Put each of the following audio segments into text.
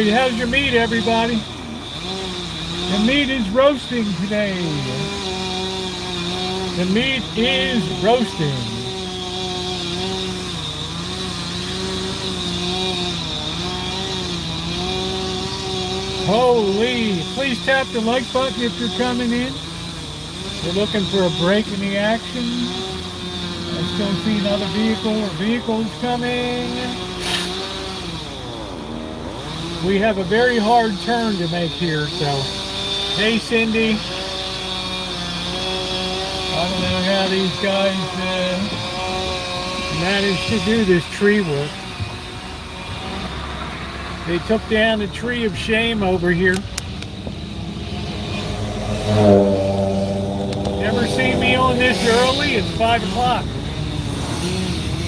right, how's your meat, everybody? The meat is roasting today. The meat is roasting. Holy, please tap the like button if you're coming in. We're looking for a break in the action. I still see another vehicle or vehicles coming. We have a very hard turn to make here, so. Hey, Cindy. I don't know how these guys managed to do this tree work. They took down the tree of shame over here. Never see me on this early. It's 5 o'clock.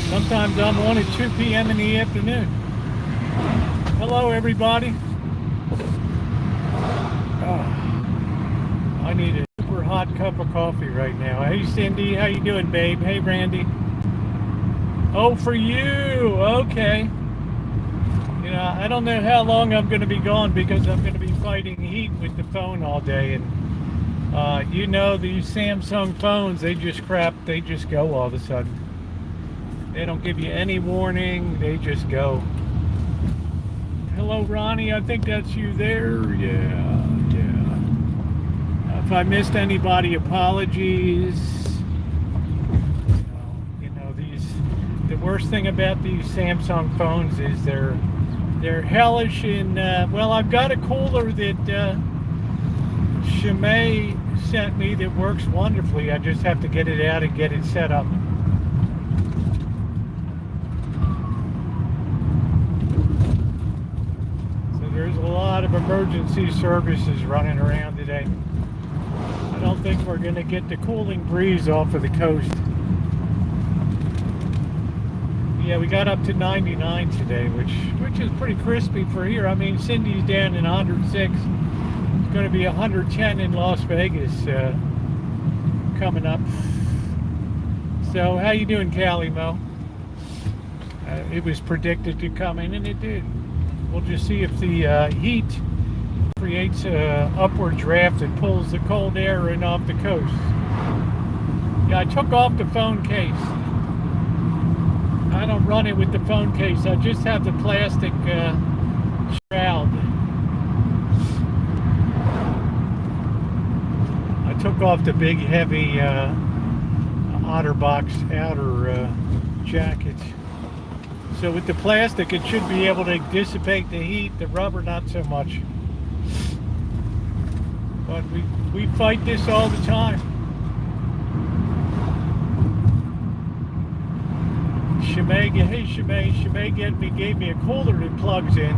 Sometimes I'm on at 2 p.m. in the afternoon. Hello, everybody. I need a super hot cup of coffee right now. Hey, Cindy. How you doing, babe? Hey, Randy. Oh, for you. Okay. You know, I don't know how long I'm going to be gone because I'm going to be fighting heat with the phone all day. And, you know, these Samsung phones, they just crap. They just go all of a sudden. They don't give you any warning. They just go. Hello, Ronnie. I think that's you there. Yeah. If I missed anybody, apologies. You know, the worst thing about these Samsung phones is they're hellish in, well, I've got a cooler that Shimei sent me that works wonderfully. I just have to get it out and get it set up. So there's a lot of emergency services running around today. I don't think we're going to get the cooling breeze off of the coast. Yeah, we got up to 99 today, which is pretty crispy for here. I mean, Cindy's down in 106. It's going to be 110 in Las Vegas coming up. So, how you doing, Callie Mo? It was predicted to come in, and it did. We'll just see if the heat creates an upward draft that pulls the cold air in off the coast. Yeah, I took off the phone case. I don't run it with the phone case. I just have the plastic shroud. I took off the big, heavy OtterBox outer jacket. So with the plastic, it should be able to dissipate the heat. The rubber, not so much. But we fight this all the time. Shimei gave me a cooler that plugs in,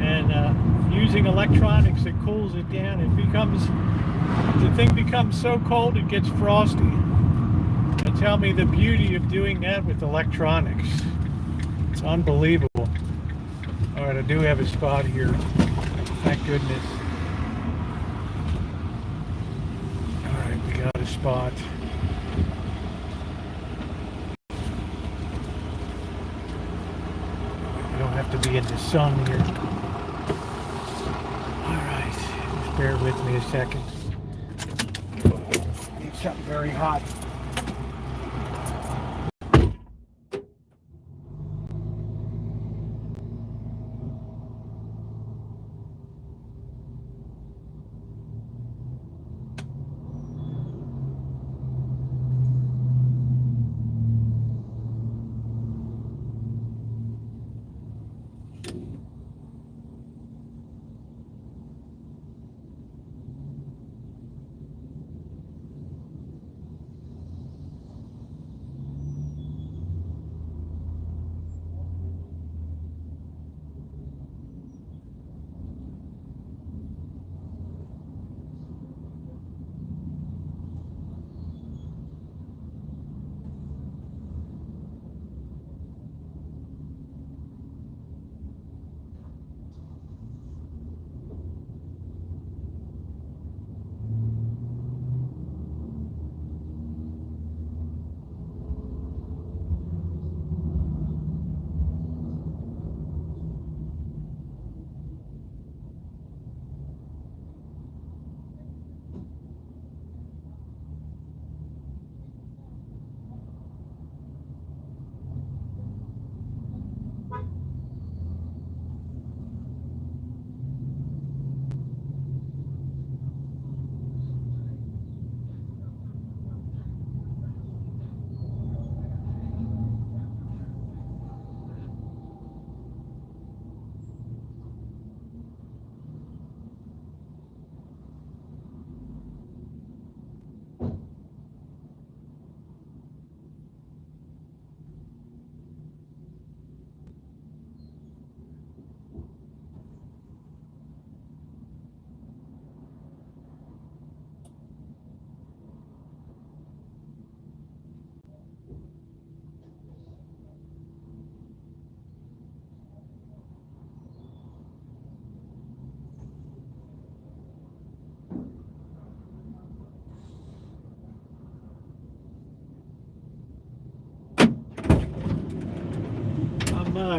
and using electronics that cools it down. The thing becomes so cold it gets frosty. And tell me the beauty of doing that with electronics. It's unbelievable. All right, I do have a spot here. Thank goodness. All right, we got a spot. Have to be in the sun here. Alright, just bear with me a second. Need something very hot.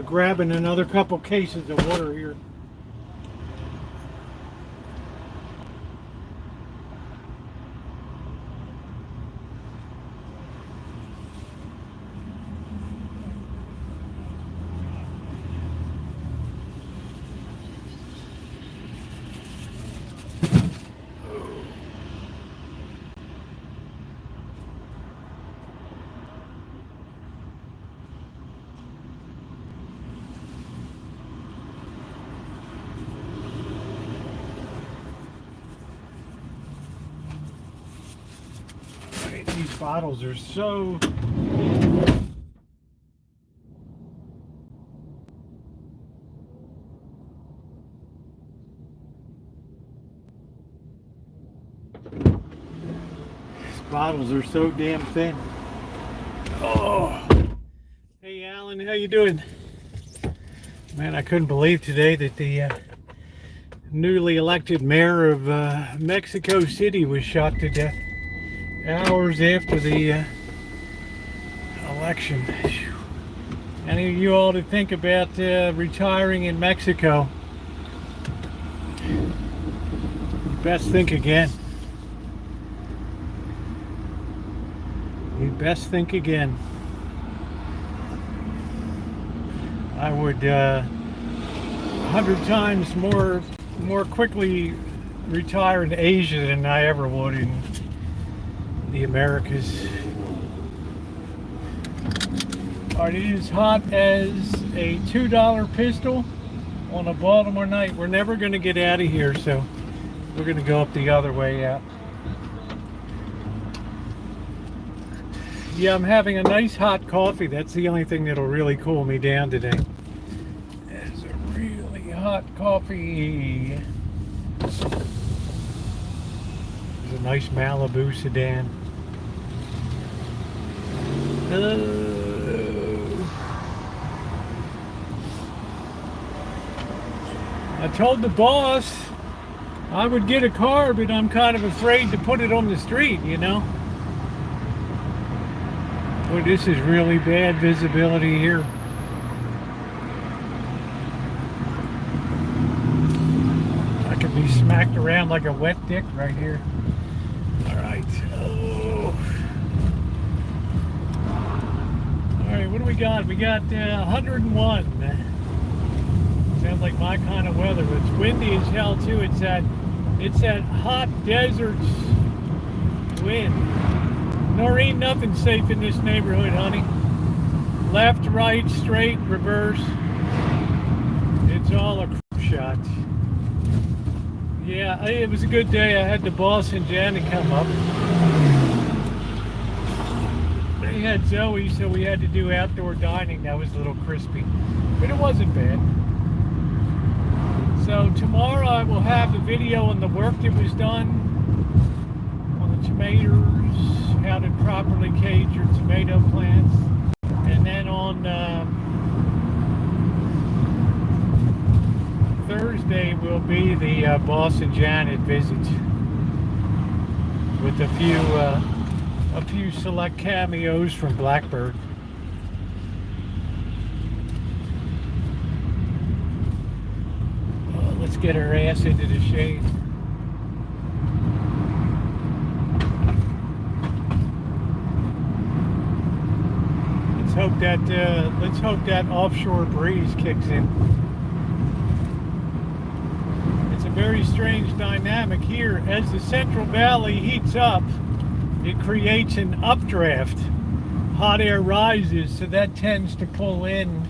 grabbing another couple cases of water here. These bottles are so damn thin. Oh, hey Alan, how you doing? Man, I couldn't believe today that the newly elected mayor of Mexico City was shot to death hours after the election. Any of you all to think about retiring in Mexico, you best think again. You best think again. I would 100 times more quickly retire in Asia than I ever would in the Americas. Alright, it is hot as a $2 pistol on a Baltimore night. We're never going to get out of here, so we're going to go up the other way out. Yeah, I'm having a nice hot coffee. That's the only thing that'll really cool me down today. It's a really hot coffee. There's a nice Malibu sedan. I told the boss I would get a car, but I'm kind of afraid to put it on the street, you know. Boy, this is really bad visibility here. I could be smacked around like a wet dick right here. Alright. Oh. Alright, what do we got? We got 101. Sounds like my kind of weather, but it's windy as hell too. It's that hot desert wind. There ain't nothing safe in this neighborhood, honey. Left, right, straight, reverse. It's all a crap shot. Yeah, it was a good day. I had the boss and Janet come up. They had Zoe, so we had to do outdoor dining. That was a little crispy, but it wasn't bad. So tomorrow I will have a video on the work that was done on the tomatoes, how to properly cage your tomato plants, and then on Thursday will be the boss and Janet visit with a few select cameos from Blackbird. Let's get her ass into the shade. Let's hope that offshore breeze kicks in. It's a very strange dynamic here. As the Central Valley heats up, it creates an updraft. Hot air rises, so that tends to pull in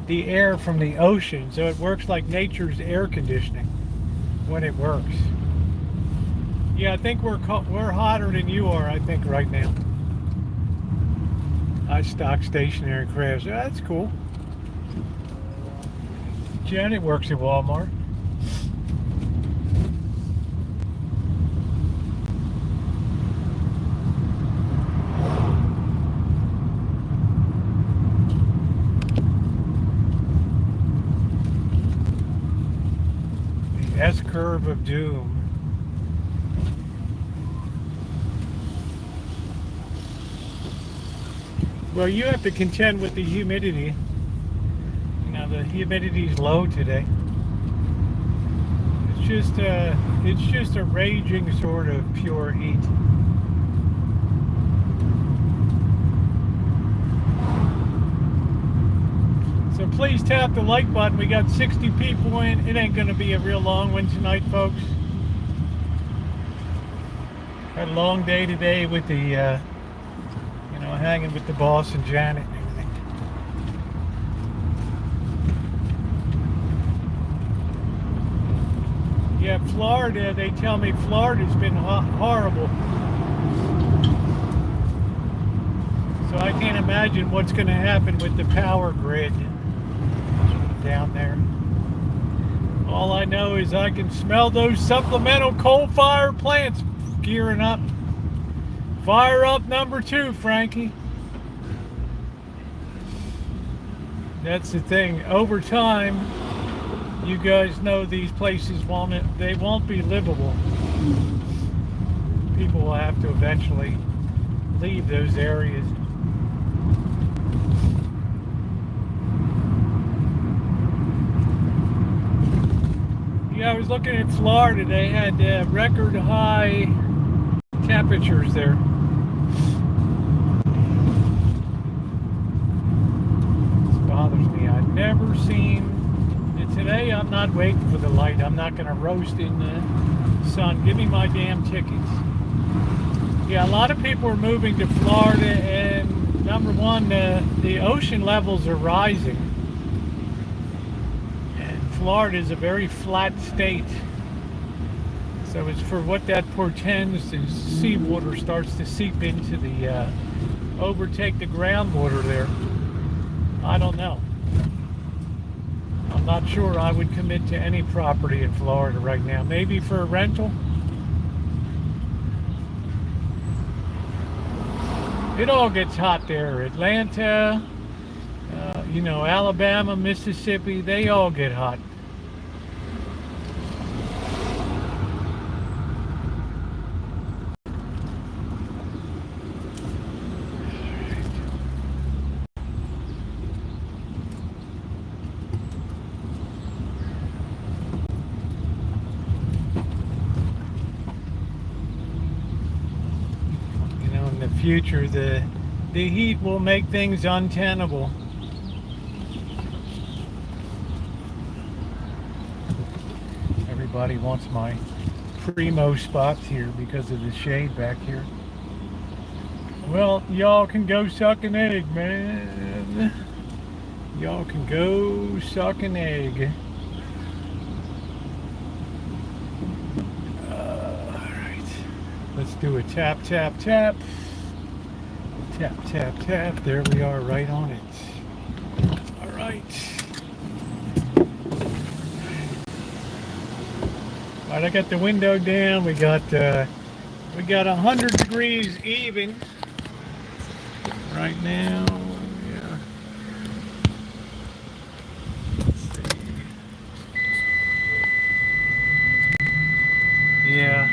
the air from the ocean. So it works like nature's air conditioning when it works. Yeah, I think we're hotter than you are, I think, right now. I stock stationary crafts. Oh, that's cool. Janet works at Walmart. The S-curve of doom. Well, you have to contend with the humidity. Now the humidity's low today. It's just a raging sort of pure heat. So please tap the like button. We got 60 people in. It ain't gonna be a real long one tonight, folks. Had a long day today with the, hanging with the boss and Janet and everything. Yeah, Florida, they tell me Florida's been horrible. So I can't imagine what's going to happen with the power grid down there. All I know is I can smell those supplemental coal-fired plants gearing up. Fire up number 2, Frankie. That's the thing. Over time, you guys know these places won't be livable. People will have to eventually leave those areas. Yeah, I was looking at Florida. They had record high temperatures there. This bothers me. I've never seen. Today I'm not waiting for the light. I'm not going to roast in the sun. Give me my damn tickets. Yeah, a lot of people are moving to Florida, and number one, the ocean levels are rising. And Florida is a very flat state. So it's for what that portends is seawater starts to seep into the, overtake the groundwater there. I don't know. I'm not sure I would commit to any property in Florida right now. Maybe for a rental. It all gets hot there. Atlanta, Alabama, Mississippi, they all get hot. Future, the heat will make things untenable. Everybody wants my primo spots here because of the shade back here. Well, y'all can go suck an egg, man. Y'all can go suck an egg. Alright. Let's do a tap, tap, tap. Tap, tap, tap. There we are, right on it. All right. All right, I got the window down. We got 100 degrees even right now. Yeah. Let's see. Yeah.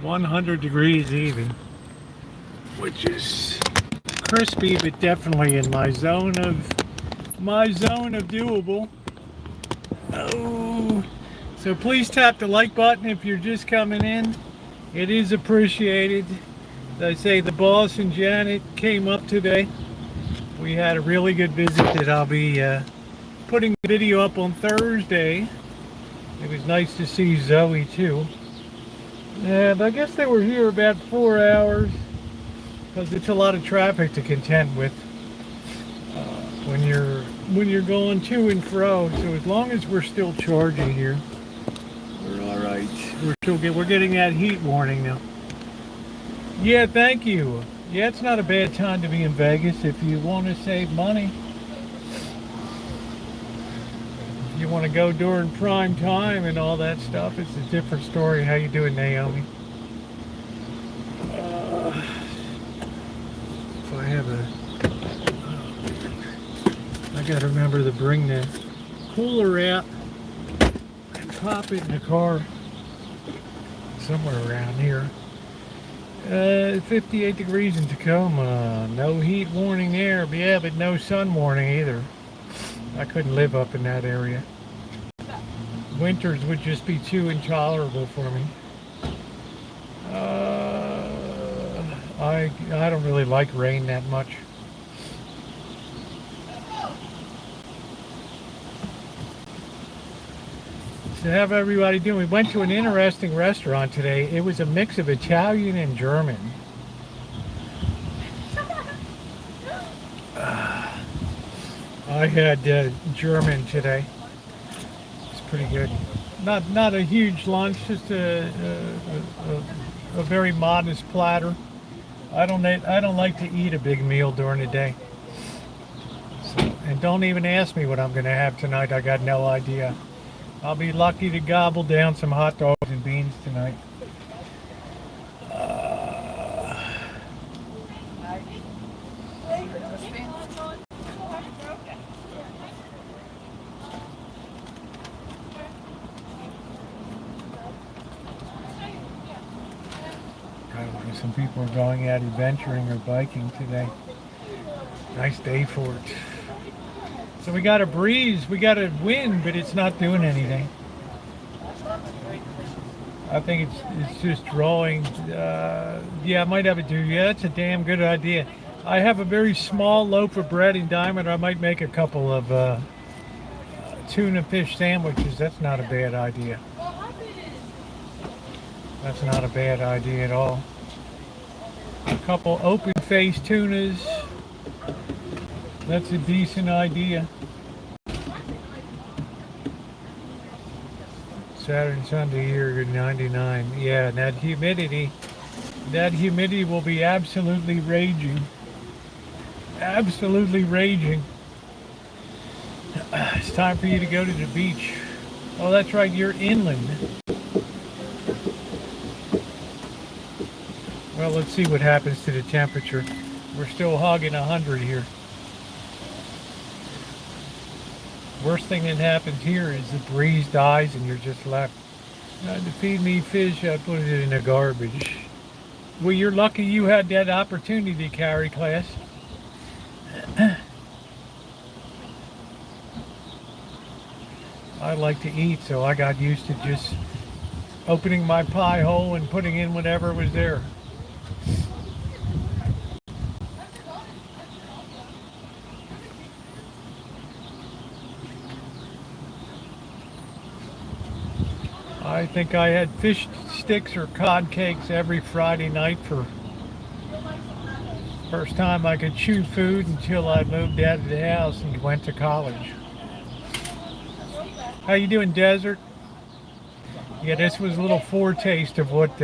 100 degrees even. Which is crispy, but definitely in my zone of doable. Oh, so please tap the like button if you're just coming in. It is appreciated. As I say, the boss and Janet came up today. We had a really good visit that I'll be putting the video up on Thursday. It was nice to see Zoe too. And I guess they were here about 4 hours. Because it's a lot of traffic to contend with when you're going to and fro. So as long as we're still charging here, we're all right. We're getting that heat warning now. Yeah, thank you. Yeah, it's not a bad time to be in Vegas if you want to save money. If you want to go during prime time and all that stuff, it's a different story. How you doing, Naomi? I gotta remember to bring the cooler out and pop it in the car somewhere around here. 58 degrees in Tacoma. No heat warning there. Yeah, but no sun warning either. I couldn't live up in that area. Winters would just be too intolerable for me. I don't really like rain that much. So how everybody doing? We went to an interesting restaurant today. It was a mix of Italian and German. I had German today. It's pretty good. Not a huge lunch, just a very modest platter. I don't like to eat a big meal during the day. So, and don't even ask me what I'm going to have tonight. I got no idea. I'll be lucky to gobble down some hot dogs and beans tonight. Some people are going out adventuring or biking today. Nice day for it. So we got a breeze, we got a wind, but it's not doing anything. I think it's just drawing. Yeah, I might have it do. Yeah, that's a damn good idea. I have a very small loaf of bread in diameter. I might make a couple of tuna fish sandwiches. That's not a bad idea. That's not a bad idea at all. A couple open-faced tunas. That's a decent idea. Saturday and Sunday here, 99. Yeah, and that humidity will be absolutely raging. Absolutely raging. It's time for you to go to the beach. Oh, that's right, you're inland. Well, let's see what happens to the temperature. We're still hogging 100 here. Worst thing that happens here is the breeze dies and you're just left. To feed me fish, I put it in the garbage. Well, you're lucky you had that opportunity to carry, class. I like to eat, so I got used to just opening my pie hole and putting in whatever was there. I think I had fish sticks or cod cakes every Friday night for first time I could chew food until I moved out of the house and went to college. How you doing, Desert? Yeah, this was a little foretaste of what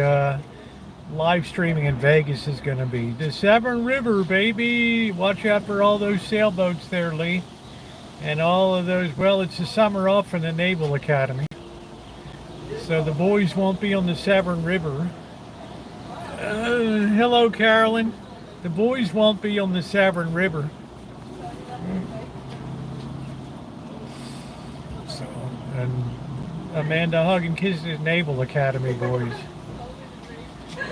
live streaming in Vegas is going to be. The Severn River, baby! Watch out for all those sailboats there, Lee. And all of those, well, it's the summer off for the Naval Academy. So the boys won't be on the Severn River. Hello, Carolyn. The boys won't be on the Severn River. So, and Amanda hugging kisses Naval Academy boys.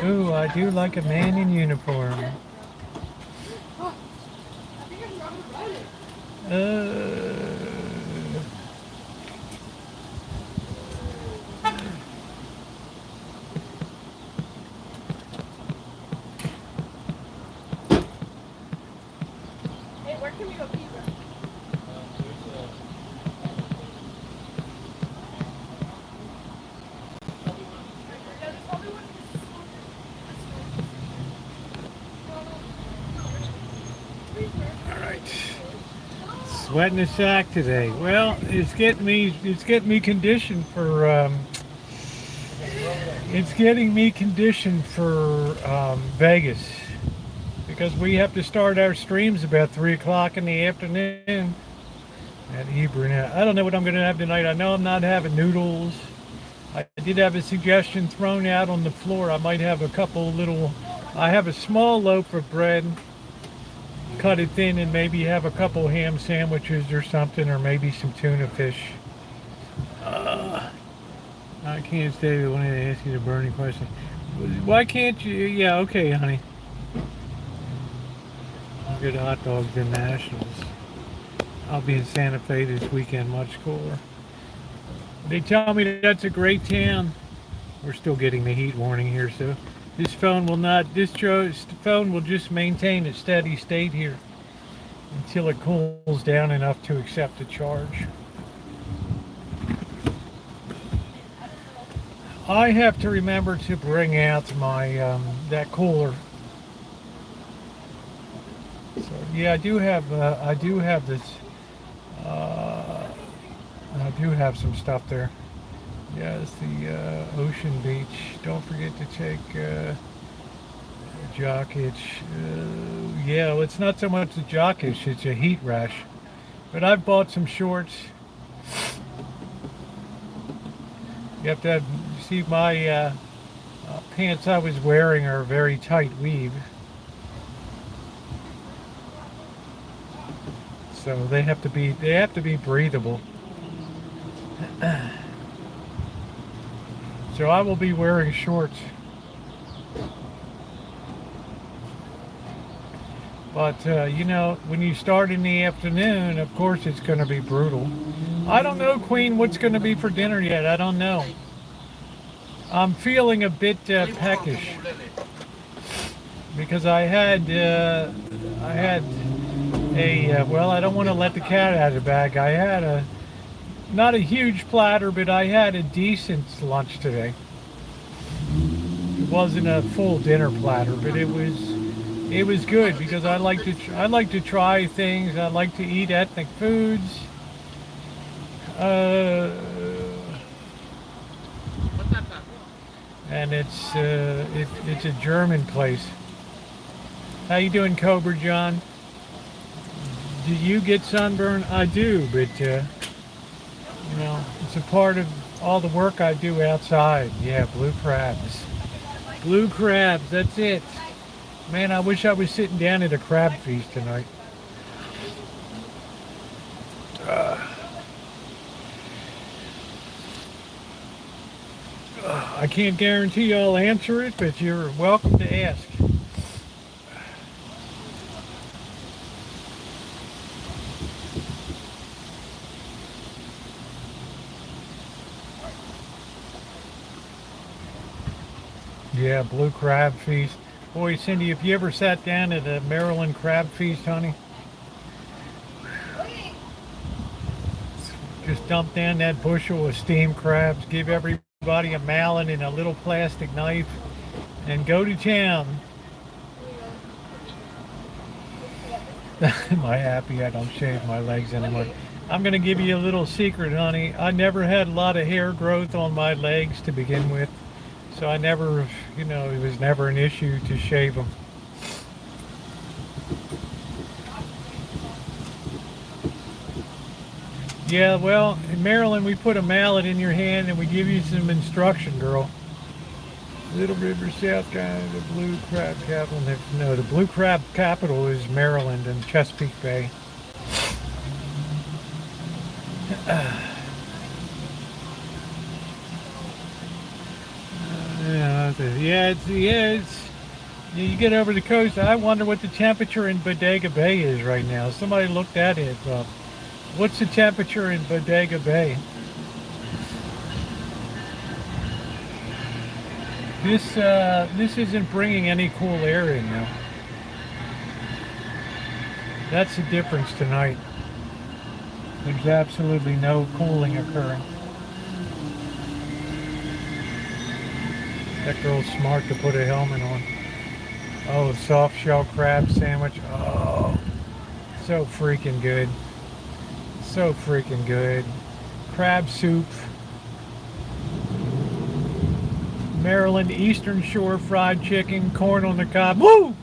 Ooh, I do like a man in uniform. Sweating a sack today. Well, it's getting me conditioned for Vegas, because we have to start our streams about 3 o'clock in the afternoon at Hebrew. Now, I don't know what I'm going to have tonight. I know I'm not having noodles. I did have a suggestion thrown out on the floor. I might have I have a small loaf of bread, cut it thin, and maybe have a couple ham sandwiches or something, or maybe some tuna fish. I can't stay. I wanted to ask you the burning question. Why can't you? Yeah, okay, honey. Good hot dogs and Nationals. I'll be in Santa Fe this weekend, much cooler. They tell me that's a great town. We're still getting the heat warning here, so this phone will not. Phone will just maintain a steady state here until it cools down enough to accept a charge. I have to remember to bring out my that cooler. So yeah, I do have this. I do have some stuff there. Yeah, it's the Ocean Beach. Don't forget to take jock itch. Yeah, well, it's not so much a jock itch, it's a heat rash. But I've bought some shorts. You have to have, see my pants I was wearing are very tight weave. So they have to be breathable. So I will be wearing shorts. But you know, when you start in the afternoon, of course it's going to be brutal. I don't know, Queen, what's going to be for dinner yet. I don't know. I'm feeling a bit peckish because I had a well, I don't want to let the cat out of the bag. I had not a huge platter, but I had a decent lunch today. It wasn't a full dinner platter, but it was good because I like to try things. I like to eat ethnic foods. And it's a German place. How you doing, Cobra John? Do you get sunburn? I do, but you know, it's a part of all the work I do outside. Yeah, blue crabs. Blue crabs, that's it. Man, I wish I was sitting down at a crab feast tonight. I can't guarantee I'll answer it, but you're welcome to ask. Yeah, blue crab feast. Boy, Cindy, if you ever sat down at a Maryland crab feast, honey, just dump down that bushel of steamed crabs, give everybody a mallet and a little plastic knife, and go to town. Am I happy I don't shave my legs anymore? I'm going to give you a little secret, honey. I never had a lot of hair growth on my legs to begin with. So I never, you know, it was never an issue to shave them. Yeah, well, in Maryland we put a mallet in your hand and we give you some instruction, girl. Little River, South Carolina, the blue crab capital. No, the blue crab capital is Maryland and Chesapeake Bay. Yeah, you get over the coast. I wonder what the temperature in Bodega Bay is right now. Somebody looked at it. What's the temperature in Bodega Bay? This isn't bringing any cool air in now. That's the difference tonight. There's absolutely no cooling occurring. That girl's smart to put a helmet on. Oh, soft shell crab sandwich. Oh, so freaking good. So freaking good. Crab soup. Maryland Eastern Shore fried chicken, corn on the cob. Woo!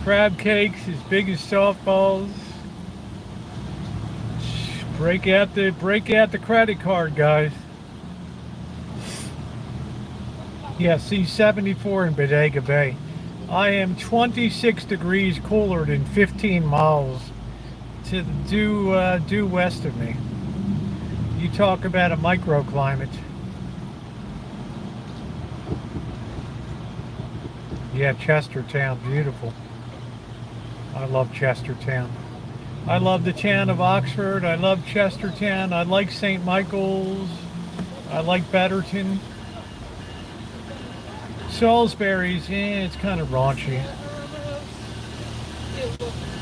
Crab cakes as big as softballs. Break out the credit card, guys. Yeah, C74 in Bodega Bay. I am 26 degrees cooler than 15 miles to due west of me. You talk about a microclimate. Yeah, Chestertown, beautiful. I love Chestertown. I love the town of Oxford. I love Chestertown. I like St. Michael's. I like Betterton. Salisbury's, it's kind of raunchy.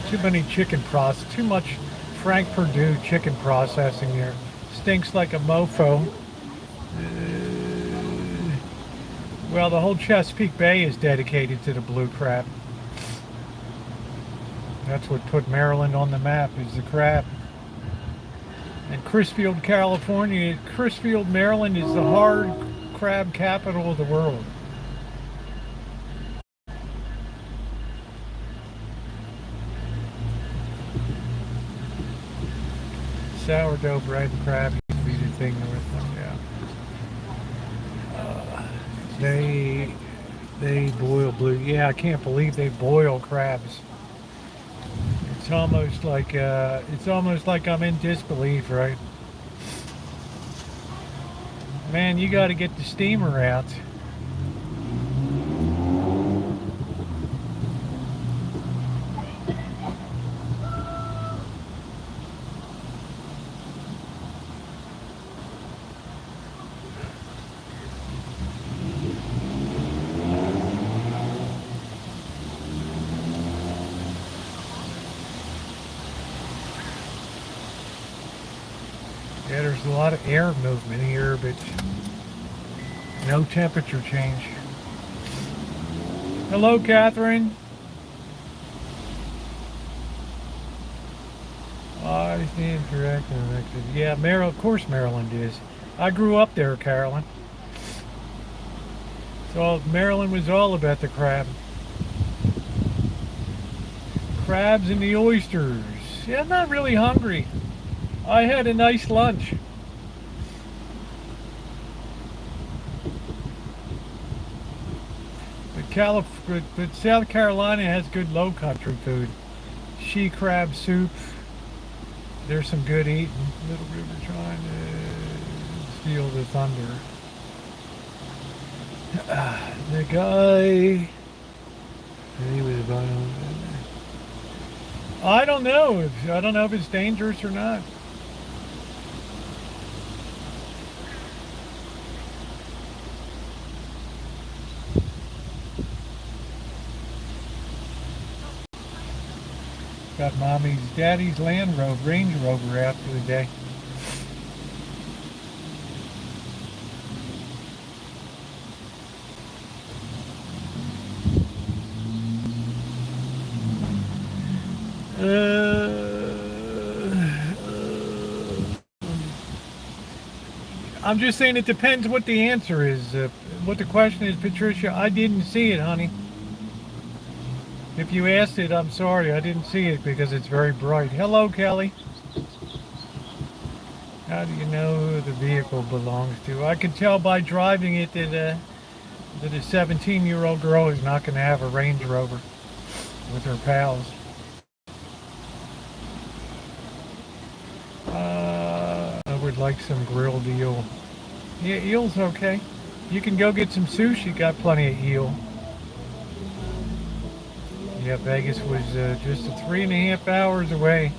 Too many too much Frank Perdue chicken processing here. Stinks like a mofo. Well, the whole Chesapeake Bay is dedicated to the blue crab. That's what put Maryland on the map, is the crab. And Crisfield, Maryland is the hard crab capital of the world. Sourdough bread and crab used to be the thing with them, yeah. They boil blue. Yeah, I can't believe they boil crabs. It's almost like I'm in disbelief, right? Man, you got to get the steamer out. Yeah, there's a lot of air movement here, but no temperature change. Hello, Catherine. I stand corrected. Yeah, of course Maryland is. I grew up there, Carolyn. So Maryland was all about the crab. Crabs and the oysters. Yeah, I'm not really hungry. I had a nice lunch. But South Carolina has good low country food. She crab soup. There's some good eating. Little River trying to steal the thunder. The guy, he was violent. I don't know if it's dangerous or not. Got daddy's Range Rover out for the day. I'm just saying it depends what the answer is. What the question is, Patricia. I didn't see it, honey. If you asked it, I'm sorry. I didn't see it because it's very bright. Hello, Kelly. How do you know who the vehicle belongs to? I can tell by driving it that a 17-year-old girl is not going to have a Range Rover with her pals. I would like some grilled eel. Yeah, eel's okay. You can go get some sushi. Got plenty of eel. Yeah, Vegas was just 3.5 hours away.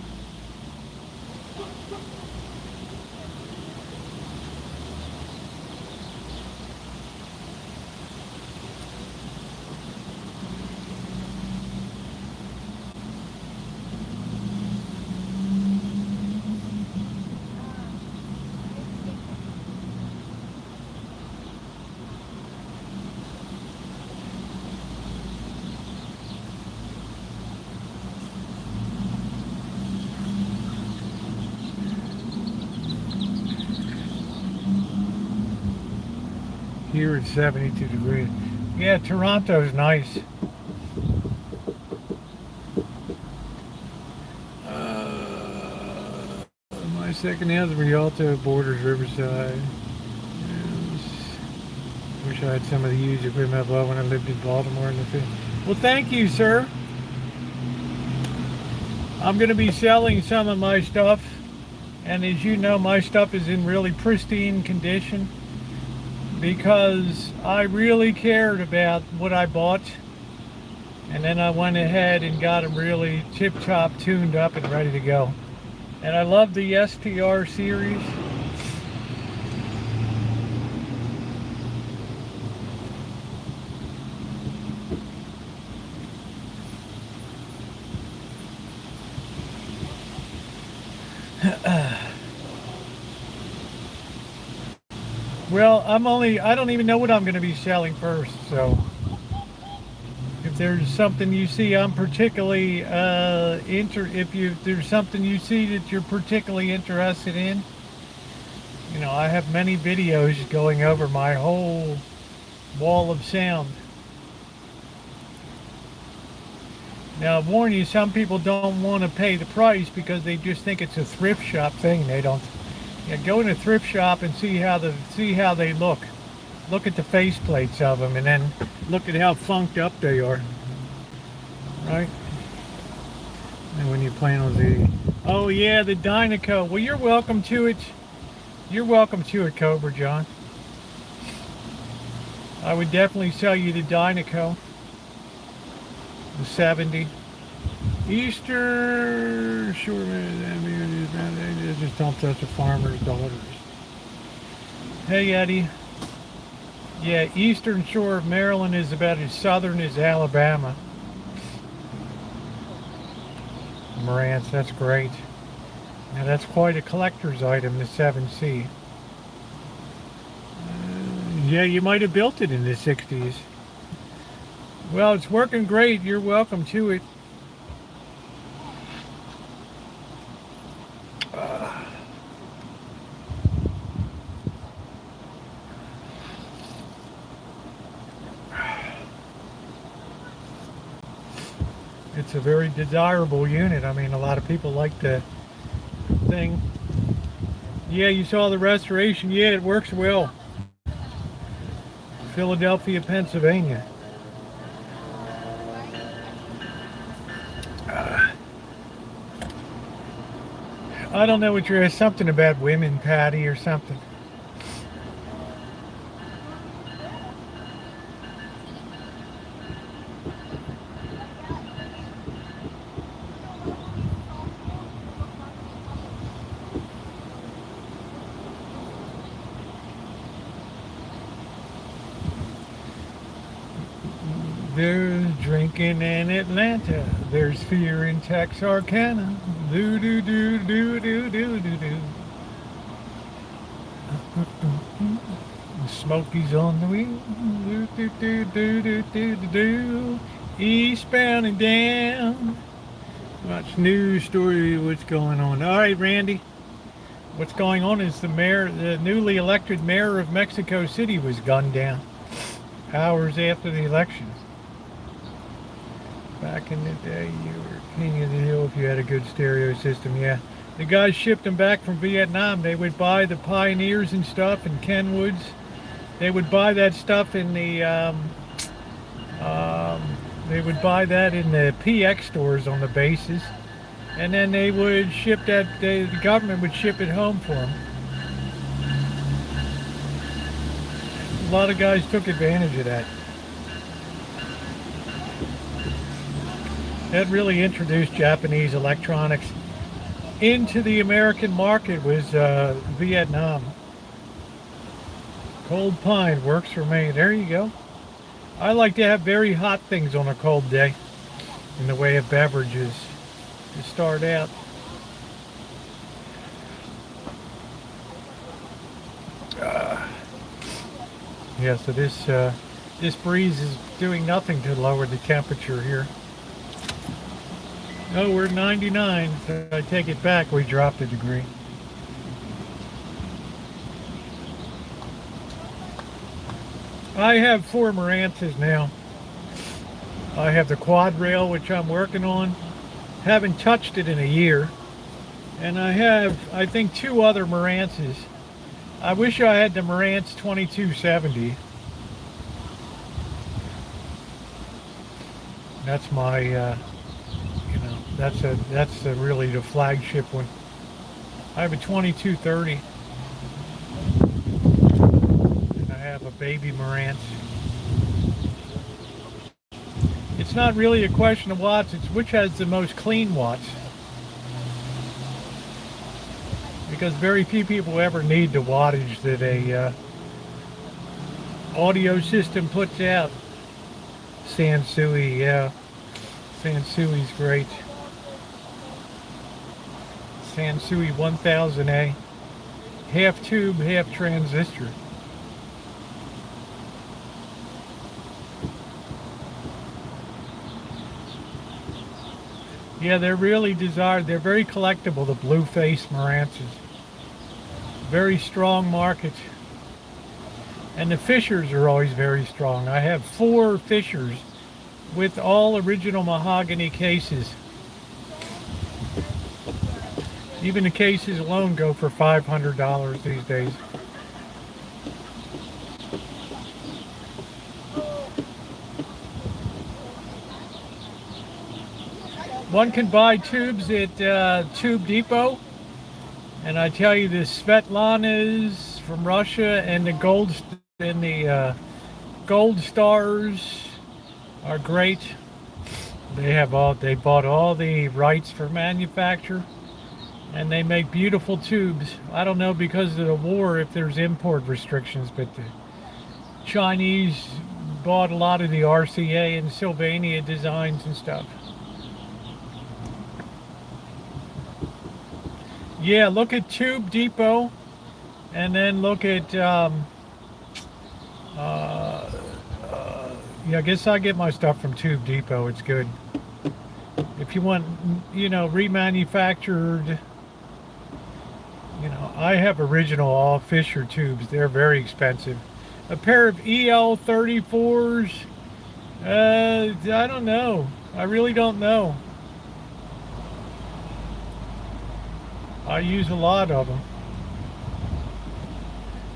Here it's 72 degrees. Yeah, Toronto's nice. My second house, Rialto, borders Riverside. Wish I had some of the used equipment I bought when I lived in Baltimore in the 50s. Well, thank you, sir. I'm going to be selling some of my stuff. And as you know, my stuff is in really pristine condition, because I really cared about what I bought, And then I went ahead and got them really tip-top tuned up and ready to go. And I love the STR series. Well, I don't even know what I'm going to be selling first, so if there's something you see I'm particularly if there's something you see that you're particularly interested in, you know, I have many videos going over my whole wall of sound. Now, I warn you, some people don't want to pay the price because they just think it's a thrift shop thing. They don't. Yeah, go in a thrift shop and see how they look. Look at the face plates of them, and then look at how funked up they are. Right? And when you plan on the, oh yeah, the Dynaco. Well, you're welcome to it. You're welcome to it, Cobra John. I would definitely sell you the Dynaco. The 70. Easter Shore, just don't touch the farmer's daughters. Hey Eddie. Yeah, Eastern Shore of Maryland is about as southern as Alabama. Marantz, that's great. Now that's quite a collector's item, the 7C. Yeah, you might have built it in the 60s. Well, it's working great. You're welcome to it. It's a very desirable unit. I mean, a lot of people like the thing. Yeah, you saw the restoration. Yeah, it works well. Philadelphia, Pennsylvania. I don't know what you're, something about women, Patty, or something. There's drinking in Atlanta. There's fear in Texarkana. Do do do do do do do do. Smokies on the wheel. Do do do do do do do do. Eastbound and down. Watch news story. What's going on? All right, Randy. What's going on is the newly elected mayor of Mexico City was gunned down hours after the election. Back in the day, you were king of the hill if you had a good stereo system. Yeah, the guys shipped them back from Vietnam. They would buy the Pioneers and stuff and Kenwoods. They would buy that stuff in the they would buy that in the PX stores on the bases, and then they would ship that. The government would ship it home for them. A lot of guys took advantage of that. That really introduced Japanese electronics into the American market was Vietnam. Cold pine works for me. There you go. I like to have very hot things on a cold day in the way of beverages to start out. Yeah, so this breeze is doing nothing to lower the temperature here. Oh, we're 99, so I take it back, we dropped a degree. I have 4 Marantzes now. I have the quad rail, which I'm working on. Haven't touched it in a year. And I have, I think, 2 other Marantzes. I wish I had the Marantz 2270. That's my, that's really the flagship one. I have a 2230, and I have a baby Marantz. It's it's not really a question of watts, it's which has the most clean watts. Because very few people ever need the wattage that a audio system puts out. Sansui, yeah. Sansui's great. Sansui 1000A. Half tube, half transistor. Yeah, they're really desired. They're very collectible, the blue face Marantzas. Very strong market. And the Fishers are always very strong. I have 4 Fishers with all original mahogany cases. Even the cases alone go for $500 these days. One can buy tubes at Tube Depot. And I tell you, the Svetlanas from Russia and the Gold Stars are great. They bought all the rights for manufacture, and they make beautiful tubes. I don't know, because of the war, if there's import restrictions, but the Chinese bought a lot of the RCA and Sylvania designs and stuff. Yeah, look at Tube Depot, and then look at, yeah, I guess I get my stuff from Tube Depot. It's good. If you want, remanufactured, I have original all Fisher tubes. They're very expensive. A pair of EL34s, I don't know. I really don't know. I use a lot of them.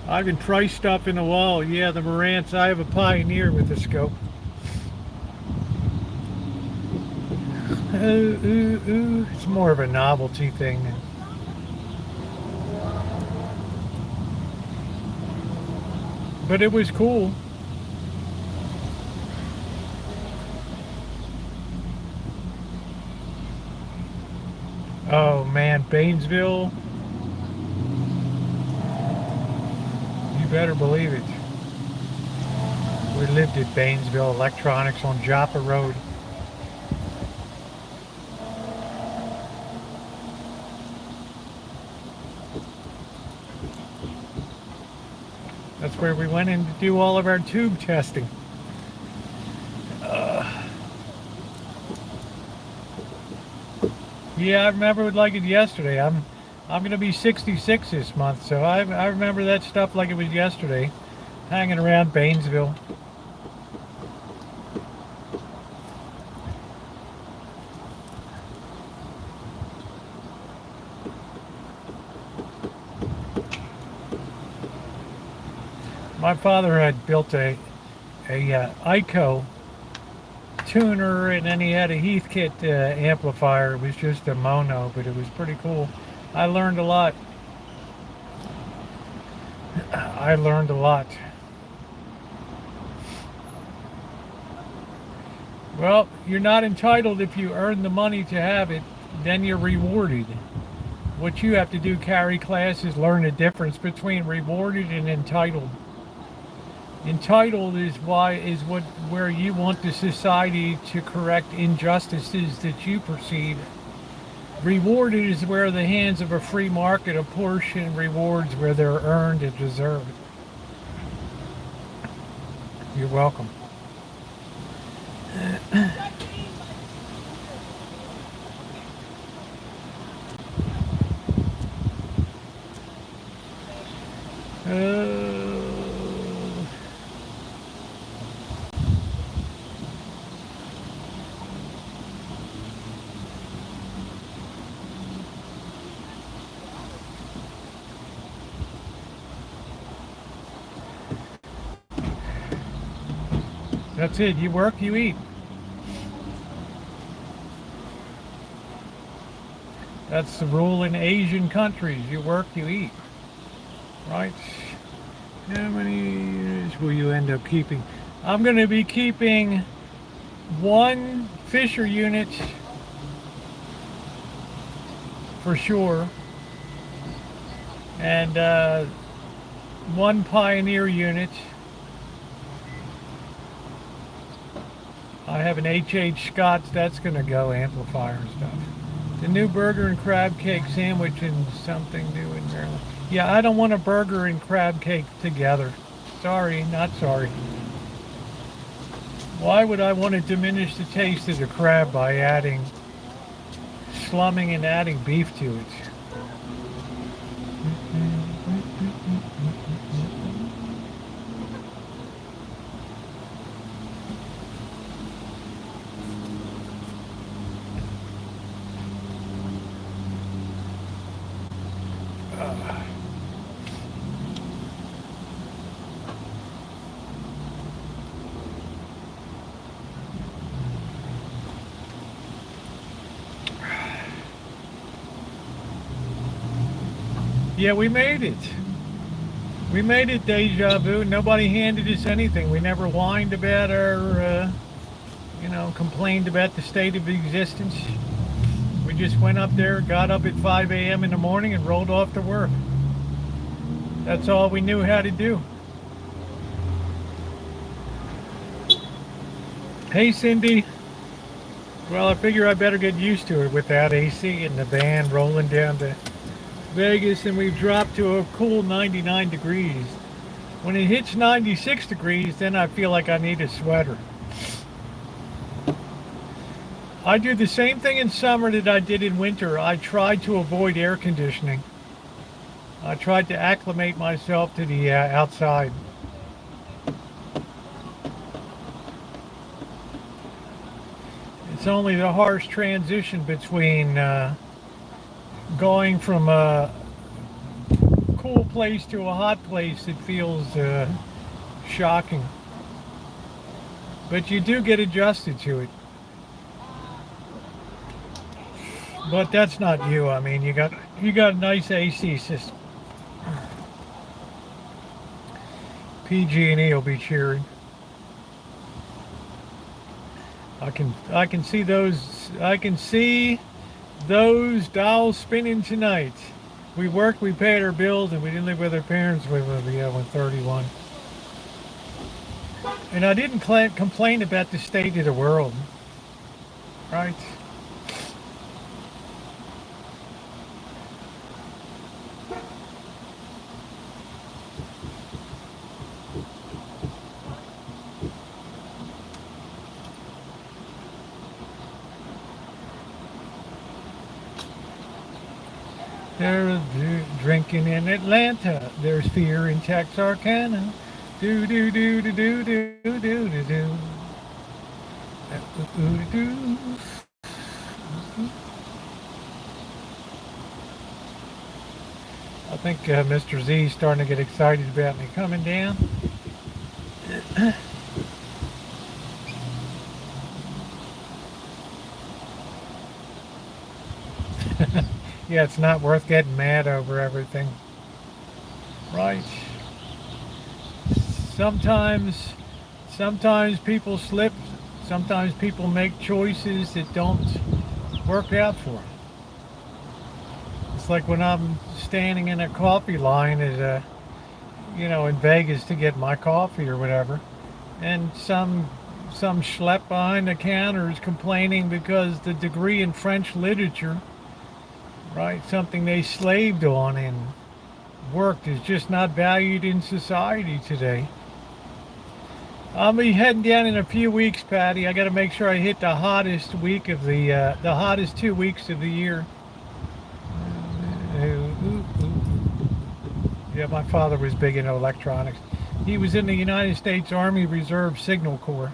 I can price stuff in the wall. Yeah, the Marantz. I have a Pioneer with the scope. It's more of a novelty thing. But it was cool. Oh man, Bainesville. You better believe it. We lived at Bainesville Electronics on Joppa Road. That's where we went in to do all of our tube testing. Yeah, I remember it like it yesterday. I'm going to be 66 this month, so I remember that stuff like it was yesterday, hanging around Bainesville. My father had built a ICO tuner, and then he had a Heathkit amplifier. It was just a mono, but it was pretty cool. I learned a lot. I learned a lot. Well, you're not entitled if you earn the money to have it, then you're rewarded. What you have to do, carry classes, learn the difference between rewarded and entitled. Entitled is where you want the society to correct injustices that you perceive. Rewarded is where the hands of a free market apportion rewards where they're earned and deserved. You're welcome. That's it. You work, you eat. That's the rule in Asian countries. You work, you eat. Right? How many years will you end up keeping? I'm going to be keeping one Fisher unit for sure, and one Pioneer unit. I have an H.H. Scott's, that's going to go, amplifier and stuff. The new burger and crab cake sandwich and something new in Maryland. Yeah, I don't want a burger and crab cake together. Sorry, not sorry. Why would I want to diminish the taste of the crab by adding, slumming and adding beef to it? Yeah, we made it. We made it, Deja Vu. Nobody handed us anything. We never whined about our, complained about the state of existence. We just went up there, got up at 5 a.m. in the morning and rolled off to work. That's all we knew how to do. Hey, Cindy. Well, I figure I better get used to it without AC in the van rolling down to Vegas, and we've dropped to a cool 99 degrees. When it hits 96 degrees, then I feel like I need a sweater. I do the same thing in summer that I did in winter. I tried to avoid air conditioning. I tried to acclimate myself to the outside. It's only the harsh transition between going from a cool place to a hot place that feels shocking. But you do get adjusted to it. But that's not you. I mean, you got a nice AC system. PG&E will be cheering. I can see those dials spinning tonight. We worked, we paid our bills, and we didn't live with our parents. We were 31. And I didn't complain about the state of the world, right? There's drinking in Atlanta. There's fear in Texarkana. Do do do do do do do do do. I think Mr. Z is starting to get excited about me coming down. Yeah, it's not worth getting mad over everything. Right. Sometimes people slip. Sometimes people make choices that don't work out for them. It's like when I'm standing in a coffee line at in Vegas to get my coffee or whatever, and some schlep behind the counter is complaining because the degree in French literature, right, something they slaved on and worked, is just not valued in society today. I'll be heading down in a few weeks, Patty. I got to make sure I hit the hottest week of the hottest 2 weeks of the year. Yeah, my father was big into electronics. He was in the United States Army Reserve Signal Corps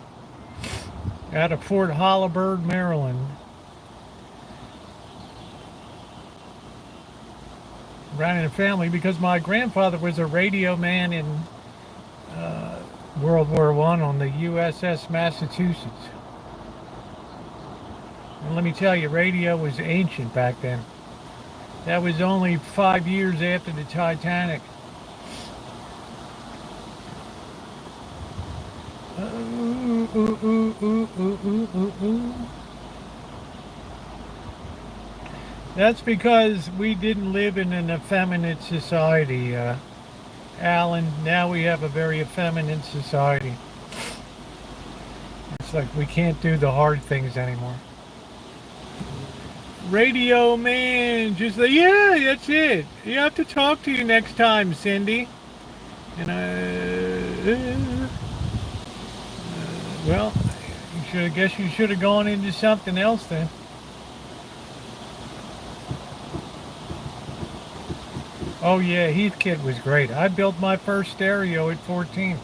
out of Fort Holabird, Maryland. Ran in a family because my grandfather was a radio man in World War I on the USS Massachusetts. And let me tell you, radio was ancient back then. That was only 5 years after the Titanic. Ooh, ooh, ooh, ooh, ooh, ooh, ooh, ooh. That's because we didn't live in an effeminate society, Alan. Now we have a very effeminate society. It's like we can't do the hard things anymore. Radio man, just like, yeah, that's it. You have to talk to you next time, Cindy. And well, I guess you should have gone into something else then. Oh yeah, Heathkit was great. I built my first stereo at 14.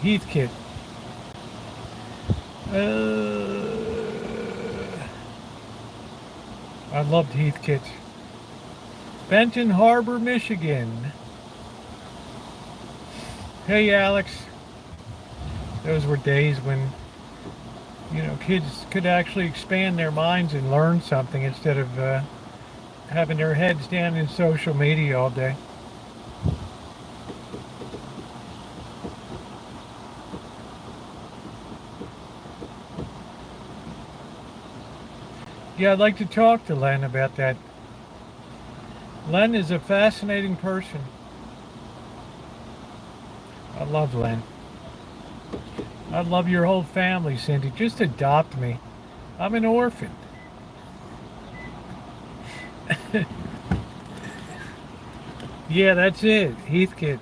Heathkit. I loved Heathkit. Benton Harbor, Michigan. Hey Alex. Those were days when, kids could actually expand their minds and learn something instead of having their heads down in social media all day. Yeah, I'd like to talk to Len about that. Len is a fascinating person. I love Len. I love your whole family, Cindy. Just adopt me. I'm an orphan. Yeah, that's it. Heathkit.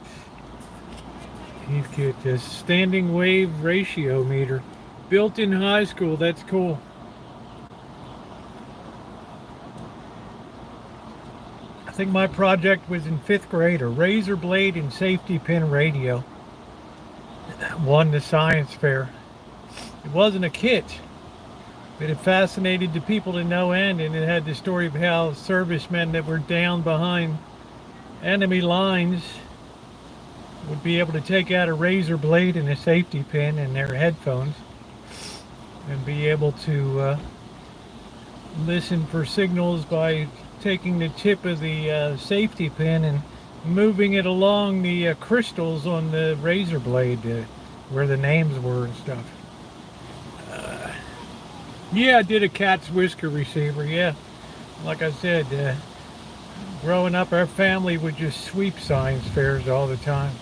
Heathkit, a standing wave ratio meter. Built in high school. That's cool. I think my project was in 5th grade. A razor blade and safety pin radio. Won the science fair. It wasn't a kit, but it fascinated the people to no end, and it had the story of how servicemen that were down behind enemy lines would be able to take out a razor blade and a safety pin in their headphones and be able to listen for signals by taking the tip of the safety pin and moving it along the crystals on the razor blade where the names were and stuff. Yeah, I did a cat's whisker receiver, yeah. Like I said, growing up, our family would just sweep science fairs all the time.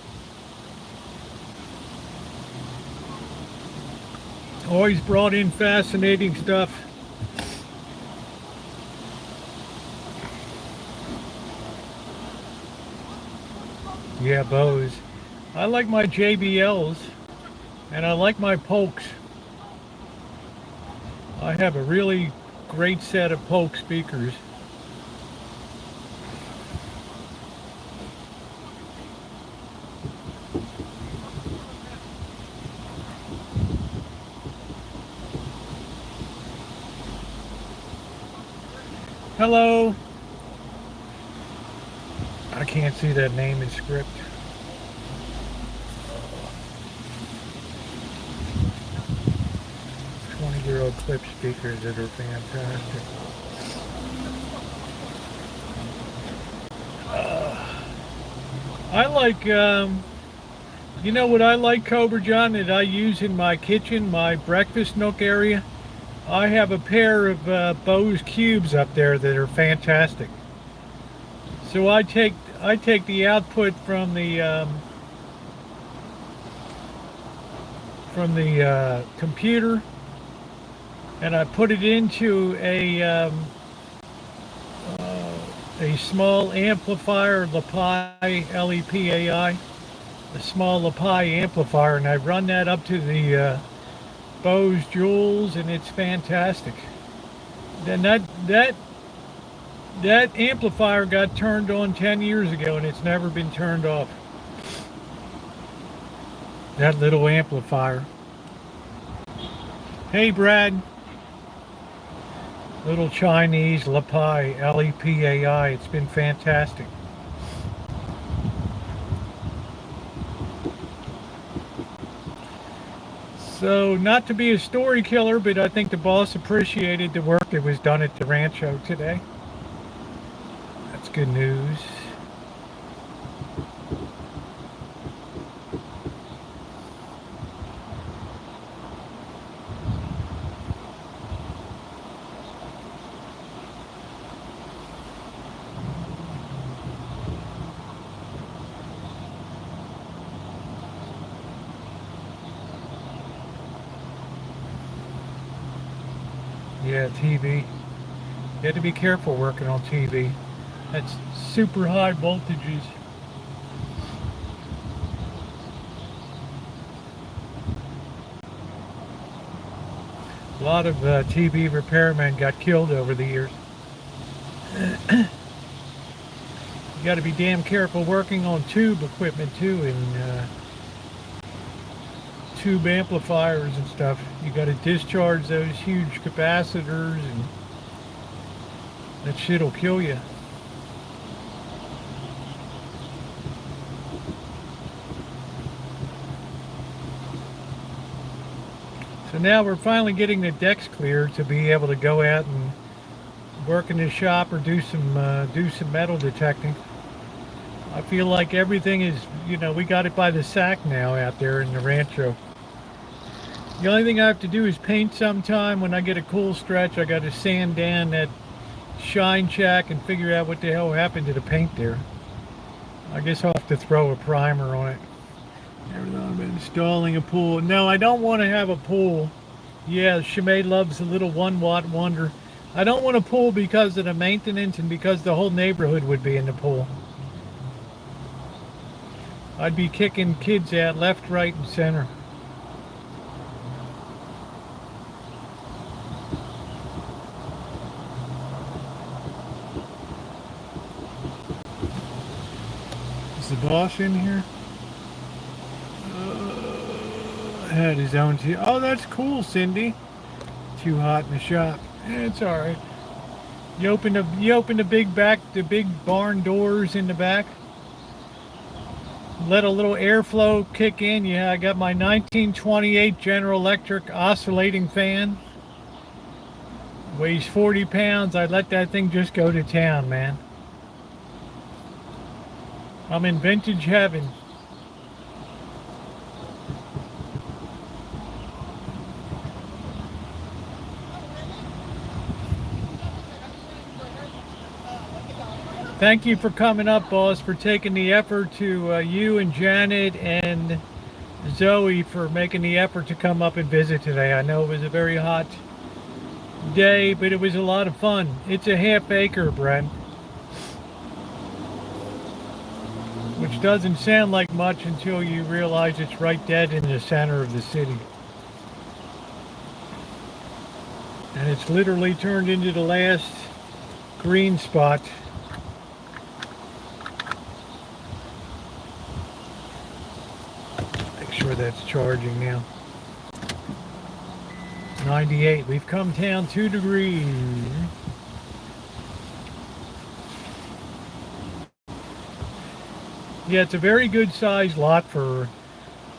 Always brought in fascinating stuff. Yeah, Bose. I like my JBLs, and I like my Polks. I have a really great set of Polk speakers. Hello. I can't see that name in script. 20-year-old clip speakers that are fantastic. I like, you know what I like, Cobra John, that I use in my kitchen, my breakfast nook area? I have a pair of Bose cubes up there that are fantastic. So I take the output from the computer, and I put it into a small amplifier, LePai, LEPAI, a small LePai amplifier, and I run that up to the Bose Jewels, and it's fantastic. Then that amplifier got turned on 10 years ago, and it's never been turned off. That little amplifier. Hey, Brad. Little Chinese LePai, LEPAI. It's been fantastic. So, not to be a story killer, but I think the boss appreciated the work that was done at the Rancho today. That's good news. Yeah, TV. You have to be careful working on TV. That's super high voltages. A lot of TV repairmen got killed over the years. You got to be damn careful working on tube equipment too, and tube amplifiers and stuff. You got to discharge those huge capacitors, and that shit'll kill you. So now we're finally getting the decks cleared to be able to go out and work in the shop or do some metal detecting. I feel like everything is, we got it by the sack now out there in the Rancho. The only thing I have to do is paint sometime. When I get a cool stretch, I got to sand down that shine shack and figure out what the hell happened to the paint there. I guess I'll have to throw a primer on it. Never thought about installing a pool. No, I don't want to have a pool. Yeah, Shimei loves a little 1-watt wonder. I don't want a pool because of the maintenance and because the whole neighborhood would be in the pool. I'd be kicking kids out left, right, and center. Is the boss in here? Had his own tea. Oh, that's cool, Cindy. Too hot in the shop. It's all right. You open the big barn doors in the back. Let a little airflow kick in. Yeah, I got my 1928 General Electric oscillating fan. Weighs 40 pounds. I let that thing just go to town, man. I'm in vintage heaven. Thank you for coming up, boss, for taking the effort to you and Janet and Zoe for making the effort to come up and visit today. I know it was a very hot day, but it was a lot of fun. It's a half acre, Brent, which doesn't sound like much until you realize it's right dead in the center of the city. And it's literally turned into the last green spot. Sure that's charging now. 98. We've come down 2 degrees. Yeah, it's a very good sized lot for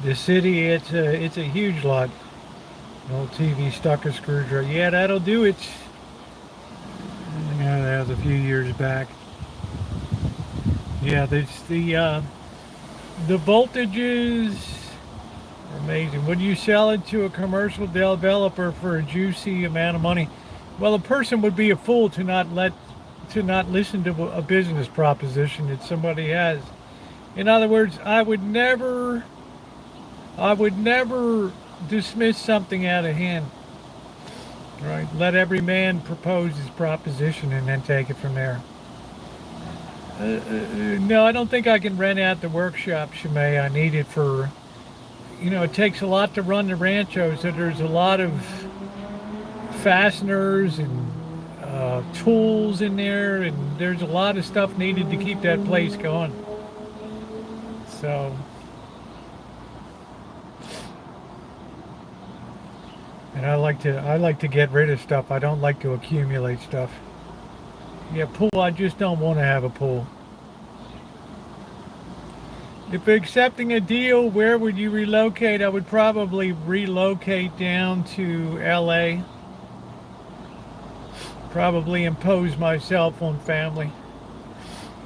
the city. It's a huge lot. An old TV stuck a screwdriver. Yeah, that'll do it. Yeah, that was a few years back. Yeah, the voltages. Amazing. Would you sell it to a commercial developer for a juicy amount of money? Well, a person would be a fool to not listen to a business proposition that somebody has. In other words, I would never dismiss something out of hand. Right? Let every man propose his proposition and then take it from there. No, I don't think I can rent out the workshop, Shimei. I need it for, it takes a lot to run the Rancho, so there's a lot of fasteners and tools in there, and there's a lot of stuff needed to keep that place going. So, and I like to get rid of stuff. I don't like to accumulate stuff. Yeah, pool, I just don't want to have a pool. If accepting a deal, where would you relocate? I would probably relocate down to LA. Probably impose myself on family.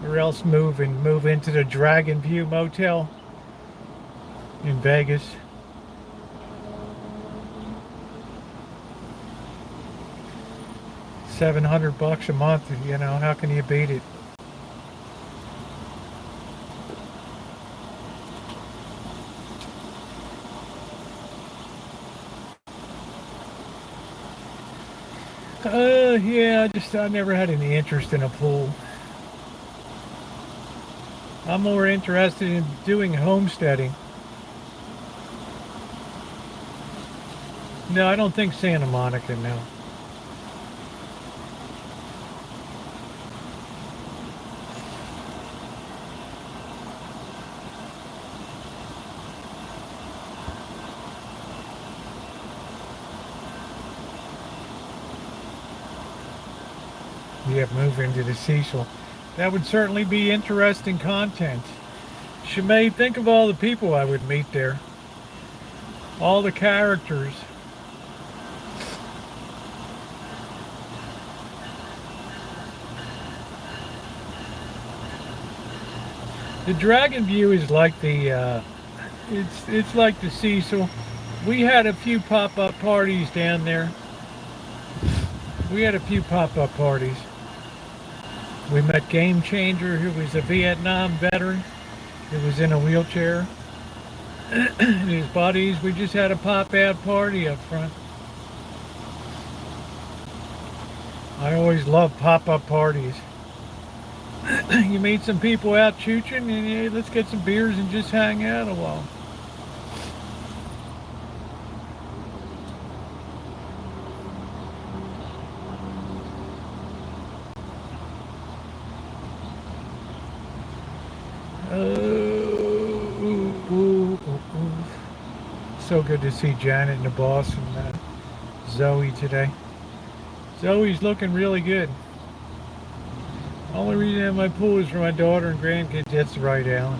Or else move into the Dragon View Motel in Vegas. $700 a month, how can you beat it? Yeah, I never had any interest in a pool. I'm more interested in doing homesteading. No, I don't think Santa Monica, no. Yeah, move into the Cecil. That would certainly be interesting content. Shemay, think of all the people I would meet there. All the characters. The Dragon View is like it's like the Cecil. We had a few pop-up parties down there. We had a few pop-up parties. We met Game Changer, who was a Vietnam veteran, who was in a wheelchair. And his buddies, we just had a pop-out party up front. I always love pop-up parties. You meet some people out chooching, and hey, let's get some beers and just hang out a while. So good to see Janet and the boss and Zoe today. Zoe's looking really good. Only reason I have my pool is for my daughter and grandkids. That's right, Alan.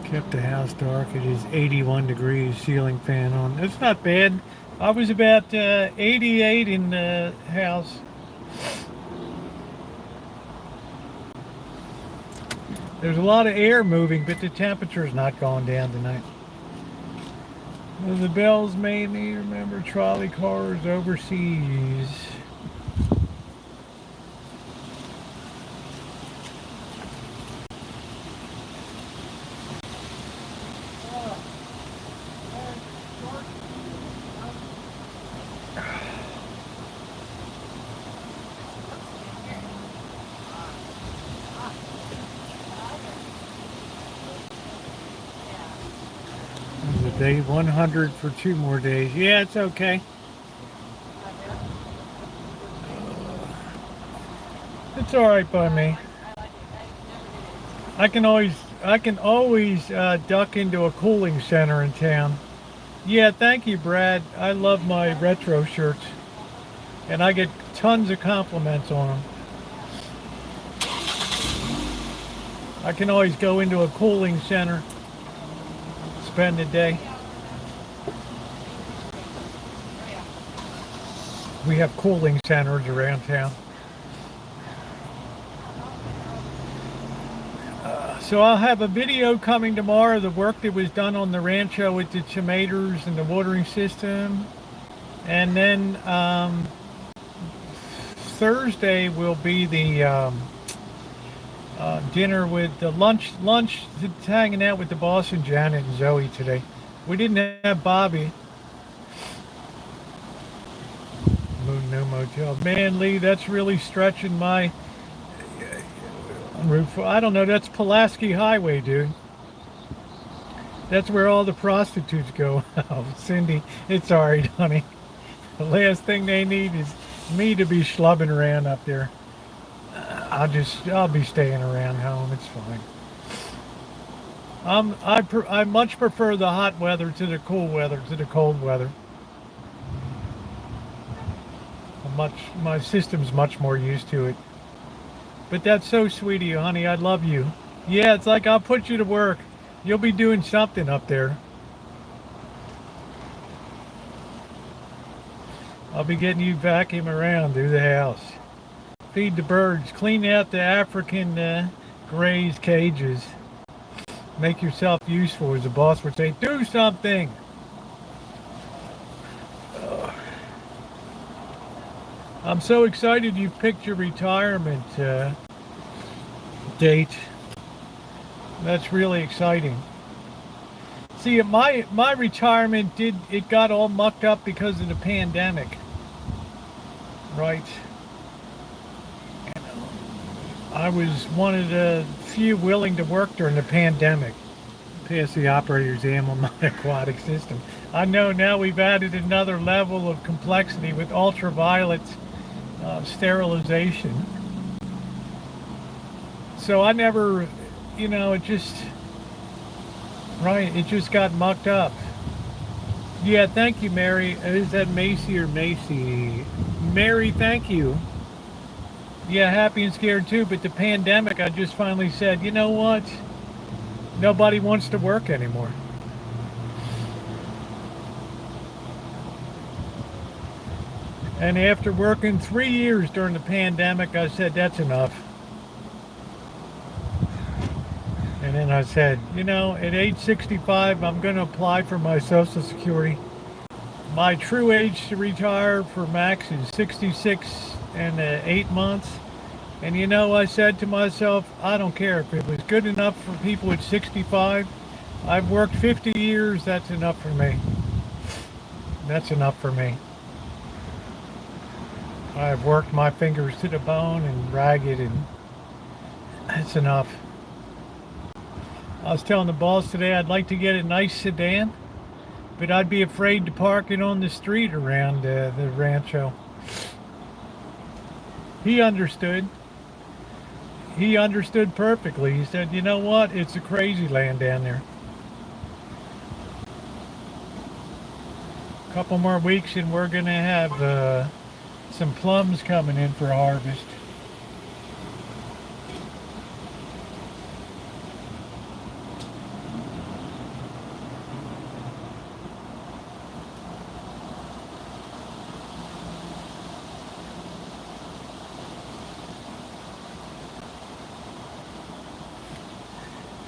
Kept the house dark. It is 81 degrees, ceiling fan on. It's not bad. I was about 88 in the house. There's a lot of air moving, but the temperature's not going down tonight. The bells made me remember trolley cars overseas. Day 100 for 2 more days. Yeah, it's okay. It's all right by me. I can always duck into a cooling center in town. Yeah, thank you, Brad. I love my retro shirts, and I get tons of compliments on them. I can always go into a cooling center, spend the day. We have cooling centers around town. So I'll have a video coming tomorrow, the work that was done on the Rancho with the tomatoes and the watering system. And then Thursday will be the dinner with the lunch, hanging out with the boss and Janet and Zoe today. We didn't have Bobby. No motel. Man, Lee, that's really stretching my Route 4. I don't know, that's Pulaski Highway, dude. That's where all the prostitutes go. Oh, Cindy, it's all right, honey. The last thing they need is me to be schlubbing around up there. I'll be staying around home. It's fine. I much prefer the hot weather to the cool weather, to the cold weather. My system's much more used to it. But that's so sweet of you, honey. I love you. Yeah, it's like I'll put you to work. You'll be doing something up there. I'll be getting you vacuum around through the house. Feed the birds. Clean out the African grays cages. Make yourself useful, as the boss would say. Do something! I'm so excited you picked your retirement date. That's really exciting. See, my retirement got all mucked up because of the pandemic. Right. I was one of the few willing to work during the pandemic. Pass the operator exam on my aquatic system. I know now we've added another level of complexity with ultraviolet sterilization. So I never, it just got mucked up. Yeah, thank you, Mary. Is that Macy or Macy? Mary, thank you. Yeah, happy and scared too, but the pandemic, I just finally said, you know what? Nobody wants to work anymore. And after working 3 years during the pandemic, I said, that's enough. And then I said, at age 65, I'm going to apply for my Social Security. My true age to retire for Max is 66 and 8 months. And I said to myself, I don't care if it was good enough for people at 65. I've worked 50 years. That's enough for me. That's enough for me. I've worked my fingers to the bone and ragged, and that's enough. I was telling the boss today I'd like to get a nice sedan, but I'd be afraid to park it on the street around the Rancho. He understood. He understood perfectly. He said, you know what? It's a crazy land down there. A couple more weeks and we're going to have some plums coming in for harvest.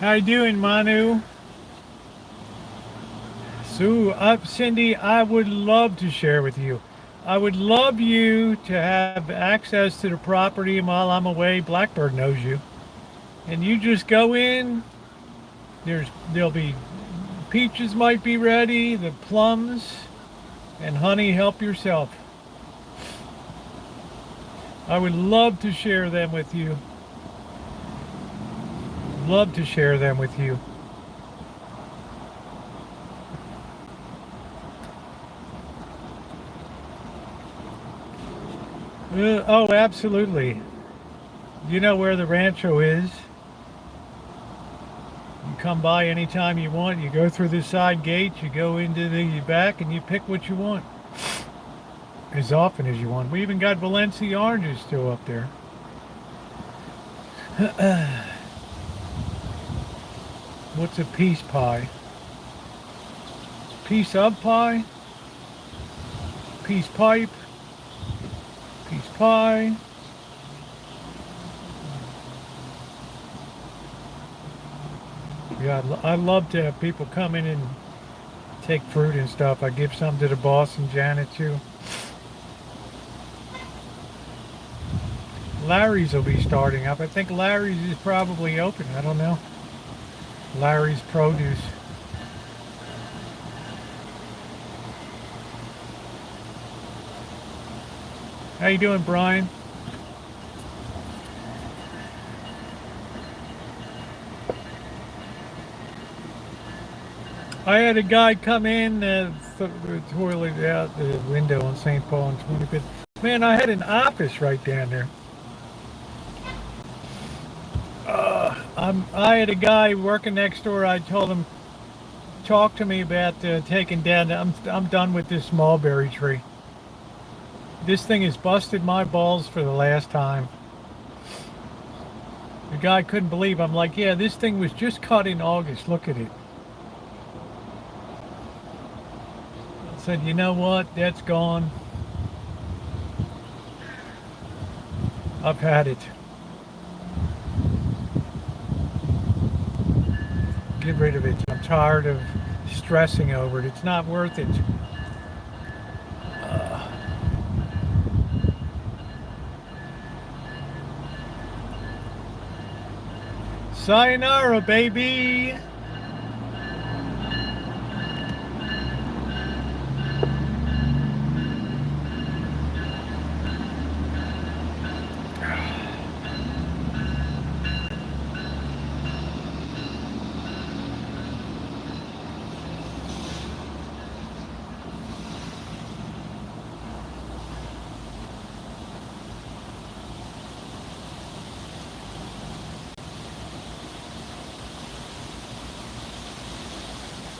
How you doing, Manu? So, Cindy, I would love to share with you. I would love you to have access to the property, and while I'm away, Blackbird knows you. And you just go in. There'll be peaches might be ready, the plums, and honey, help yourself. I would love to share them with you. Love to share them with you. Oh, absolutely. You know where the Rancho is. You come by anytime you want. You go through the side gate, you go into the back, and you pick what you want. As often as you want. We even got Valencia oranges still up there. What's a peace pie? Piece of pie? Peace pipe? Peace pie? Yeah, I love to have people come in and take fruit and stuff. I give some to the boss and Janet too. Larry's will be starting up. I think Larry's is probably open. I don't know. Larry's Produce. How you doing, Brian? I had a guy come in, the toilet out the window on St. Paul and 25th. Man, I had an office right down there. I had a guy working next door. I told him, talk to me about taking down. I'm done with this mulberry tree. This thing has busted my balls for the last time. The guy couldn't believe. I'm like, yeah, this thing was just cut in August. Look at it. I said, you know what? That's gone. I've had it. Get rid of it. I'm tired of stressing over it. It's not worth it. Sayonara, baby.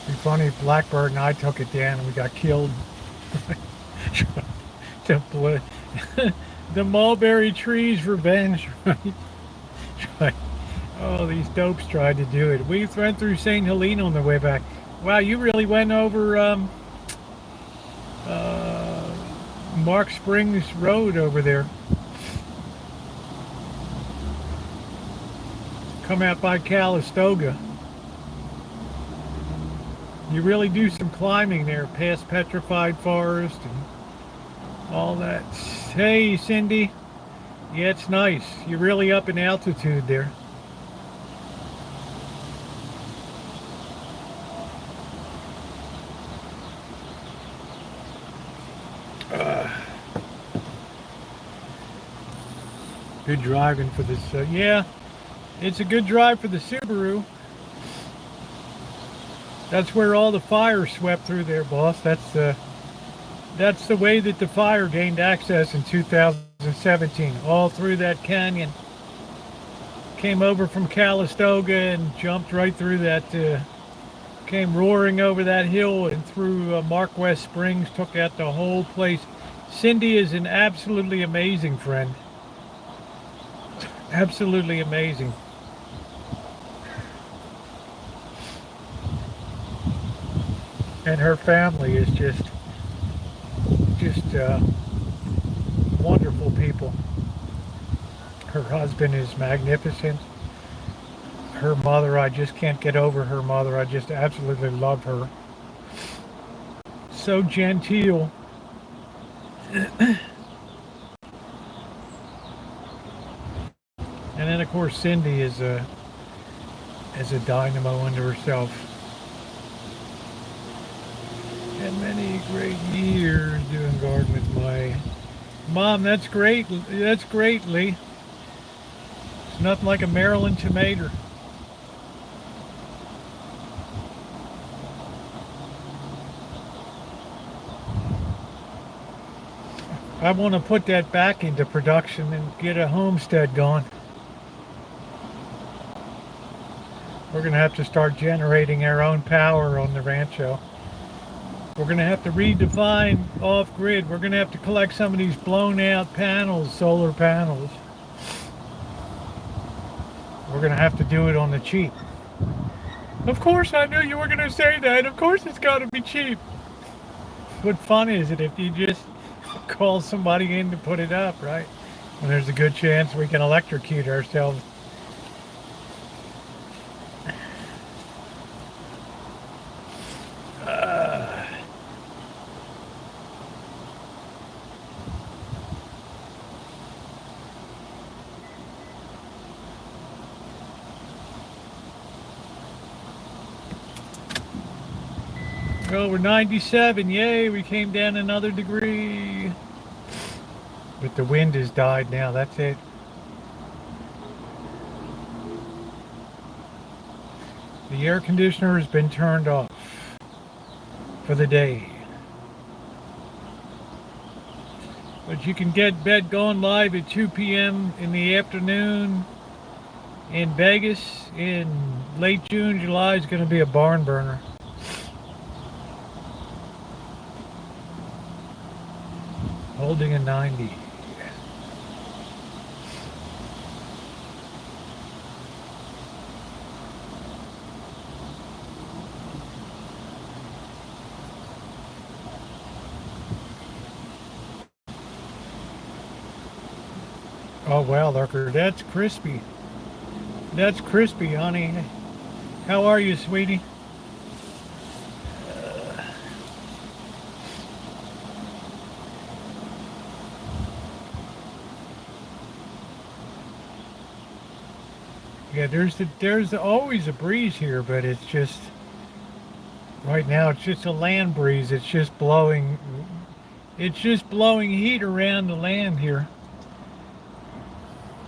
Be funny if Blackbird and I took it down and we got killed. the, the mulberry tree's revenge, right? Right. Oh, these dopes tried to do it. We went through St. Helena on the way back. Wow, you really went over uh, Mark Springs Road over there. Come out by Calistoga. You really do some climbing there, past Petrified Forest and all that. Hey, Cindy. Yeah, it's nice. You're really up in altitude there. Good driving for this. Yeah, it's a good drive for the Subaru. That's where all the fire swept through there, boss. That's the way that the fire gained access in 2017, all through that canyon. Came over from Calistoga and jumped right through that. Came roaring over that hill and through Mark West Springs, took out the whole place. Cindy is an absolutely amazing friend. Absolutely amazing. And her family is just wonderful people. Her husband is magnificent. Her mother, I just can't get over her mother. I just absolutely love her. So genteel. And then of course Cindy is a dynamo unto herself. And many great years doing garden with my mom. That's great. That's great, Lee. It's nothing like a Maryland tomato. I want to put that back into production and get a homestead going. We're going to have to start generating our own power on the Rancho. We're going to have to redefine off-grid. We're going to have to collect some of these blown out panels, solar panels. We're going to have to do it on the cheap. Of course, I knew you were going to say that. Of course it's got to be cheap. What fun is it if you just call somebody in to put it up, right? When there's a good chance we can electrocute ourselves. Well, we're 97. Yay, we came down another degree. But the wind has died now. That's it. The air conditioner has been turned off for the day. But you can get Bed Gone live at 2 p.m. in the afternoon in Vegas. In late June, July is going to be a barn burner. Holding a 90. Oh well, Lurker, that's crispy. That's crispy, honey. How are you, sweetie? Yeah, there's always a breeze here, but it's just right now it's just a land breeze. It's just blowing heat around the land here.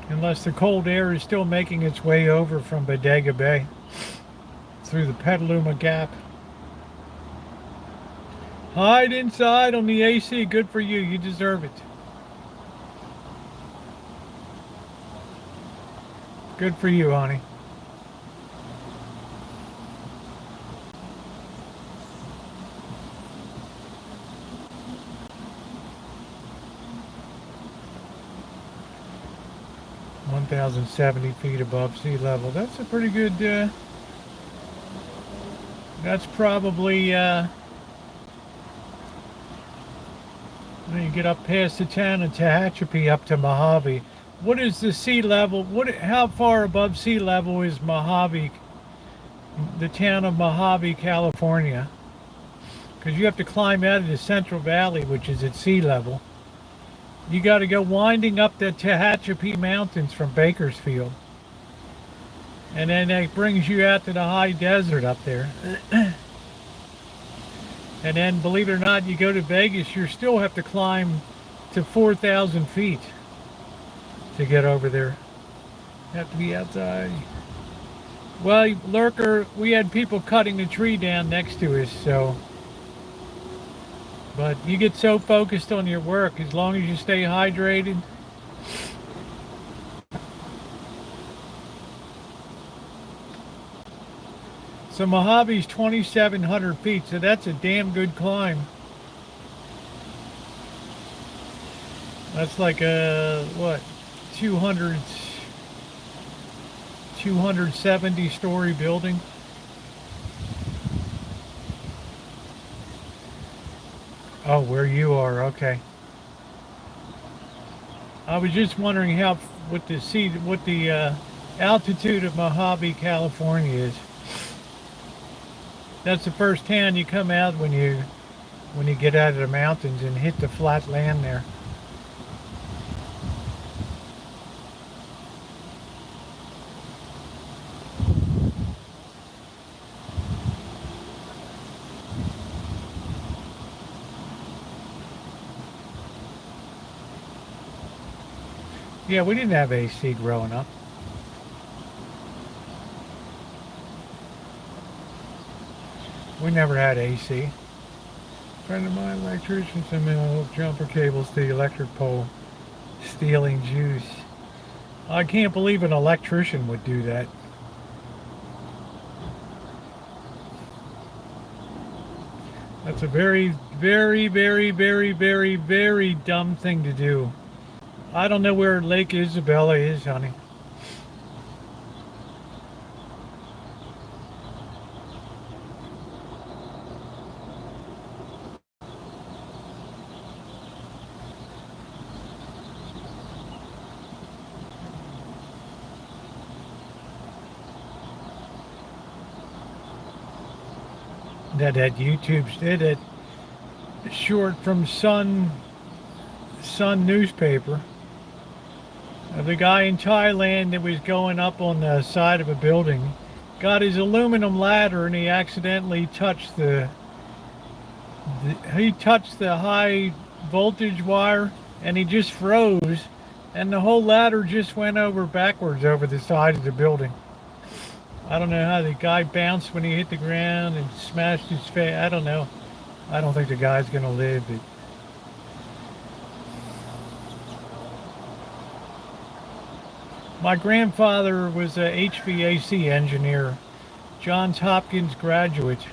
Unless the cold air is still making its way over from Bodega Bay through the Petaluma Gap. Hide inside on the AC. Good for you. You deserve it. Good for you, honey. (1,070 feet above sea level). That's a pretty good. That's probably. When you get up past the town of Tehachapi up to Mojave. What is the sea level? How far above sea level is Mojave, the town of Mojave, California? Because you have to climb out of the Central Valley, which is at sea level. You got to go winding up the Tehachapi Mountains from Bakersfield. And then it brings you out to the high desert up there. And then, believe it or not, you go to Vegas, you still have to climb to 4,000 feet to get over there. You have to be outside. Well, Lurker, we had people cutting the tree down next to us, so. But you get so focused on your work, as long as you stay hydrated. So Mojave's 2,700 feet, so that's a damn good climb. That's like a, what, 270-story building. Oh, where you are, okay. I was just wondering what the altitude of Mojave, California is. That's the first town you come out when you get out of the mountains and hit the flat land there. Yeah, we didn't have AC growing up. We never had AC. Friend of mine, electrician, sent me little jumper cables to the electric pole, stealing juice. I can't believe an electrician would do that. That's a very, very, very, very, very, very dumb thing to do. I don't know where Lake Isabella is, honey. That YouTube did it short from Sun newspaper. The guy in Thailand that was going up on the side of a building got his aluminum ladder and he accidentally touched the high voltage wire and he just froze and the whole ladder just went over backwards over the side of the building. I don't know how the guy bounced when he hit the ground and smashed his face. I don't know. I don't think the guy's gonna live. But my grandfather was a HVAC engineer, Johns Hopkins graduate.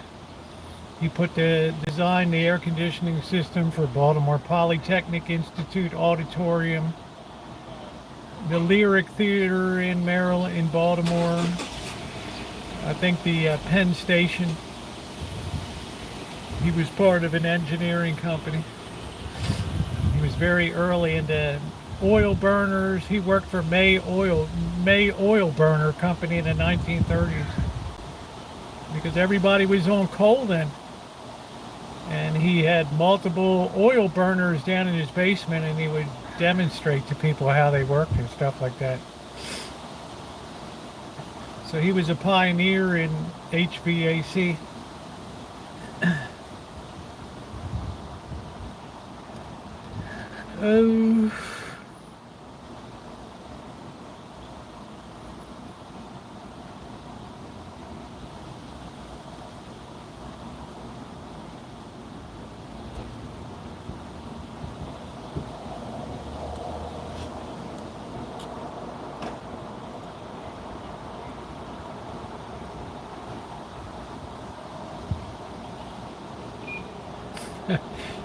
He designed the air conditioning system for Baltimore Polytechnic Institute Auditorium, the Lyric Theater in Maryland, in Baltimore. I think the Penn Station. He was part of an engineering company. He was very early into oil burners. He worked for May Oil Burner Company in the 1930s because everybody was on coal then. And he had multiple oil burners down in his basement, and he would demonstrate to people how they worked and stuff like that. So he was a pioneer in HVAC. Oh,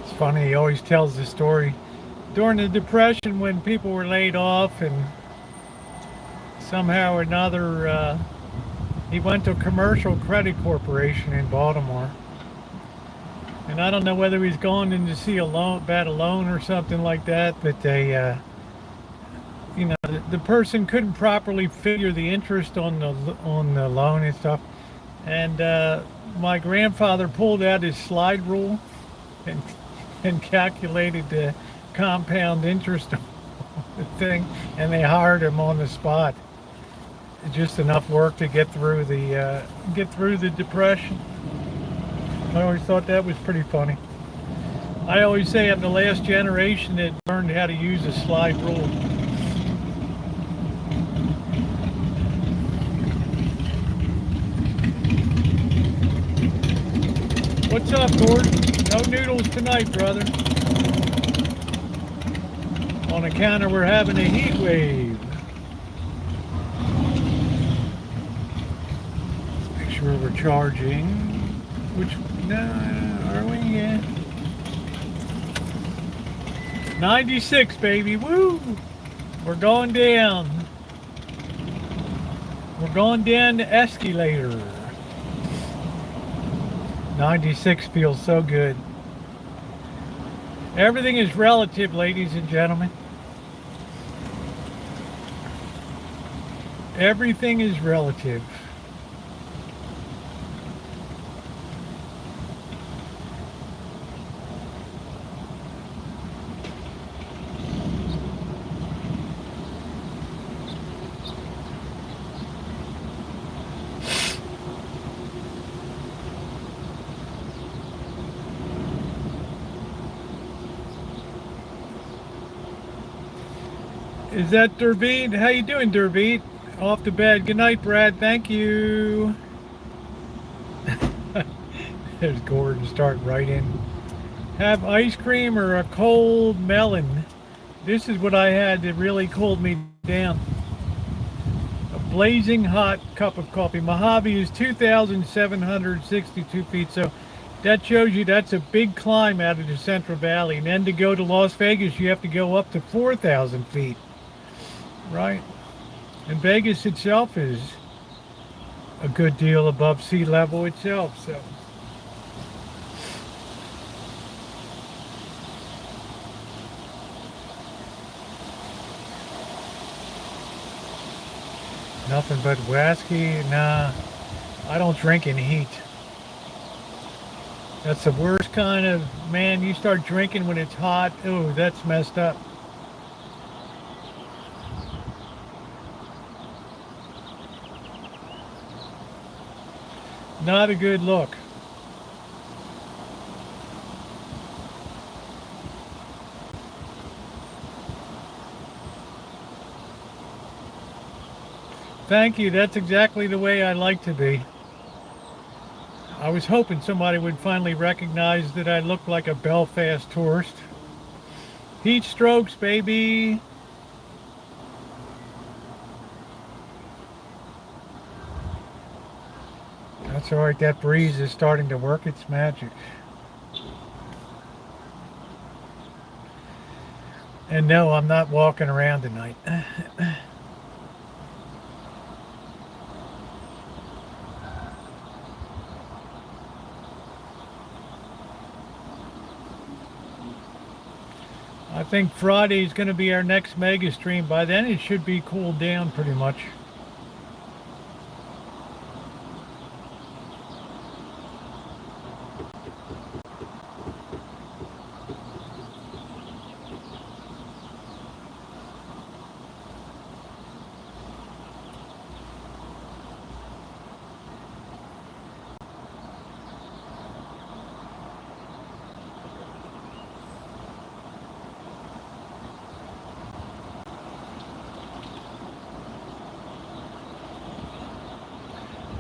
it's funny. He always tells the story during the Depression when people were laid off, and somehow or another he went to a commercial credit corporation in Baltimore. And I don't know whether he's going in to see a loan, bad a loan or something like that, but the person couldn't properly figure the interest on the loan and stuff. And my grandfather pulled out his slide rule and calculated the compound interest on the thing, and they hired him on the spot. Just enough work to get through the Depression. I always thought that was pretty funny. I always say I'm the last generation that learned how to use a slide rule. What's up, Gordon? No noodles tonight, brother. On account of we're having a heat wave. Let's make sure we're charging. No, are we? Yeah. 96, baby. Woo! We're going down. We're going down the escalator. 96 feels so good. Everything is relative, ladies and gentlemen. Everything is relative. Is that Derbeat? How you doing, Derbeat? Off to bed. Good night, Brad. Thank you. There's Gordon starting right in. Have ice cream or a cold melon? This is what I had that really cooled me down. A blazing hot cup of coffee. Mojave is 2,762 feet, so that shows you that's a big climb out of the Central Valley. And then to go to Las Vegas, you have to go up to 4,000 feet. Right? And Vegas itself is a good deal above sea level itself, so. Nothing but whiskey? Nah, I don't drink in heat. That's the worst kind of, man, you start drinking when it's hot. Oh, that's messed up. Not a good look. Thank you. That's exactly the way I like to be. I was hoping somebody would finally recognize that I look like a Belfast tourist. Heat strokes, baby. That's all right. That breeze is starting to work its magic. And no, I'm not walking around tonight. I think Friday is going to be our next mega stream. By then it should be cooled down pretty much.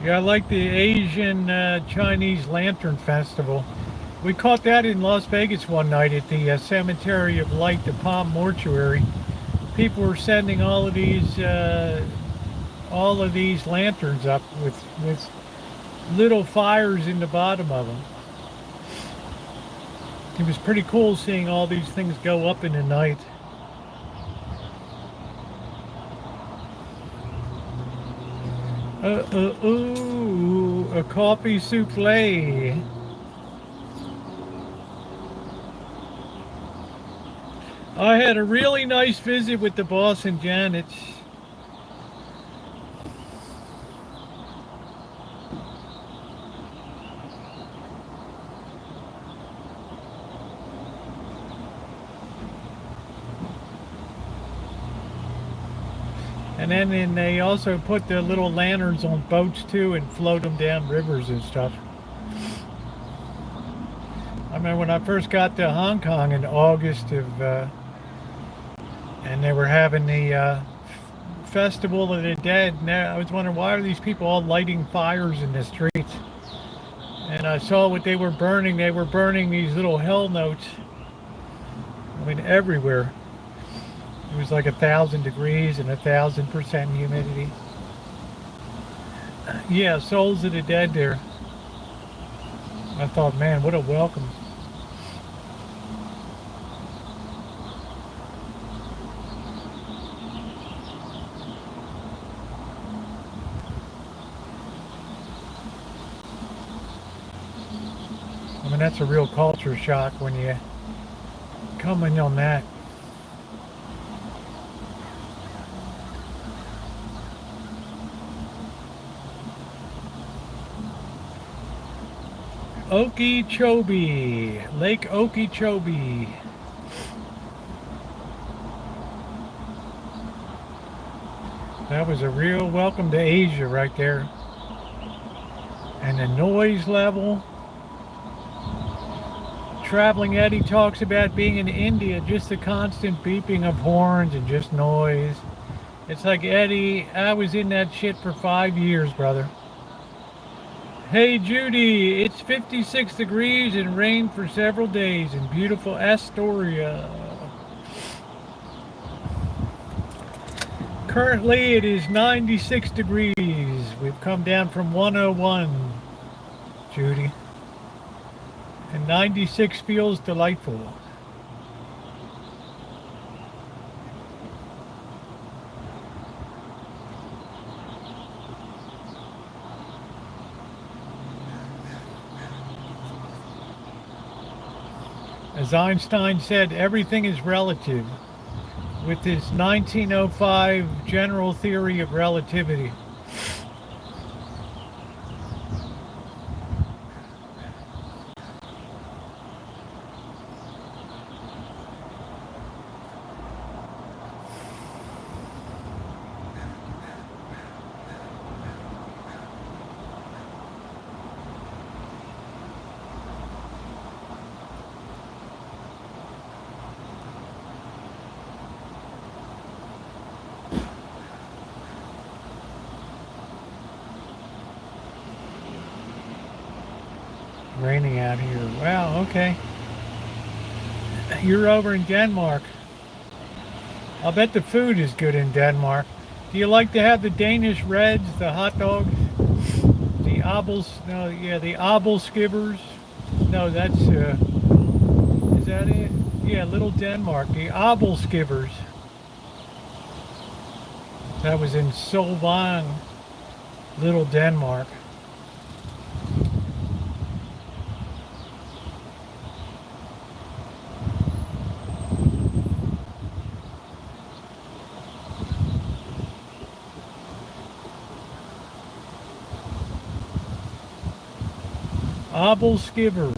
Yeah, I like the Asian Chinese Lantern Festival. We caught that in Las Vegas one night at the Cemetery of Light, the Palm Mortuary. People were sending all of these lanterns up with little fires in the bottom of them. It was pretty cool seeing all these things go up in the night. Ooh, a coffee souffle. I had a really nice visit with the boss and Janet. And then they also put the little lanterns on boats too and float them down rivers and stuff. I remember when I first got to Hong Kong in August of, and they were having the Festival of the Dead. And I was wondering, why are these people all lighting fires in the streets? And I saw what they were burning. They were burning these little hell notes. I mean, everywhere. It was like 1,000 degrees and 1,000% humidity. Yeah, Souls of the Dead there. I thought, man, what a welcome. I mean, that's a real culture shock when you come in on that. Okeechobee, Lake Okeechobee. That was a real welcome to Asia right there. And the noise level. Traveling Eddie talks about being in India, just the constant beeping of horns and just noise. It's like, Eddie, I was in that shit for 5 years, brother. Hey Judy, it's 56 degrees and rained for several days in beautiful Astoria. Currently it is 96 degrees. We've come down from 101, Judy. And 96 feels delightful. As Einstein said, everything is relative, with his 1905 general theory of relativity. Raining out here. Wow, okay. You're over in Denmark. I'll bet the food is good in Denmark. Do you like to have the Danish Reds, the hot dogs? The obels, no, yeah, the obel skivers? No, that's, is that it? Yeah, Little Denmark, the obel skivers. That was in Solvang, Little Denmark. Obel Skiver.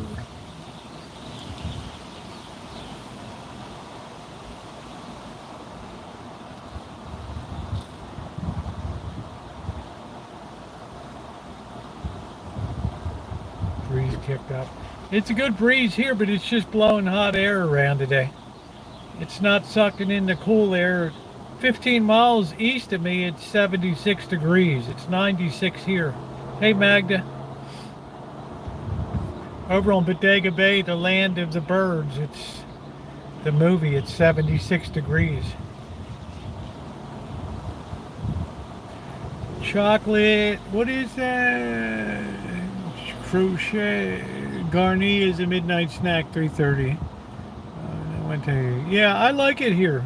Breeze kicked up. It's a good breeze here, but it's just blowing hot air around today. It's not sucking in the cool air. 15 miles east of me, it's 76 degrees. It's 96 here. Hey, Magda. Over on Bodega Bay, the land of the birds, it's the movie, it's 76 degrees. Chocolate, what is that? Crochet. Garni is a midnight snack, 3:30. Yeah, I like it here.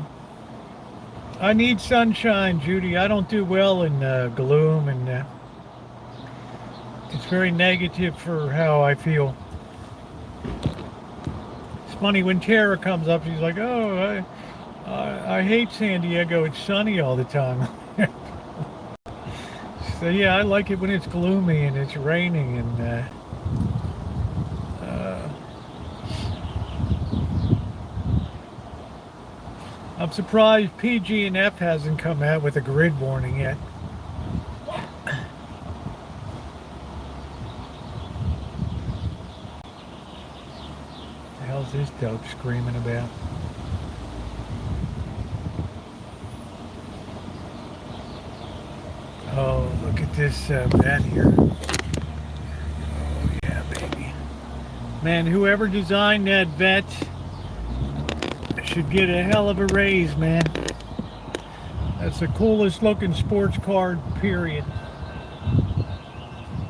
I need sunshine, Judy. I don't do well in gloom, and it's very negative for how I feel. It's funny when Tara comes up, she's like, "Oh, I hate San Diego. It's sunny all the time." So yeah, I like it when it's gloomy and it's raining and. I'm surprised PG&F hasn't come out with a grid warning yet. What the hell's this dope screaming about? Oh, look at this vet here. Oh, yeah, baby. Man, whoever designed that vet should get a hell of a raise, man. That's the coolest looking sports car, period.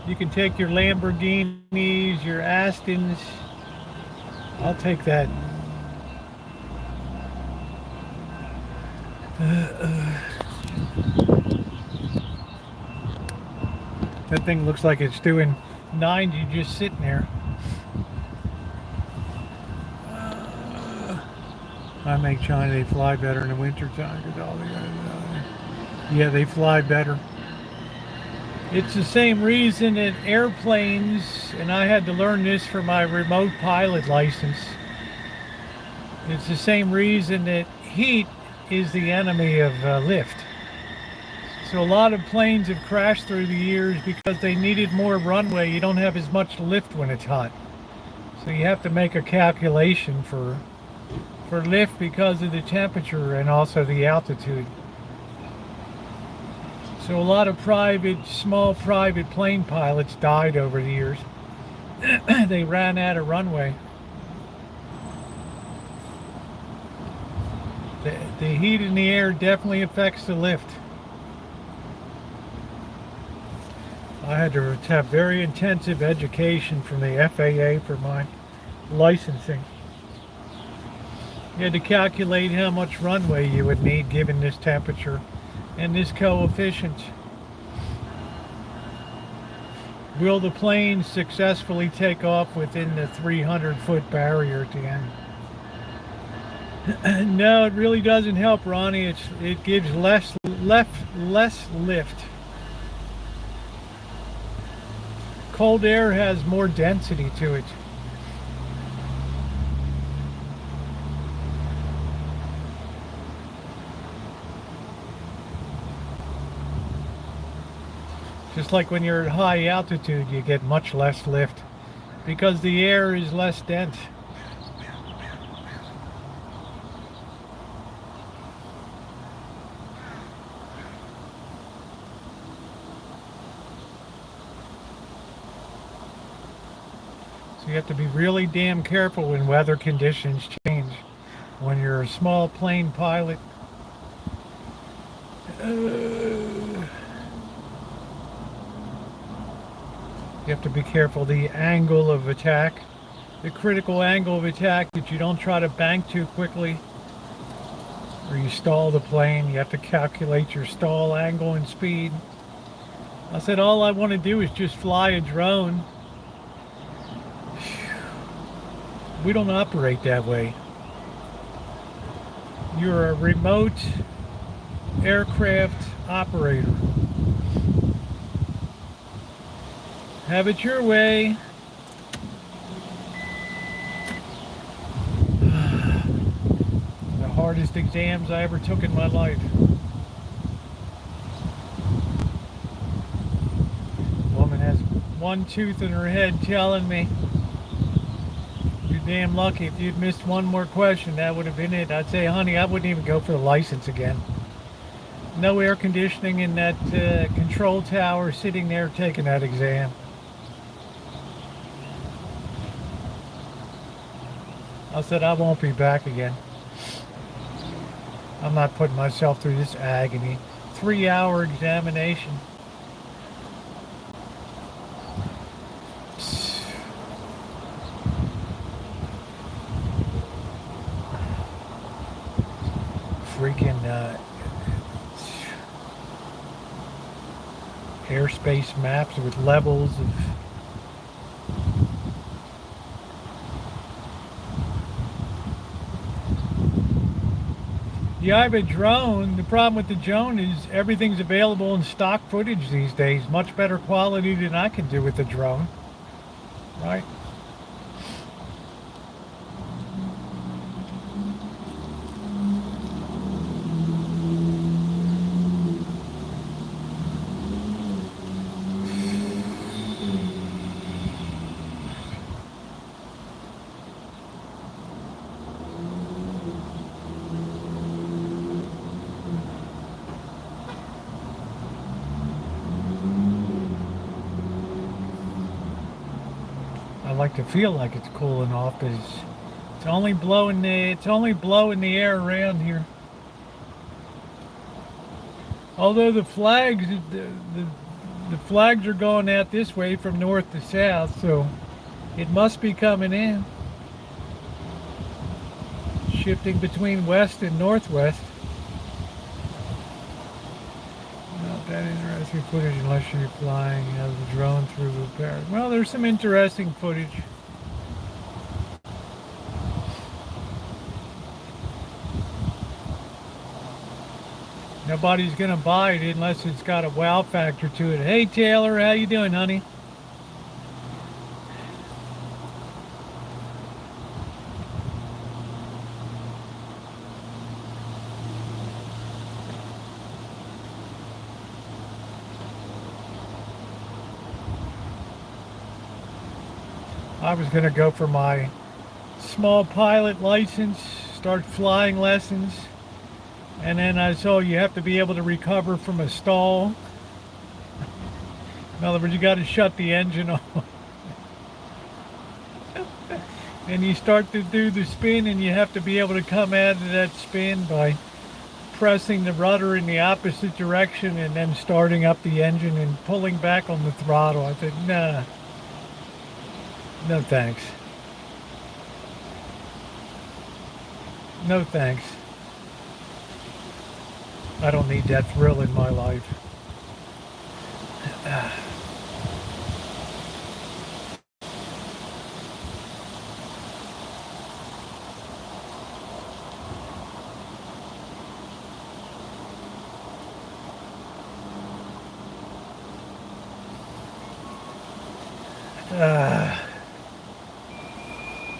You can take your Lamborghinis, your Astons. I'll take that. That thing looks like it's doing 90 just sitting there. I make China, they fly better in the winter time because all the other. Yeah, they fly better. It's the same reason that airplanes, and I had to learn this for my remote pilot license. It's the same reason that heat is the enemy of lift. So a lot of planes have crashed through the years because they needed more runway. You don't have as much lift when it's hot. So you have to make a calculation for lift because of the temperature and also the altitude. So a lot of small private plane pilots died over the years. They ran out of runway. The heat in the air definitely affects the lift. I had to have very intensive education from the FAA for my licensing. You had to calculate how much runway you would need given this temperature and this coefficient. Will the plane successfully take off within the 300-foot barrier at the end? No, it really doesn't help, Ronnie. It gives less lift. Cold air has more density to it. Just like when you're at high altitude, you get much less lift because the air is less dense. So you have to be really damn careful when weather conditions change. When you're a small plane pilot, you have to be careful the angle of attack, the critical angle of attack, that you don't try to bank too quickly or you stall the plane. You have to calculate your stall angle and speed. I said all I want to do is just fly a drone. We don't operate that way. You're a remote aircraft operator. Have it your way. hardest exams I ever took in my life. Woman has one tooth in her head telling me, you're damn lucky. If you'd missed one more question, that would have been it. I'd say, honey, I wouldn't even go for the license again. No air conditioning in that control tower, sitting there taking that exam. I said, I won't be back again. I'm not putting myself through this agony. 3-hour examination. Freaking airspace maps with levels of yeah, I have a drone. The problem with the drone is everything's available in stock footage these days. Much better quality than I can do with the drone. Right? I like to feel like it's cooling off, but it's only blowing the air around here. Although the flags are going out this way from north to south, so it must be coming in. Shifting between west and northwest. Not that interesting footage unless you're flying the drone through the parrot. Well, there's some interesting footage. Nobody's gonna buy it unless it's got a wow factor to it. Hey Taylor, how you doing, honey? I was gonna go for my small pilot license, start flying lessons. And then I saw you have to be able to recover from a stall. In other words, you got to shut the engine off. And you start to do the spin, and you have to be able to come out of that spin by pressing the rudder in the opposite direction and then starting up the engine and pulling back on the throttle. I said, nah, no thanks. No thanks. I don't need that thrill in my life.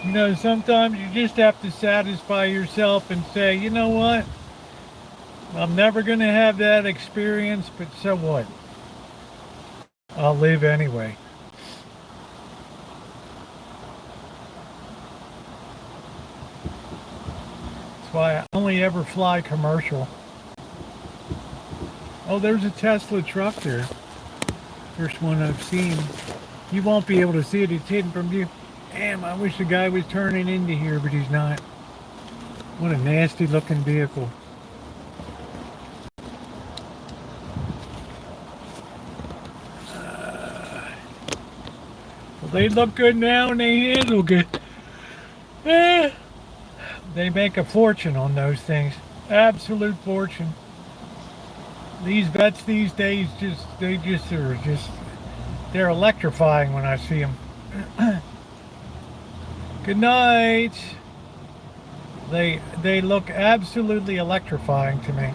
You know, sometimes you just have to satisfy yourself and say, you know what? I'm never going to have that experience, but so what? I'll live anyway. That's why I only ever fly commercial. Oh, there's a Tesla truck there. First one I've seen. You won't be able to see it. It's hidden from view. Damn, I wish the guy was turning into here, but he's not. What a nasty looking vehicle. They look good now and they handle good. They make a fortune on those things. Absolute fortune. These vets these days they're electrifying when I see them. Good night. They look absolutely electrifying to me.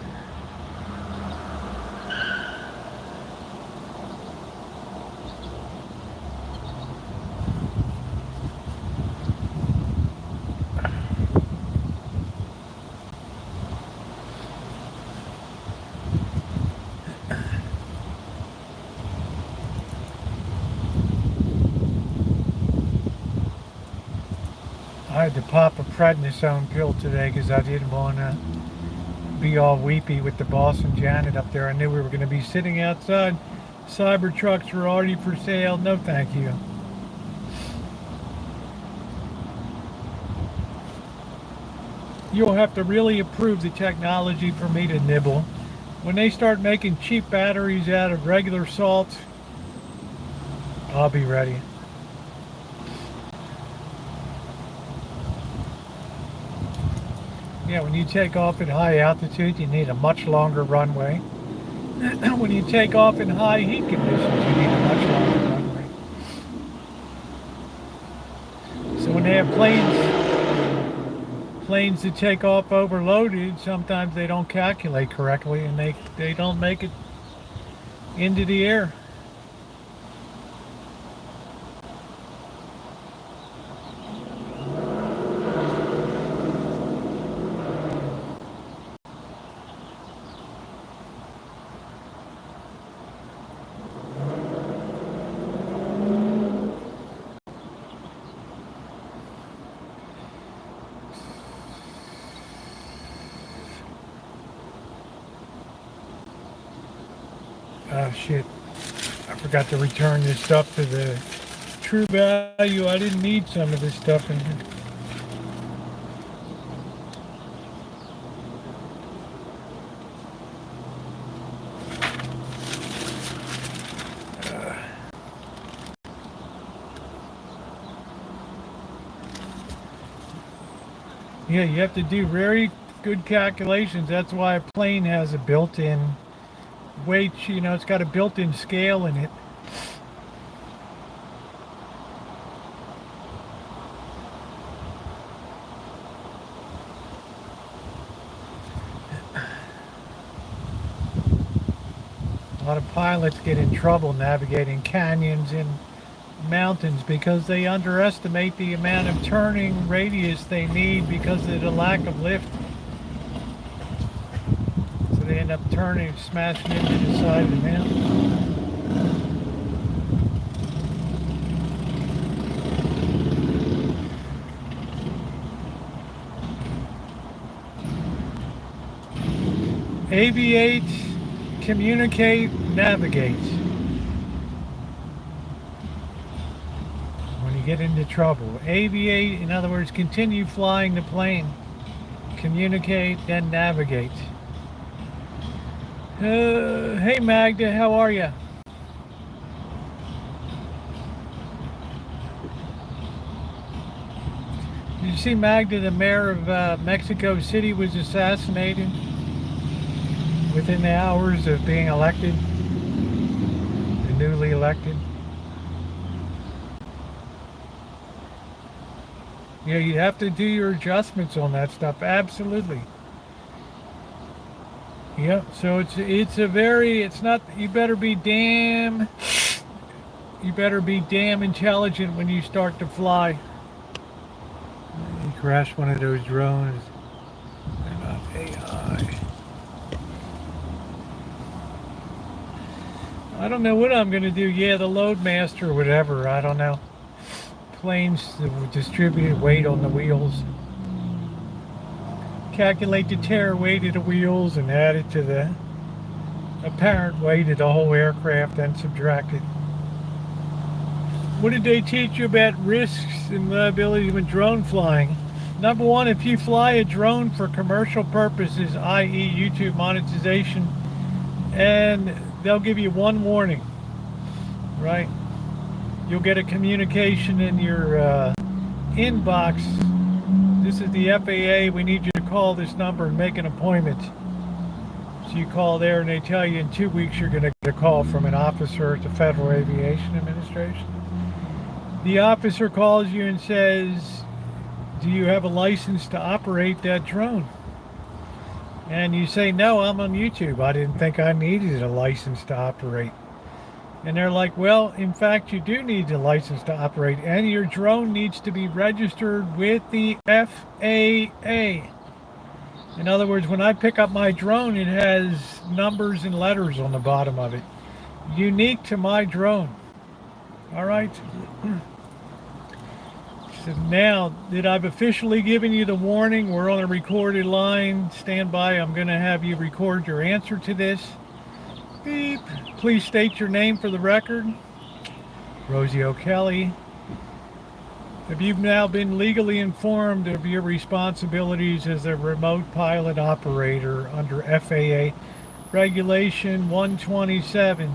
I had to pop a prednisone pill today because I didn't want to be all weepy with the boss and Janet up there. I knew we were going to be sitting outside. Cyber trucks were already for sale. No, thank you. You'll have to really improve the technology for me to nibble. When they start making cheap batteries out of regular salt, I'll be ready. Yeah, when you take off at high altitude, you need a much longer runway. When you take off in high heat conditions, you need a much longer runway. So when they have planes that take off overloaded, sometimes they don't calculate correctly and they don't make it into the air. Oh shit, I forgot to return this stuff to the True Value. I didn't need some of this stuff in here. Yeah, you have to do very good calculations. That's why a plane has a built-in weight, you know, it's got a built-in scale in it. A lot of pilots get in trouble navigating canyons and mountains because they underestimate the amount of turning radius they need because of the lack of lift. So they end up turning, smashing into the side of the mountain. Aviate, communicate, navigate. When you get into trouble. Aviate, in other words, continue flying the plane. Communicate, then navigate. Hey Magda, how are you? Did you see Magda, the mayor of Mexico City, was assassinated within the hours of being elected, the newly elected? Yeah, you have to do your adjustments on that stuff, absolutely. Yep, so it's not, you better be damn intelligent when you start to fly. You crash one of those drones. They're not AI. I don't know what I'm going to do. Yeah, the Loadmaster or whatever, I don't know. Planes with distributed weight on the wheels. Calculate the tare weight of the wheels and add it to the apparent weight of the whole aircraft, then subtract it. What did they teach you about risks and liability when drone flying? Number one, if you fly a drone for commercial purposes, i.e. YouTube monetization, and they'll give you one warning, right? You'll get a communication in your inbox. This is the FAA. We need you to call this number and make an appointment. So you call there and they tell you in 2 weeks you're going to get a call from an officer at the Federal Aviation Administration. The officer calls you and says, do you have a license to operate that drone? And you say, no, I'm on YouTube. I didn't think I needed a license to operate. And they're like, well, in fact, you do need a license to operate, and your drone needs to be registered with the FAA. In other words, when I pick up my drone, it has numbers and letters on the bottom of it, unique to my drone. All right. So now that I've officially given you the warning, we're on a recorded line. Stand by. I'm going to have you record your answer to this. Beep. Please state your name for the record. Rosie O'Kelly. Have you now been legally informed of your responsibilities as a remote pilot operator under FAA Regulation 127?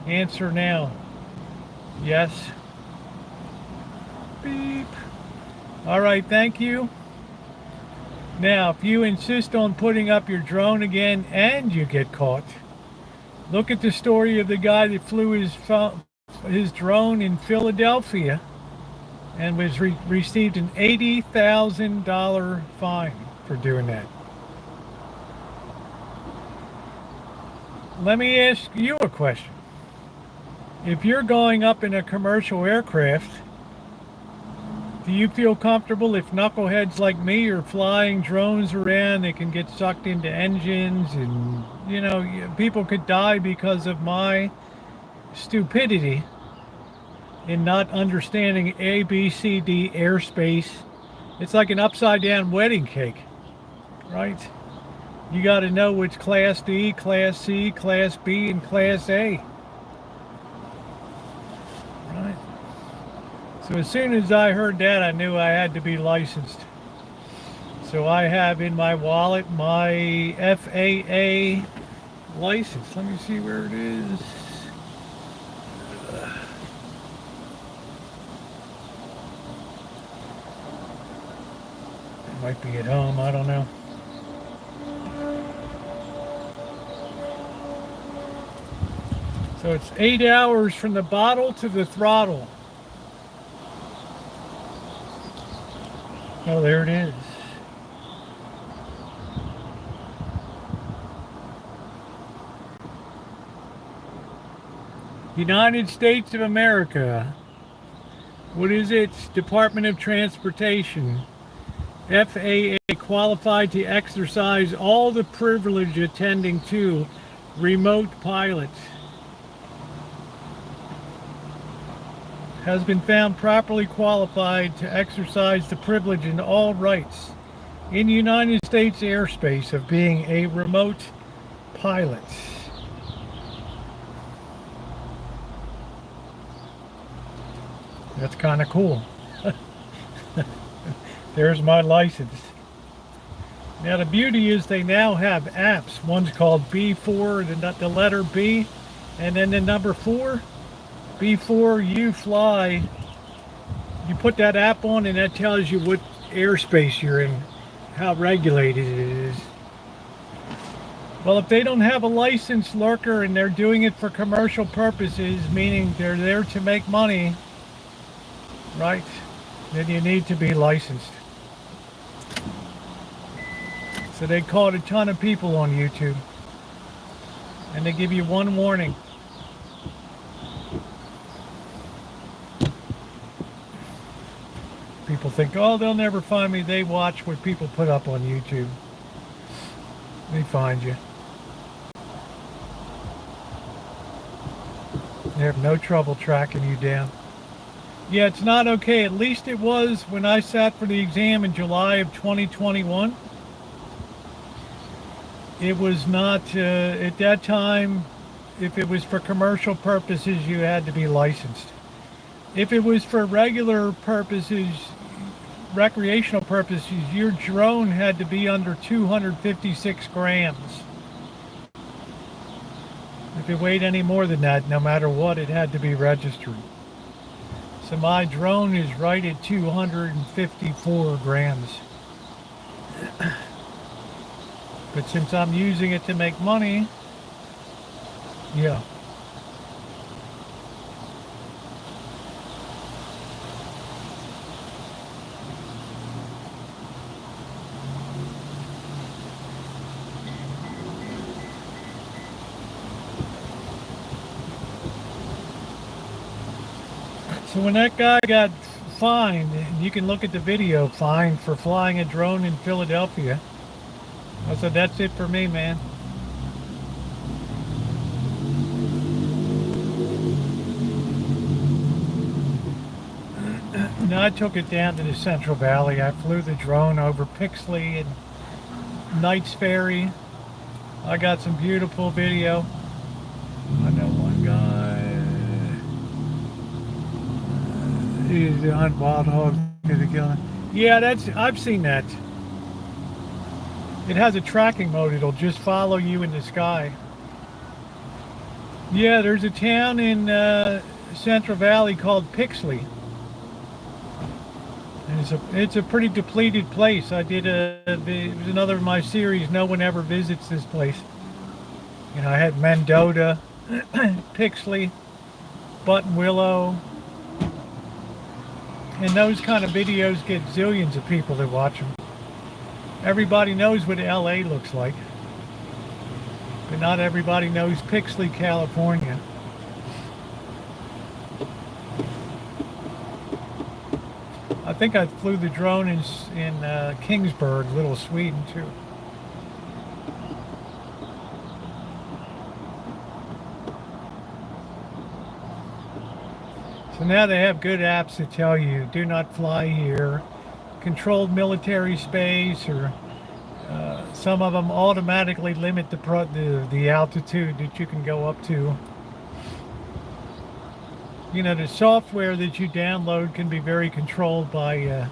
Answer now. Yes. Beep. All right, thank you. Now, if you insist on putting up your drone again and you get caught, look at the story of the guy that flew his drone in Philadelphia and received an $80,000 fine for doing that. Let me ask you a question. If you're going up in a commercial aircraft, do you feel comfortable if knuckleheads like me are flying drones around that can get sucked into engines and, people could die because of my stupidity in not understanding ABCD airspace? It's like an upside down wedding cake, right? You got to know which Class D, Class C, Class B, and Class A. Right? So as soon as I heard that, I knew I had to be licensed. So I have in my wallet my FAA license. Let me see where it is. It might be at home, I don't know. So it's 8 hours from the bottle to the throttle. Oh, there it is. United States of America. What is it? Department of Transportation. FAA qualified to exercise all the privilege attending to remote pilots. Has been found properly qualified to exercise the privilege and all rights in United States airspace of being a remote pilot. That's kind of cool. There's my license. Now the beauty is they now have apps. One's called B4, the letter B, and then the number 4. Before you fly, you put that app on and that tells you what airspace you're in, how regulated it is. Well, if they don't have a licensed lurker and they're doing it for commercial purposes, meaning they're there to make money, right, then you need to be licensed. So they caught a ton of people on YouTube and they give you one warning. People think, oh, they'll never find me. They watch what people put up on YouTube. They find you. They have no trouble tracking you down. Yeah, it's not okay. At least it was when I sat for the exam in July of 2021. It was not, at that time, if it was for commercial purposes, you had to be licensed. If it was for regular purposes, recreational purposes, your drone had to be under 256 grams. If it weighed any more than that, no matter what, it had to be registered. So my drone is right at 254 grams. But since I'm using it to make money, yeah. So when that guy got fined, and you can look at the video, fined for flying a drone in Philadelphia, I said, that's it for me, man. No, I took it down to the Central Valley. I flew the drone over Pixley and Knights Ferry. I got some beautiful video. I know one guy. He's on wild hogs to the killing. Yeah, I've seen that. It has a tracking mode. It'll just follow you in the sky. Yeah, there's a town in Central Valley called Pixley. And it's a pretty depleted place. It was another of my series. No one ever visits this place. You know, I had Mendota, Pixley, Button Willow, and those kind of videos get zillions of people that watch them. Everybody knows what LA looks like, but not everybody knows Pixley, California. I think I flew the drone in Kingsburg, Little Sweden, too. So now they have good apps that tell you, do not fly here, controlled military space, or some of them automatically limit the altitude that you can go up to. You know, the software that you download can be very controlled by,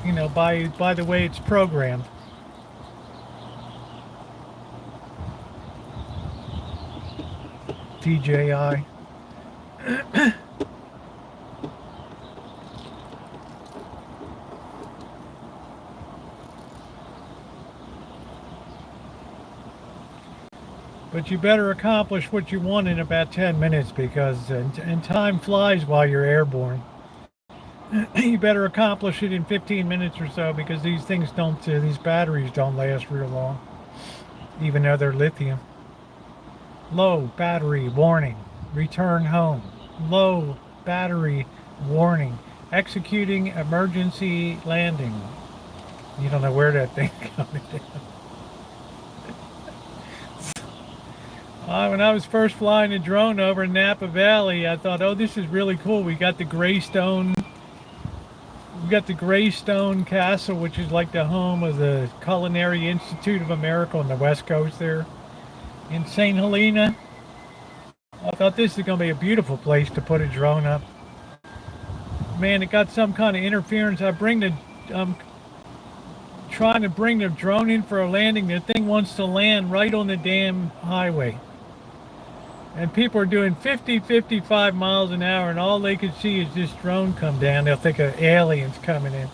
you know, by the way it's programmed. DJI. But you better accomplish what you want in about 10 minutes because and time flies while you're airborne. You better accomplish it in 15 minutes or so because these batteries don't last real long, even though they're lithium. Low battery warning. Return home. Low battery warning. Executing emergency landing. You don't know where that thing's coming down. When I was first flying a drone over Napa Valley, I thought, oh, this is really cool. We got the Greystone Castle, which is like the home of the Culinary Institute of America on the West Coast there in St. Helena. I thought this is going to be a beautiful place to put a drone up. Man, it got some kind of interference. I'm trying to bring the drone in for a landing. The thing wants to land right on the damn highway. And people are doing 50, 55 miles an hour, and all they can see is this drone come down. They'll think of aliens coming in.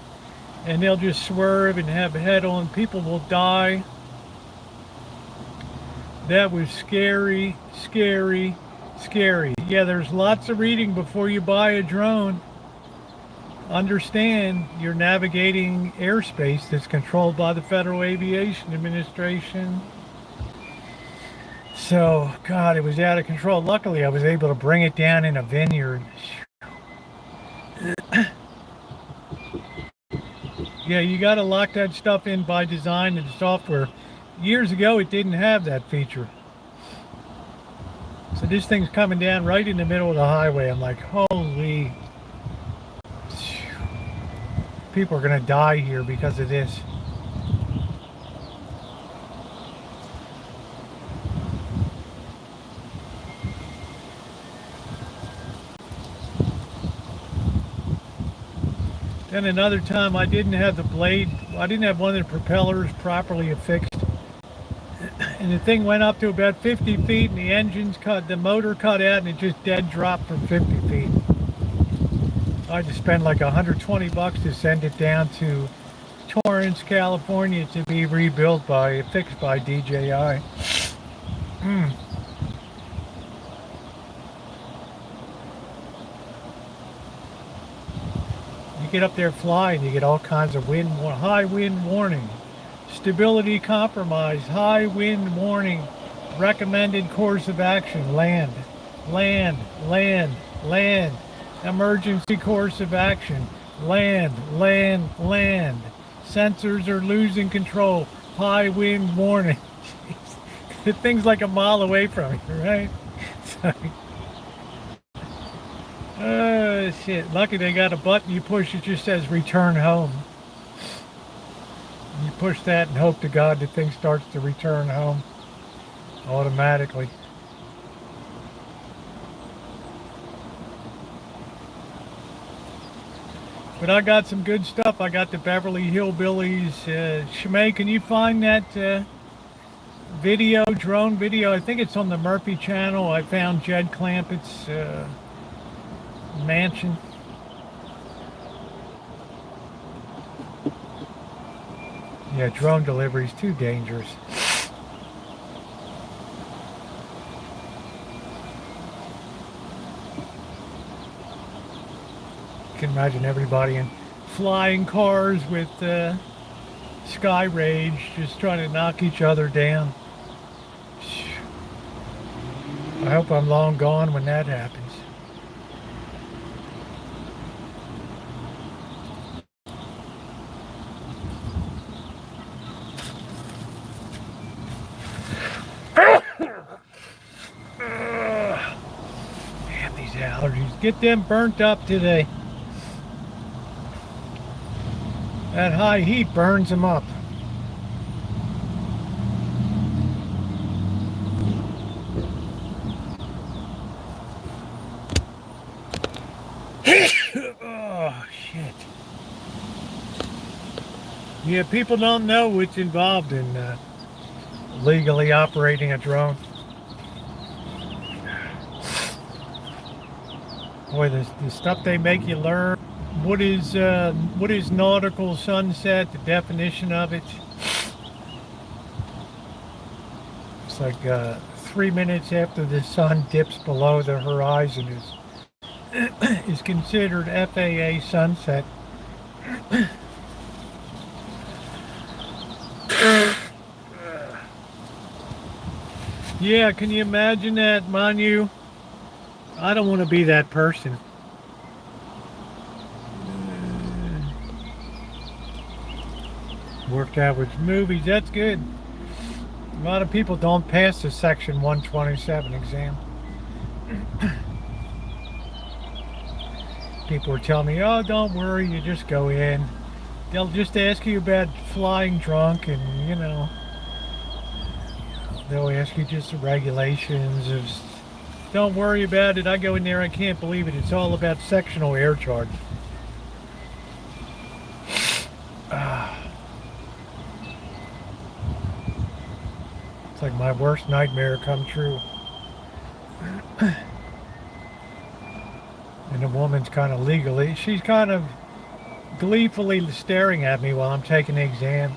And they'll just swerve and have a head-on. People will die. That was scary, scary, scary. Yeah, there's lots of reading before you buy a drone. Understand you're navigating airspace that's controlled by the Federal Aviation Administration. So, God, it was out of control. Luckily, I was able to bring it down in a vineyard. Yeah, you got to lock that stuff in by design and software. Years ago, it didn't have that feature. So this thing's coming down right in the middle of the highway. I'm like, holy... People are going to die here because of this. Then another time I didn't have one of the propellers properly affixed. And the thing went up to about 50 feet and the motor cut out and it just dead dropped from 50 feet. I had to spend like $120 to send it down to Torrance, California to be fixed by DJI. You get up there flying, you get all kinds of high wind warning, stability compromised, high wind warning, recommended course of action, land, emergency course of action, land, sensors are losing control, high wind warning. The thing's like a mile away from you, right? So, Shit. Lucky they got a button you push, it just says return home. You push that and hope to God the thing starts to return home automatically. But I got some good stuff. I got the Beverly Hillbillies. Shemay, can you find that video, drone video? I think it's on the Murphy channel. I found Jed Clampett's mansion. Yeah, drone delivery's too dangerous. You can imagine everybody in flying cars with sky rage, just trying to knock each other down. I hope I'm long gone when that happens. Damn, these allergies. Get them burnt up today. That high heat burns them up. Oh, shit. Yeah, people don't know what's involved in legally operating a drone. Boy, the stuff they make you learn. What is nautical sunset? The definition of it. It's like 3 minutes after the sun dips below the horizon is considered FAA sunset. Yeah, can you imagine that, mind you? I don't want to be that person. Worked out with movies, that's good. A lot of people don't pass the Section 127 exam. People are telling me, oh, don't worry, you just go in. They'll just ask you about flying drunk and, you know, they'll ask you just the regulations of, don't worry about it. I go in there, I can't believe it. It's all about sectional air charge. It's like my worst nightmare come true. And the woman's kind of legally, she's kind of gleefully staring at me while I'm taking the exam.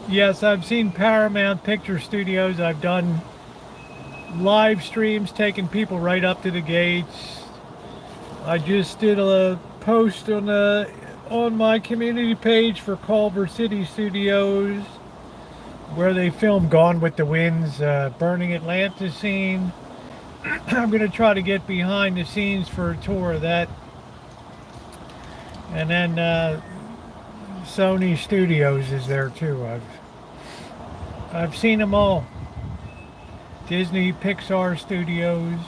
Yes, I've seen Paramount Picture Studios. I've done live streams taking people right up to the gates. I just did a post on my community page for Culver City Studios where they filmed Gone with the Wind's Burning Atlanta scene. I'm going to try to get behind the scenes for a tour of that. And then Sony Studios is there too. I've seen them all. Disney, Pixar Studios.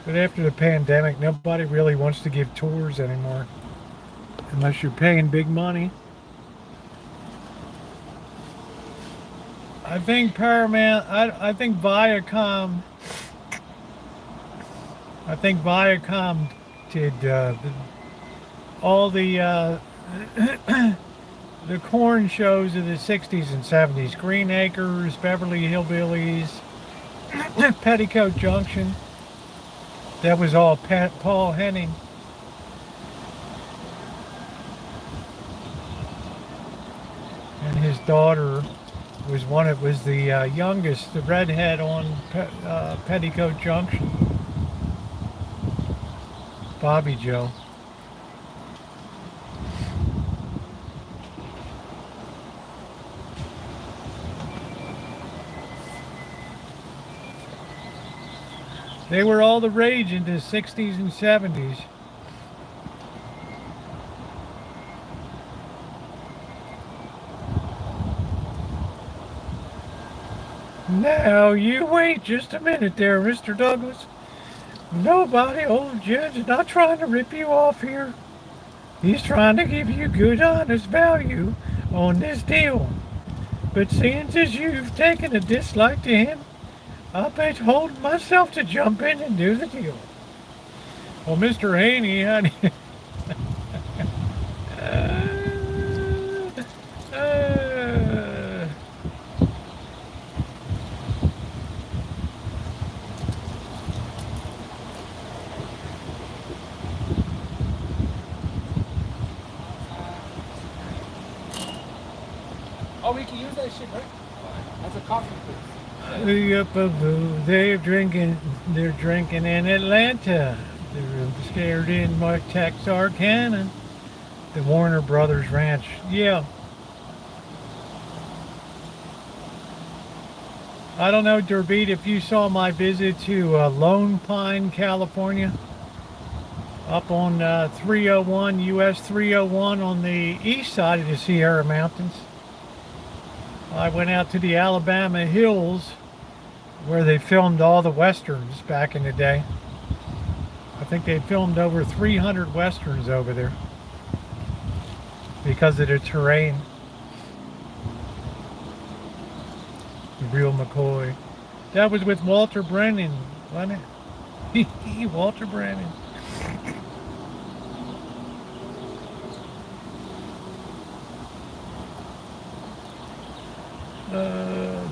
But after the pandemic, nobody really wants to give tours anymore, unless you're paying big money. I think Paramount, I think Viacom did all the the corn shows of the 60s and 70s. Green Acres, Beverly Hillbillies, Petticoat Junction. That was all Paul Henning. And his daughter was the youngest, the redhead on Petticoat Junction. Bobby Joe. They were all the rage in the 60s and 70s. Now, you wait just a minute there, Mr. Douglas. Nobody, old Judge, is not trying to rip you off here. He's trying to give you good, honest value on this deal. But seeing as you've taken a dislike to him, I'll be holding myself to jump in and do the deal. Well, Mr. Haney, honey. Oh, we can use that shit, right? That's a coffee place. They're drinking in Atlanta. They're scared in Texarkana. The Warner Brothers Ranch. Yeah. I don't know, Derbeat, if you saw my visit to Lone Pine, California, up on 301, US 301 on the east side of the Sierra Mountains. I went out to the Alabama hills where they filmed all the westerns back in the day. I think they filmed over 300 westerns over there because of the terrain. The real McCoy. That was with Walter Brennan, wasn't it? Walter Brennan.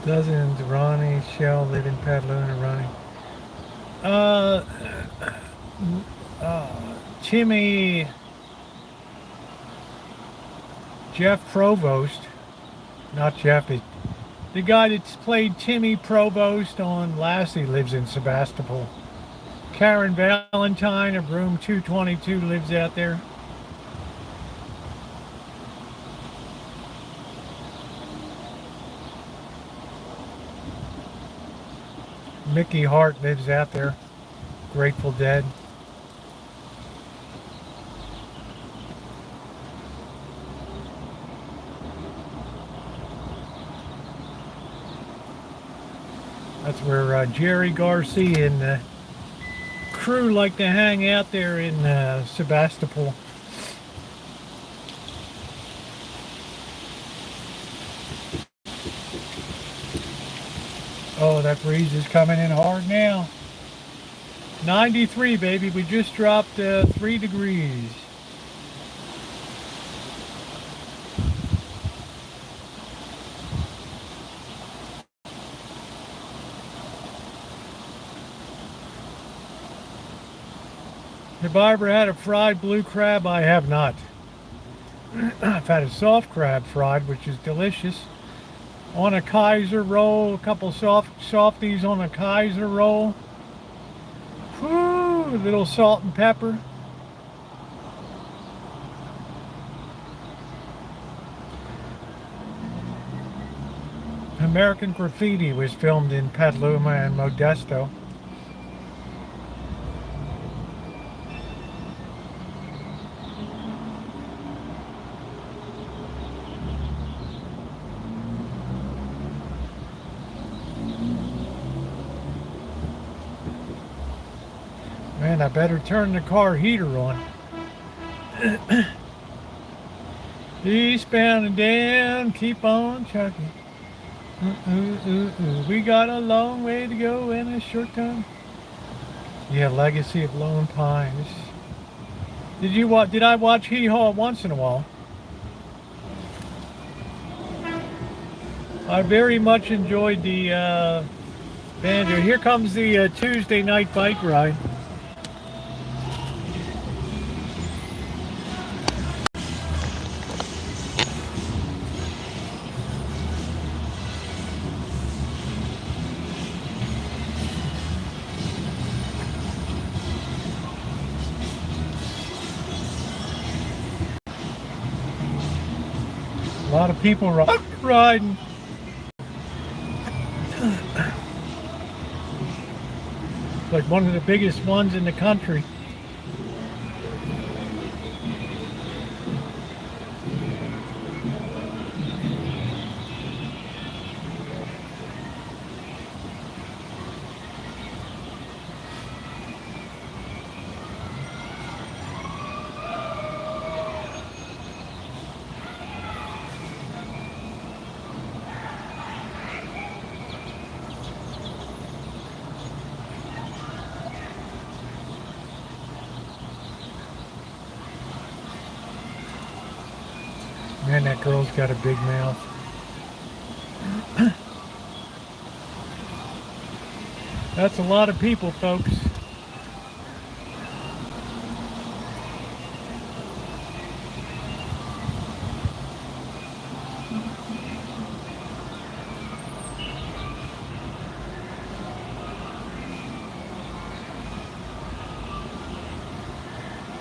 Doesn't Ronnie Shell live in Petaluma, Ronnie? Timmy Jeff Provost, not Jeff, the guy that's played Timmy Provost on Lassie lives in Sebastopol. Karen Valentine of room 222 lives out there. Mickey Hart lives out there. Grateful Dead. That's where Jerry Garcia and the crew like to hang out there in Sebastopol. Oh, that breeze is coming in hard now. 93, baby. We just dropped 3 degrees. Have I ever had a fried blue crab? I have not. I've had a soft crab fried, which is delicious. On a Kaiser roll, a couple softies on a Kaiser roll. Whew, a little salt and pepper. American Graffiti was filmed in Petaluma and Modesto. Man, I better turn the car heater on. Eastbound and down, keep on trucking. We got a long way to go in a short time. Yeah, Legacy of Lone Pines. Did I watch Hee Haw once in a while? I very much enjoyed the banjo. Here comes the Tuesday night bike ride. lot of people riding. Like one of the biggest ones in the country. Man, that girl's got a big mouth. That's a lot of people, folks.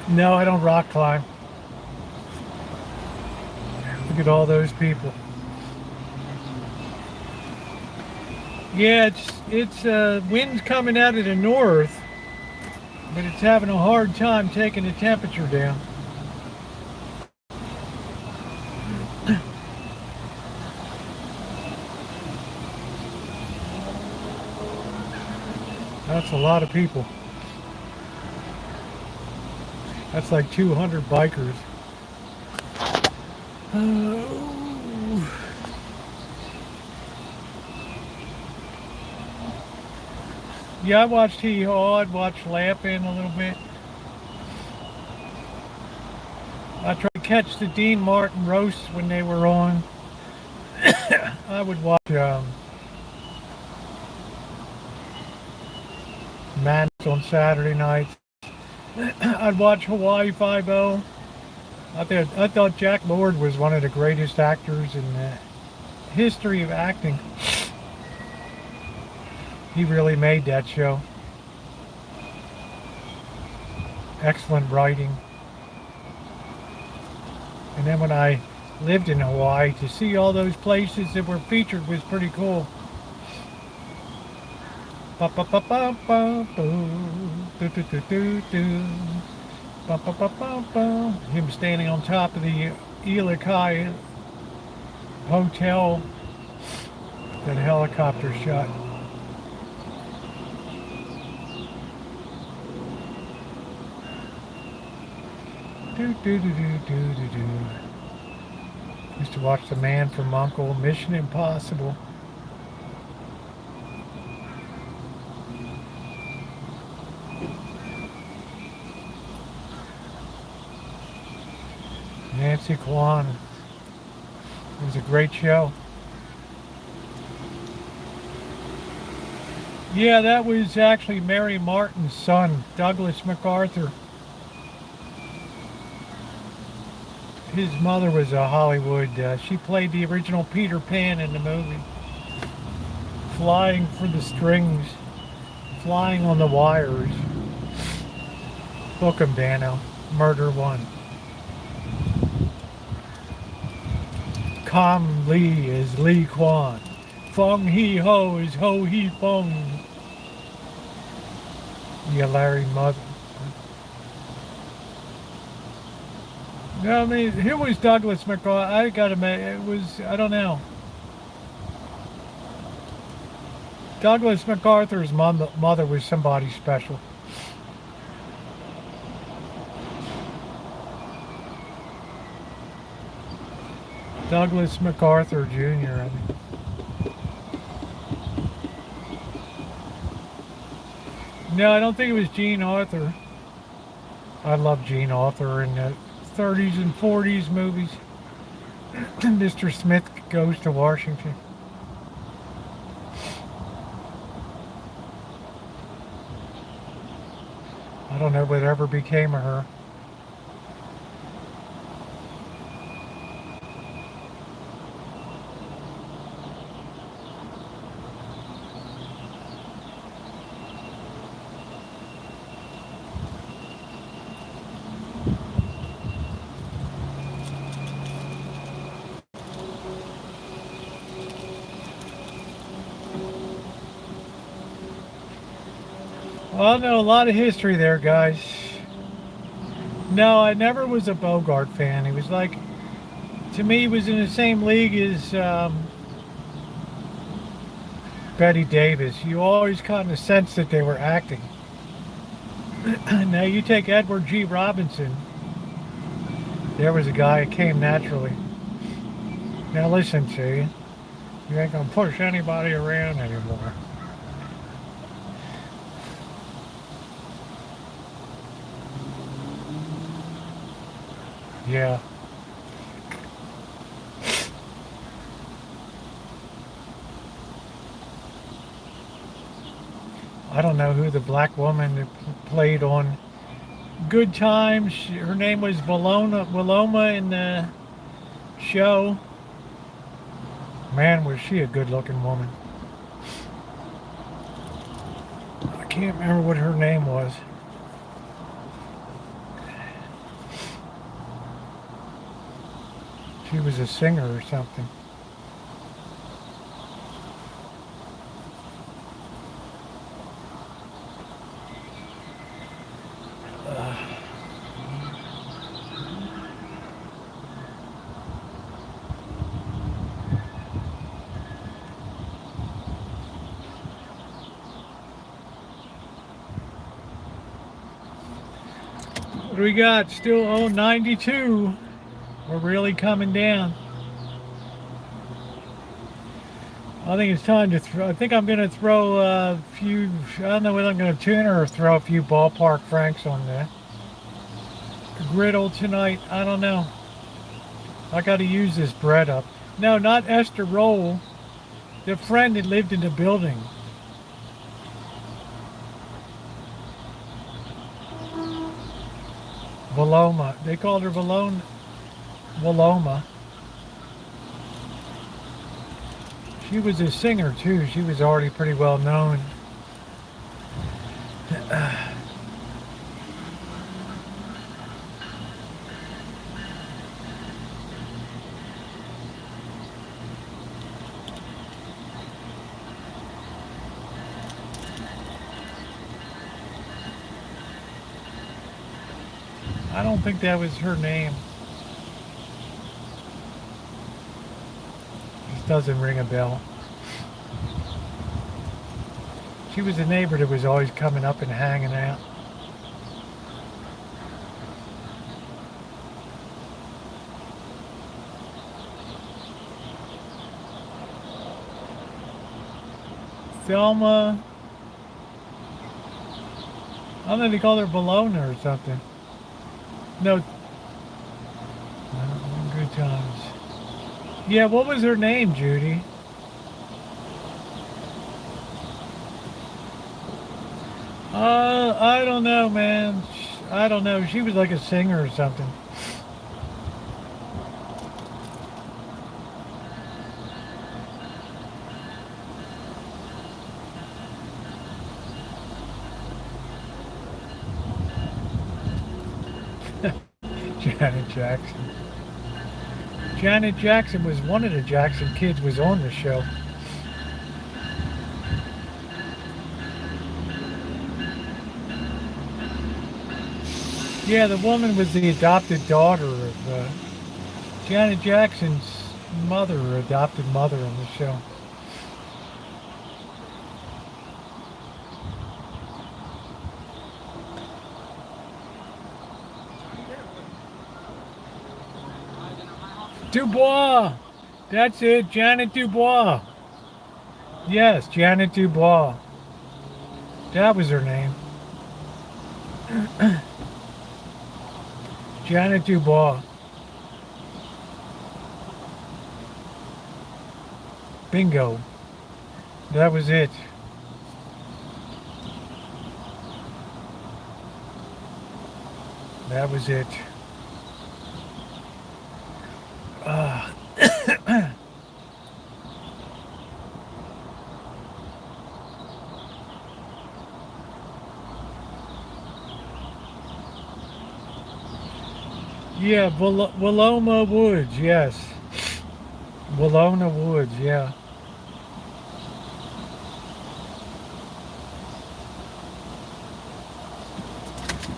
No, I don't rock climb. Look at all those people. Yeah, it's wind's coming out of the north, but it's having a hard time taking the temperature down. That's a lot of people. That's like 200 bikers. Oh. Yeah, I watched Hee Haw, I'd watched Laugh-In a little bit. I tried to catch the Dean Martin roasts when they were on. I would watch Madness on Saturday nights. I'd watch Hawaii Five-0. I thought Jack Lord was one of the greatest actors in the history of acting. He really made that show. Excellent writing. And then when I lived in Hawaii, to see all those places that were featured was pretty cool. Him standing on top of the Ilokai hotel that helicopter shot. Used to watch The Man from U.N.C.L.E., Mission Impossible. Nancy Kwan. It was a great show. Yeah, that was actually Mary Martin's son, Douglas MacArthur. His mother was a Hollywood. She played the original Peter Pan in the movie. Flying for the strings. Flying on the wires. Book 'em, Dano. Murder One. Kam Lee is Lee Kwan. Fung Hee Ho is Ho Hee Fung. Yeah, Larry Mother. No, I mean, who was Douglas MacArthur? I gotta admit, it was, I don't know. Douglas MacArthur's mother was somebody special. Douglas MacArthur Jr., I think. No, I don't think it was Jean Arthur. I love Jean Arthur in the 30s and 40s movies. Mr. Smith Goes to Washington. I don't know what ever became of her. Oh no, a lot of history there, guys. No, I never was a Bogart fan. He was like, to me, he was in the same league as Betty Davis. You always kind of sense that they were acting. Now you take Edward G. Robinson. There was a guy that came naturally. Now listen to you. You ain't gonna push anybody around anymore. Yeah. I don't know who the black woman that played on Good Times. Her name was Wiloma in the show. Man, was she a good-looking woman. I can't remember what her name was. She was a singer or something. What do we got? Still 92. We're really coming down. I think it's time to throw. I think I'm going to throw a few. I don't know whether I'm going to tune or throw a few ballpark franks on the griddle tonight. I don't know. I got to use this bread up. No, not Esther Roll. The friend that lived in the building. Wiloma. They called her Wiloma. She was a singer too. She was already pretty well known. I don't think that was her name. This doesn't ring a bell. She was a neighbor that was always coming up and hanging out. Thelma. I don't know, they called her Bologna or something. No. Good Times. Yeah, what was her name, Judy? I don't know, man. I don't know. She was like a singer or something. Janet Jackson. Janet Jackson was one of the Jackson kids was on the show. Yeah, the woman was the adopted daughter of Janet Jackson's mother, or adopted mother on the show. Dubois! That's it, Janet Dubois. Yes, Janet Dubois. That was her name. Janet Dubois. Bingo. That was it. That was it. Yeah, Wiloma Woods, yes. Wilona Woods, yeah.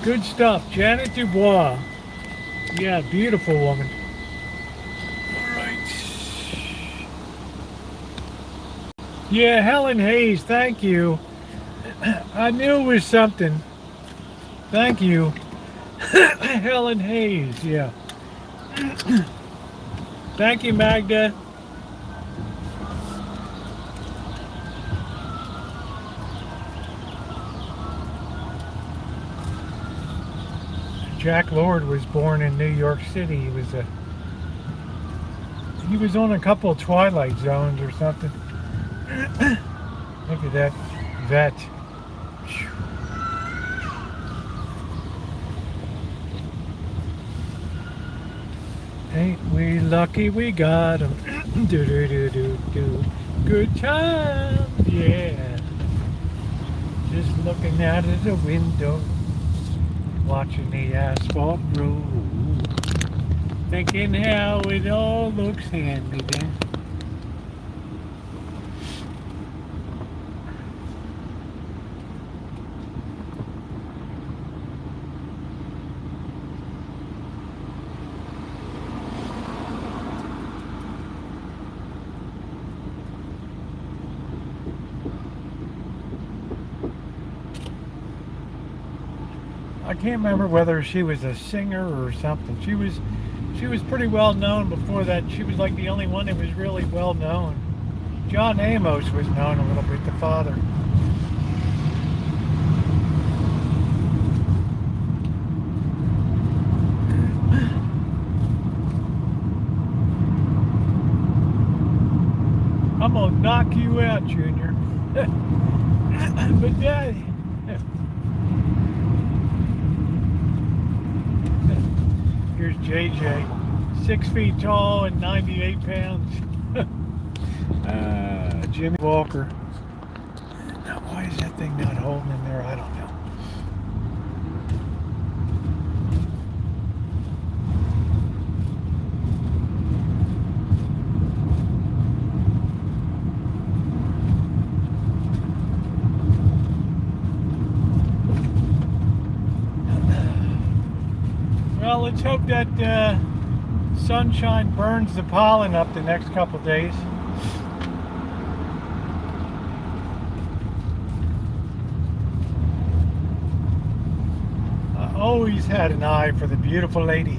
Good stuff. Janet Dubois. Yeah, beautiful woman. All right. Yeah, Helen Hayes, thank you. I knew it was something. Thank you. Helen Hayes, yeah. Thank you, Magda. Jack Lord was born in New York City. He was on a couple of Twilight Zones or something. Look at that vet. Ain't we lucky we got him? Do do do do do. Good time, yeah. Just looking out of the window, watching the asphalt roll, thinking how it all looks handy then. I can't remember whether she was a singer or something. She was pretty well known before that. She was like the only one that was really well known. John Amos was known a little bit, the father. I'm gonna knock you out, Junior. But Daddy. Here's JJ, 6 feet tall and 98 pounds. Jimmy Walker. Now, why is that thing not holding in there? I don't know. Well, let's hope that sunshine burns the pollen up the next couple of days. I always had an eye for the beautiful ladies.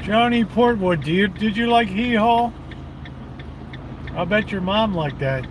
Johnny Portwood, did you like Hee Haw? I'll bet your mom liked that.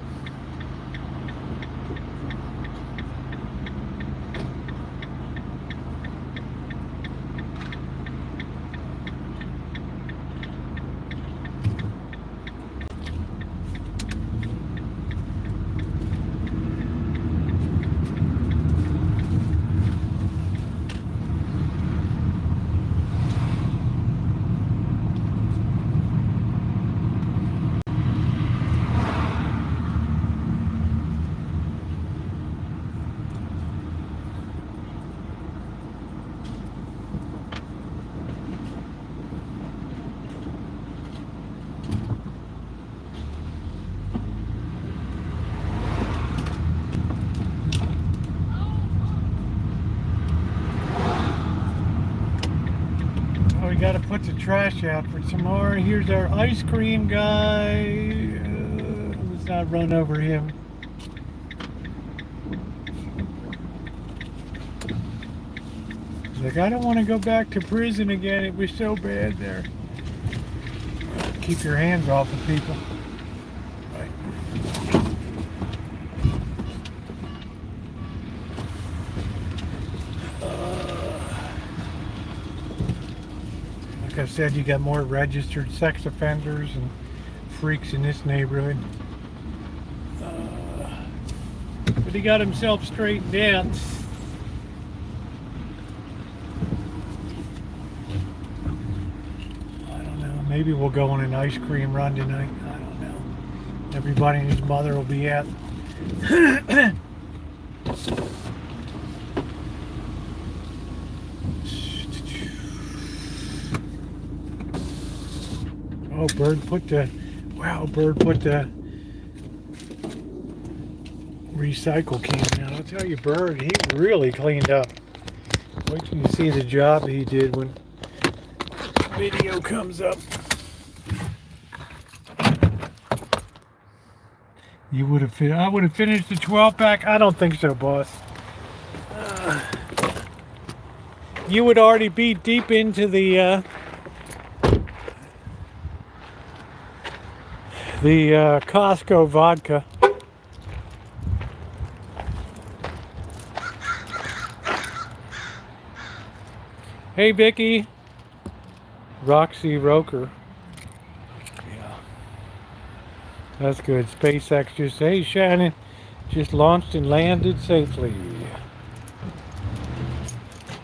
We got to put the trash out for tomorrow. Here's our ice cream guy. Let's not run over him. He's like, I don't want to go back to prison again. It was so bad there. Keep your hands off of people. I said, you got more registered sex offenders and freaks in this neighborhood. But he got himself straightened out. I don't know. Maybe we'll go on an ice cream run tonight. I don't know. Everybody and his mother will be out. Oh, Bird put the recycle can out. I'll tell you, Bird, he really cleaned up. Wait till you see the job he did when video comes up. You would have I would have finished the 12 pack. I don't think so, boss. You would already be deep into the Costco vodka. Hey, Vicky. Roxy Roker. Yeah. That's good. SpaceX just, hey, Shannon, just launched and landed safely.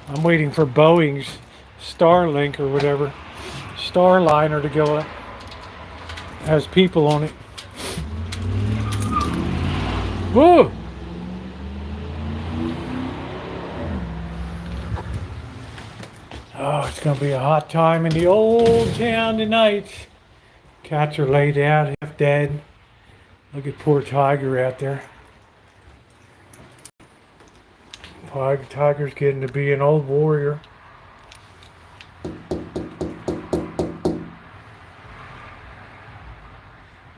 I'm waiting for Boeing's Starlink or whatever, Starliner to go up. Has people on it. Woo! Oh, it's going to be a hot time in the old town tonight. Cats are laid out, half dead. Look at poor Tiger out there. Tiger's getting to be an old warrior.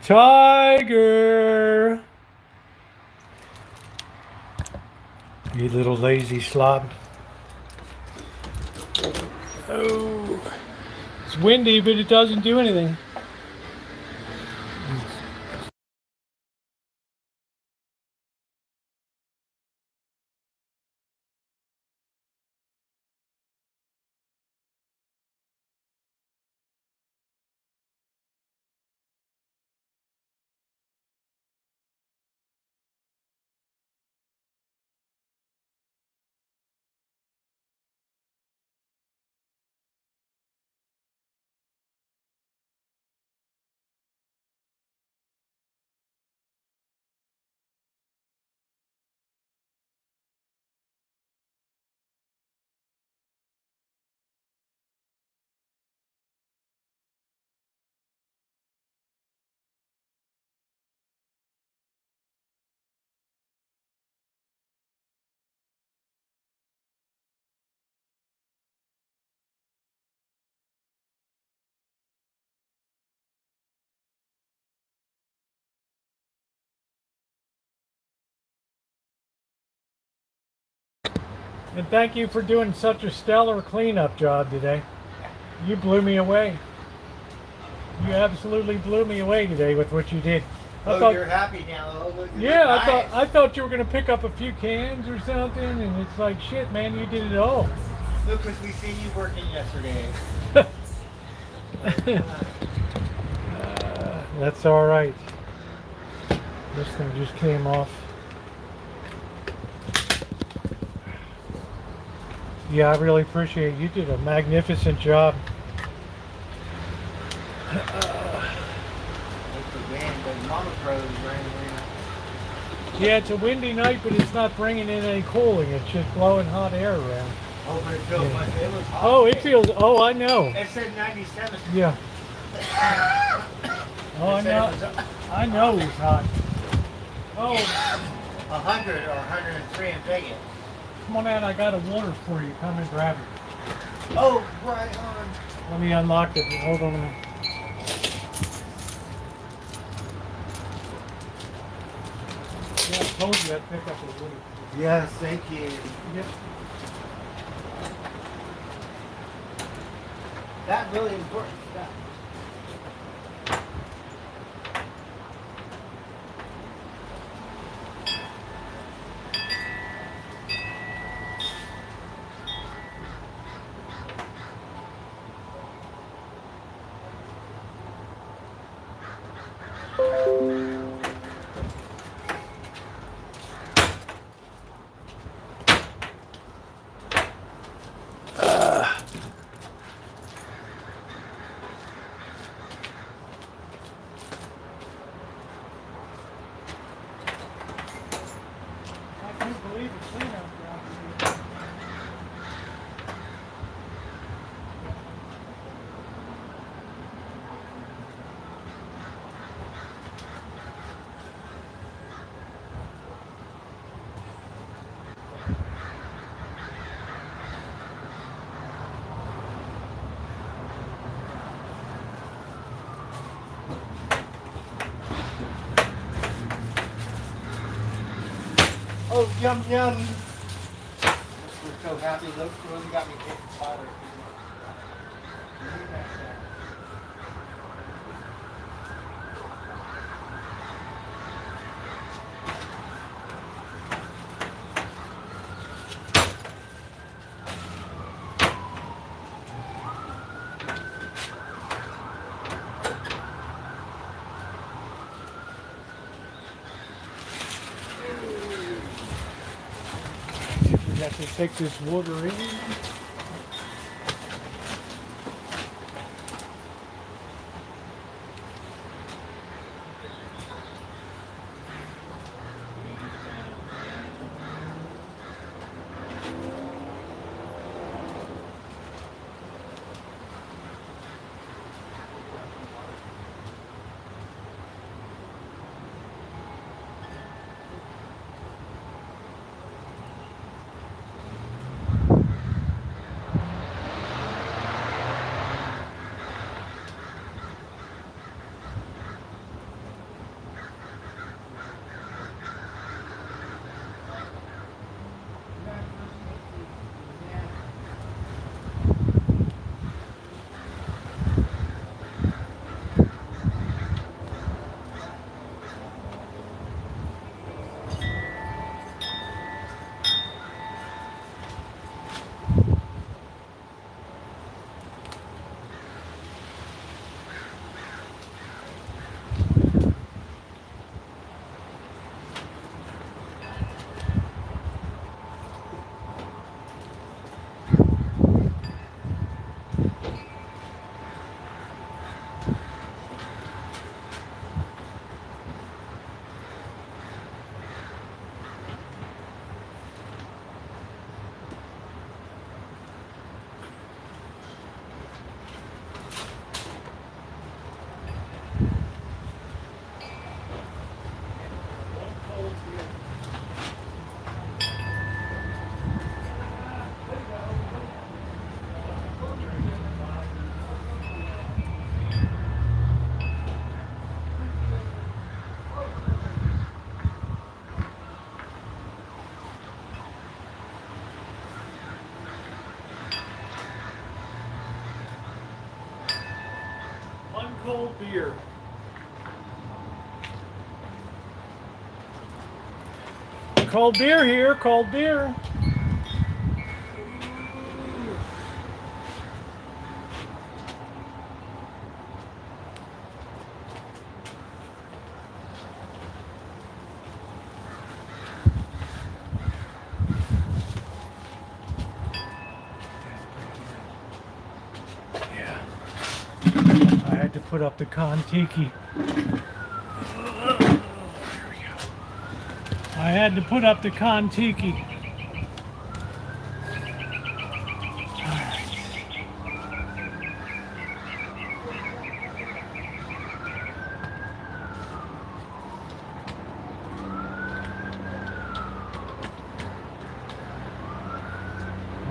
Tiger! You little lazy slob. Oh, it's windy, but it doesn't do anything. And thank you for doing such a stellar cleanup job today. You blew me away. You absolutely blew me away today with what you did. You're happy now. Look, yeah, nice. I thought you were gonna pick up a few cans or something, and it's like, shit, man, you did it all. Look, because we seen you working yesterday. That's all right. This thing just came off. Yeah, I really appreciate it. You did a magnificent job. It's the wind, but Mama Pros right Yeah, it's a windy night, but it's not bringing in any cooling. It's just blowing hot air around. Oh, but it feels like it was hot. Oh, it feels. Oh, I know. It said 97. Yeah. Oh, I know. I know it's hot. Oh, 100 or 103 in Vegas. come on out. I got a water for you. Come and grab it. Oh, right on. Let me unlock it. Hold on a minute. Yeah, I told you I'd pick up a water. Yes, thank you. Yep. That really important stuff. leave a cleanup around here. Oh, yum yum. We're so happy. Look, Rosie got me getting taller. We have to take this water in. One cold beer. Cold beer here, cold beer. Yeah. I had to put up the Kon-Tiki. I had to put up the Kon-Tiki.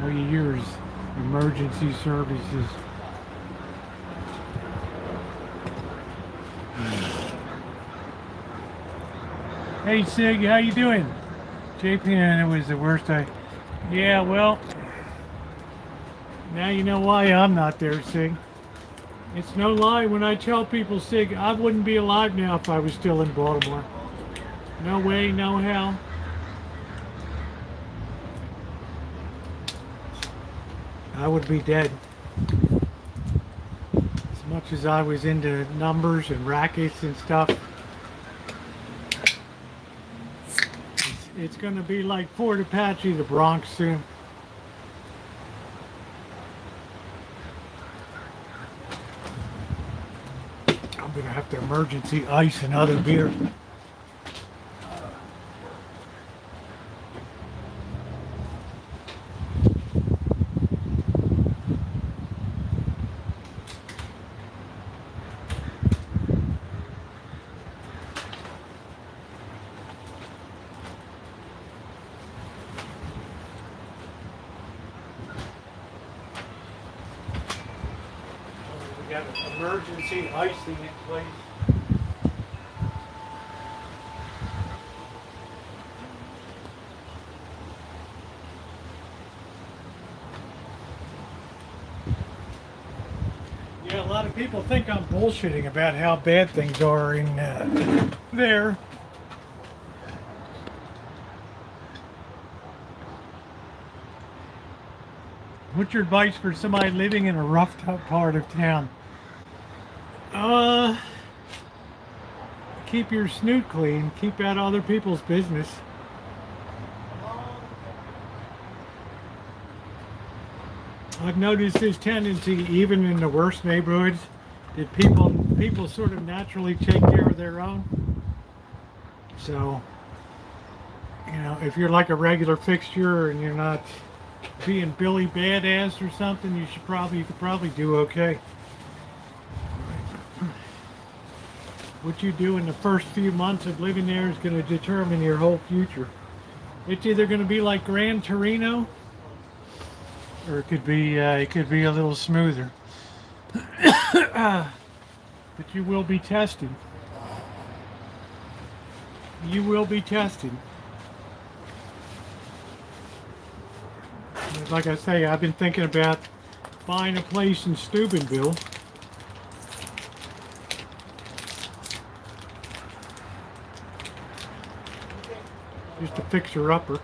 All years, emergency services. Hey Sig, how you doing? JP, it was the worst. Yeah, well, now you know why I'm not there, Sig. It's no lie when I tell people, Sig, I wouldn't be alive now if I was still in Baltimore. No way, no how. I would be dead. As much as I was into numbers and rackets and stuff, it's going to be like Fort Apache, the Bronx soon. I'm going to have to emergency ice another beer. got emergency icing in place. Yeah, a lot of people think I'm bullshitting about how bad things are in there. What's your advice for somebody living in a rough part of town? Uh, Keep your snoot clean. Keep out of other people's business. I've noticed this tendency, even in the worst neighborhoods, that people sort of naturally take care of their own. So, you know, if you're like a regular fixture and you're not being Billy Badass or something, you could probably do okay. What you do in the first few months of living there is going to determine your whole future. It's either going to be like Gran Torino, or it could be a little smoother. But you will be tested. You will be tested. Like I say, I've been thinking about buying a place in Steubenville. Just a fixer-upper.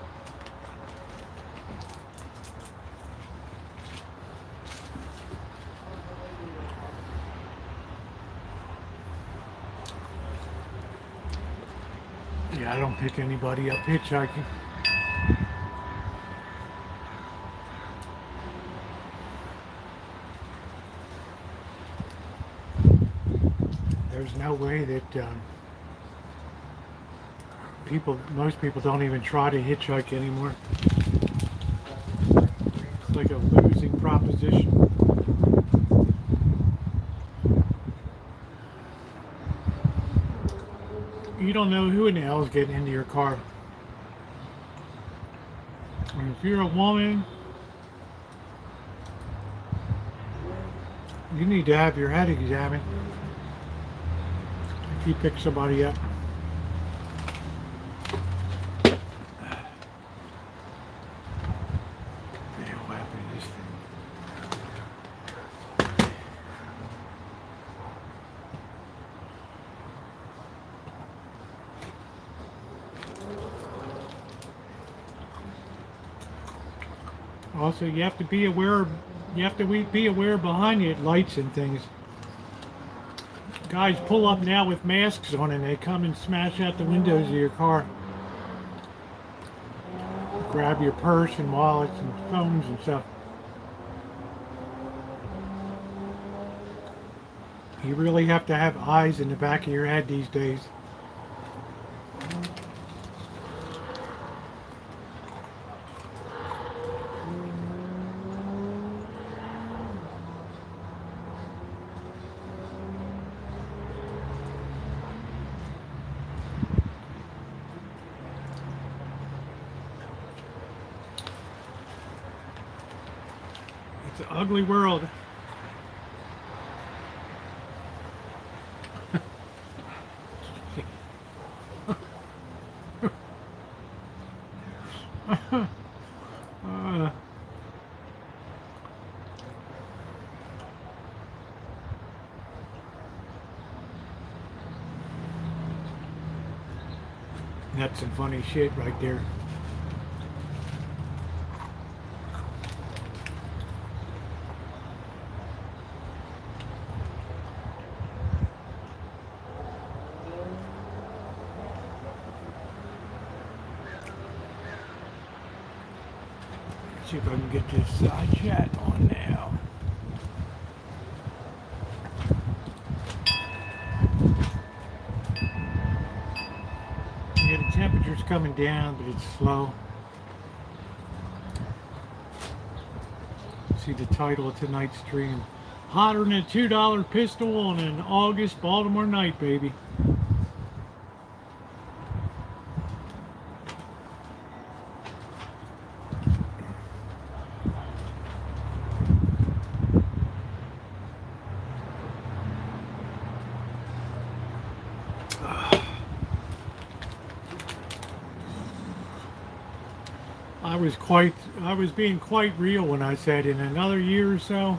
Yeah, I don't pick anybody up hitchhiking. There's no way that most people don't even try to hitchhike anymore. It's like a losing proposition. You don't know who in the hell is getting into your car. And if you're a woman, you need to have your head examined if you pick somebody up. Also, you have to be aware. You have to be aware behind you at lights and things. Guys pull up now with masks on and they come and smash out the windows of your car. Grab your purse and wallets and phones and stuff. You really have to have eyes in the back of your head these days. It's an ugly world. That's some funny shit right there. See if I can get this side chat on now. Yeah, the temperature's coming down, but it's slow. See the title of tonight's stream. Hotter than a $2 pistol on an August Baltimore night, baby. I was being quite real when I said in another year or so,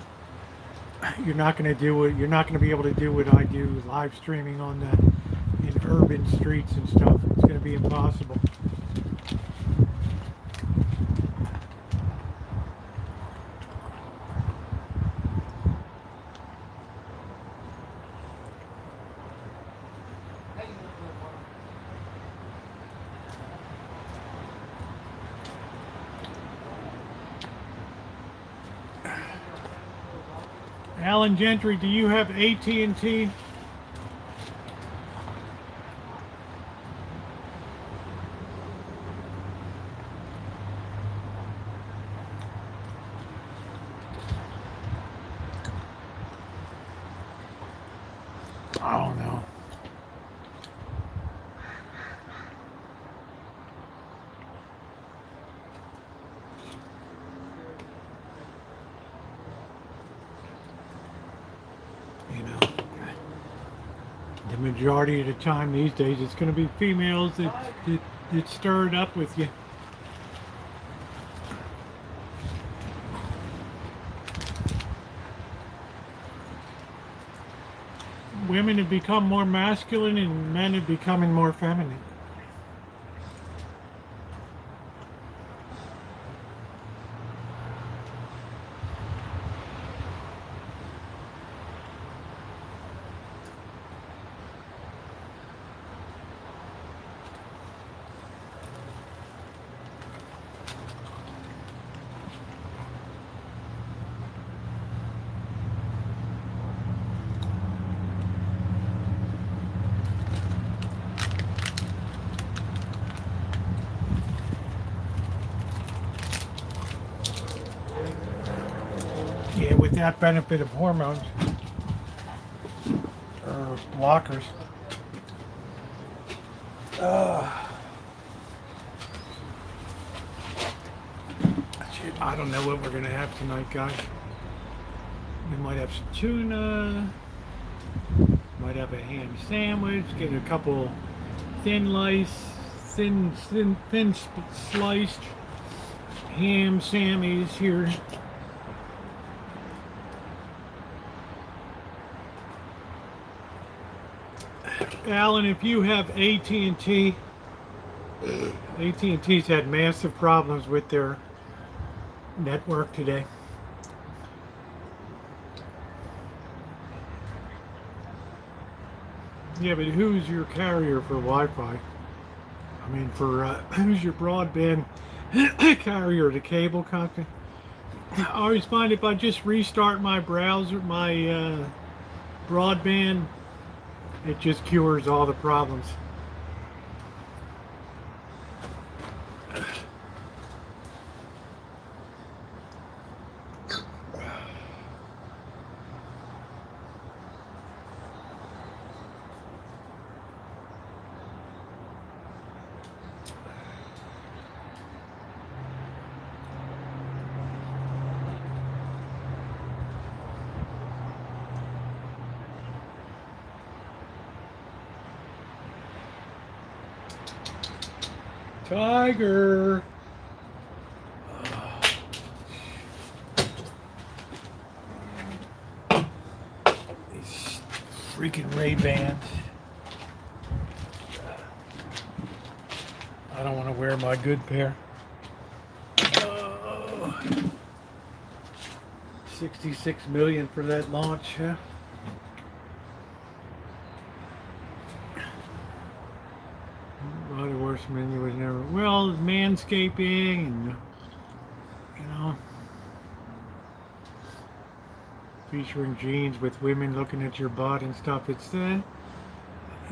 you're not going to do it. You're not going to be able to do what I do, live streaming on the in urban streets and stuff. It's going to be impossible. Alan Gentry, do you have AT&T? I don't know. You know, the majority of the time these days, it's going to be females that stir it up with you. Women have become more masculine and men are becoming more feminine. Yeah, with that benefit of hormones or blockers. Shit, I don't know what we're gonna have tonight, guys. We might have some tuna, might have a ham sandwich, get a couple thin sliced ham sammies here. Alan, if you have AT&T, AT&T's had massive problems with their network today. Yeah, but who's your carrier for Wi-Fi? I mean, for who's your broadband carrier? The cable company? I always find if I just restart my browser, my broadband, it just cures all the problems. Tiger. These freaking Ray-Bans. I don't want to wear my good pair. 66 million for that launch, huh? Body wash menu was never well, manscaping and you know, featuring jeans with women looking at your butt and stuff. It's you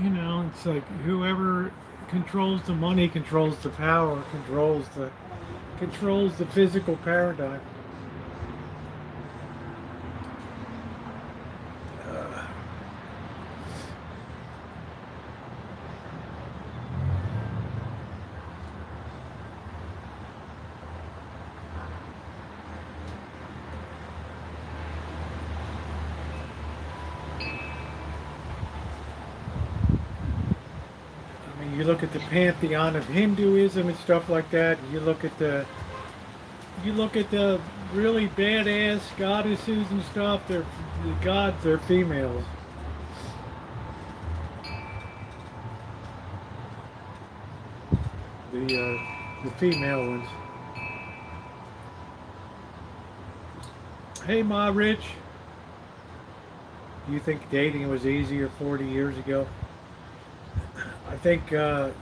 know, it's like whoever controls the money controls the power, controls the physical paradigm. look at the pantheon of Hinduism and stuff like that. You look at the really badass goddesses and stuff. They're the gods. They're females. The female ones. Hey, Ma Rich. Do you think dating was easier 40 years ago? I think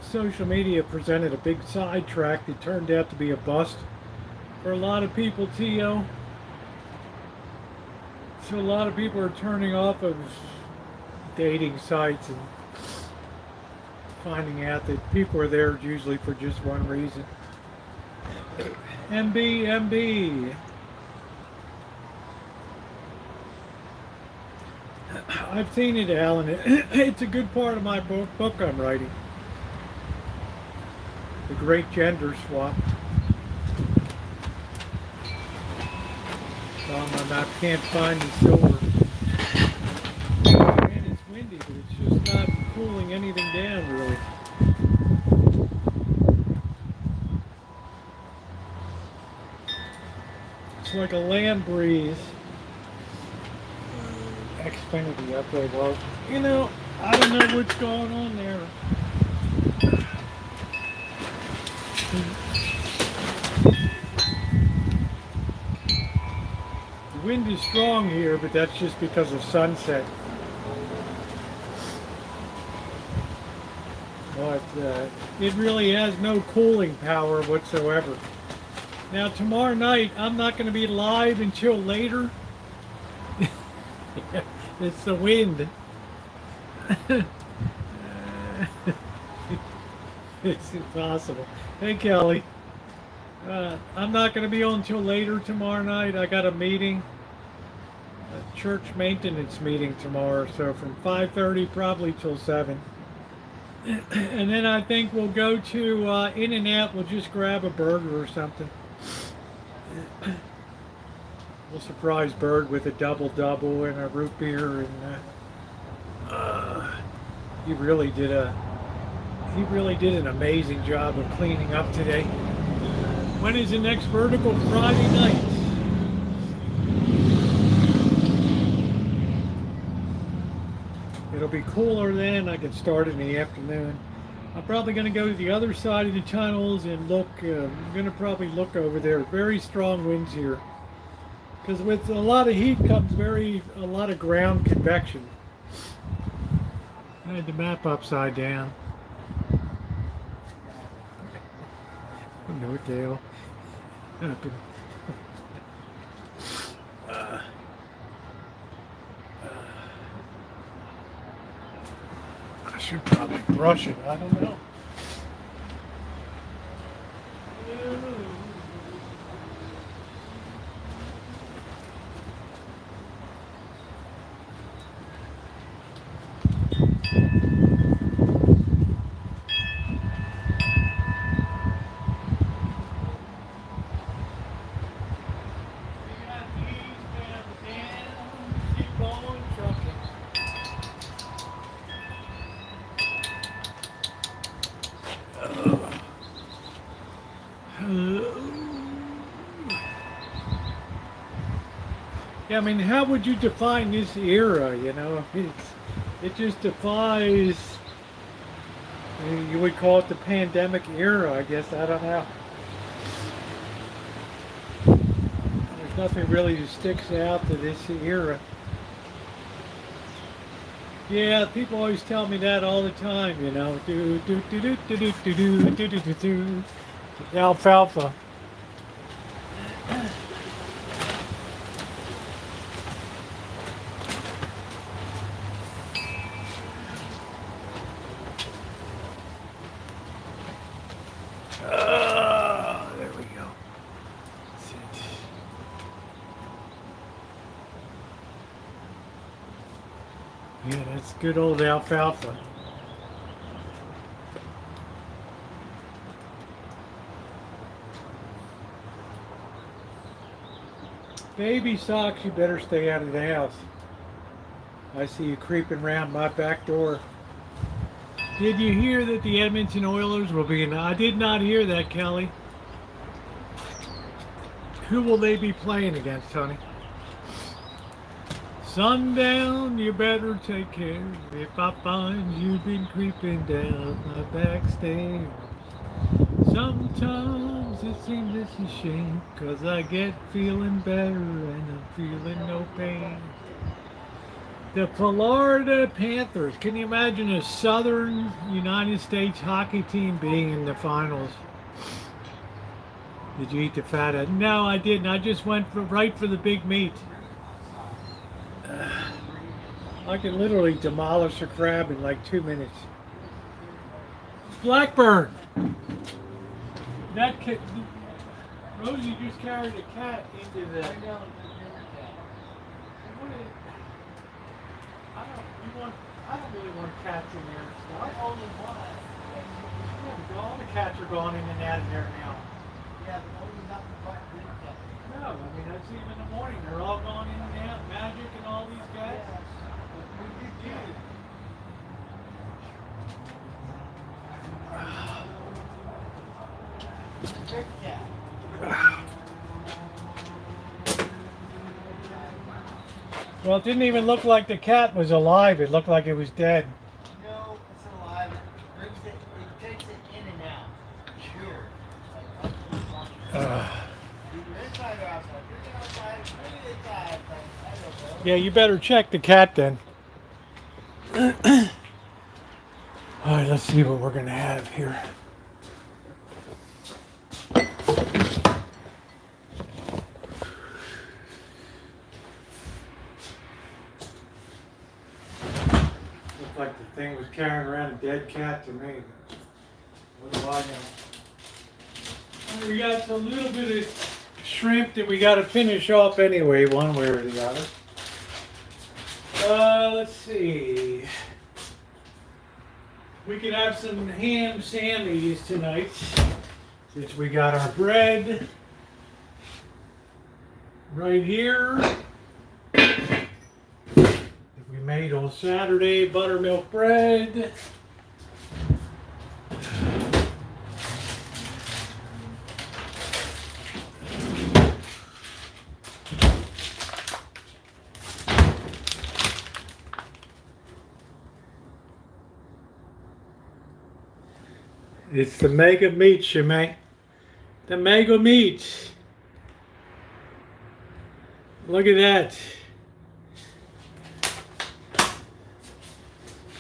social media presented a big sidetrack that turned out to be a bust for a lot of people, Tio. So a lot of people are turning off of dating sites and finding out that people are there usually for just one reason. MB. I've seen it, Alan. It's a good part of my book I'm writing. The Great Gender Swap. It's on my map. Can't find the silver. And it's windy, but it's just not cooling anything down, really. It's like a land breeze. Xfinity upgrade. Well, you know, I don't know what's going on there. The wind is strong here, but that's just because of sunset. But it really has no cooling power whatsoever. Now tomorrow night, I'm not going to be live until later. It's the wind. It's impossible. Hey, Kelly. I'm not going to be on until later tomorrow night. I got a meeting, a church maintenance meeting tomorrow, so from 5:30 probably till 7. And then I think we'll go to In-N-Out. We'll just grab a burger or something. We'll surprise Bird with a double and a root beer, and he really did an amazing job of cleaning up today. When is the next vertical? Friday night. It'll be cooler then. I can start in the afternoon. I'm probably going to go to the other side of the tunnels and look. I'm going to probably look over there. Very strong winds here. Because with a lot of heat comes a lot of ground convection. I had the map upside down. I don't know what the hell happened. I should probably brush it. I don't know. Yeah, I mean, how would you define this era? You know, it just defies. You would call it the pandemic era, I guess. I don't know. There's nothing really that sticks out to this era. Yeah, people always tell me that all the time. You know, alfalfa. There we go. That's it. Yeah, that's good old alfalfa. Baby socks, you better stay out of the house. I see you creeping around my back door. Did you hear that the Edmonton Oilers will be in? I did not hear that, Kelly. Who will they be playing against, honey? Sundown, you better take care if I find you've been creeping down my back stairs. Sometimes it seems it's a shame, 'cause I get feeling better and I'm feeling no pain. The Florida Panthers. Can you imagine a Southern United States hockey team being in the finals? Did you eat the fat? No, I didn't. I just went right for the big meat. I can literally demolish a crab in like 2 minutes. Blackburn. That kid, Rosie just carried a cat into the. I don't really want cats in there and stuff. I only one. All the cats are gone in and out of there now. Yeah, but only nothing but green cat. No, I mean I see them in the morning. They're all gone in and out. Magic and all these guys. Big cat. Well, it didn't even look like the cat was alive. It looked like it was dead. No, it's alive. It brings it. It takes it in and out. Sure. Either inside or outside. Bring it outside. Bring it inside. I don't know. Yeah, you better check the cat then. All right, let's see what we're gonna have here. Looked like the thing was carrying around a dead cat to me. What do I know? We got a little bit of shrimp that we got to finish off anyway, one way or the other. Let's see. We could have some ham sandwiches tonight, since we got our bread right here that we made on Saturday, buttermilk bread. It's the mega meat, Shemay. The mega meat. Look at that.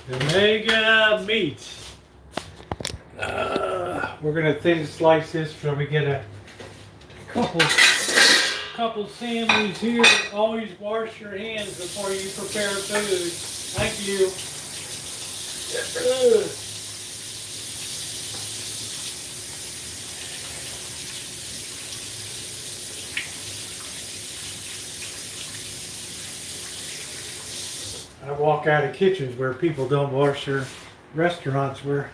The mega meat. We're gonna thin slice this so we get a couple sandwiches here. Always wash your hands before you prepare food. Thank you. I walk out of kitchens where people don't wash their restaurants, where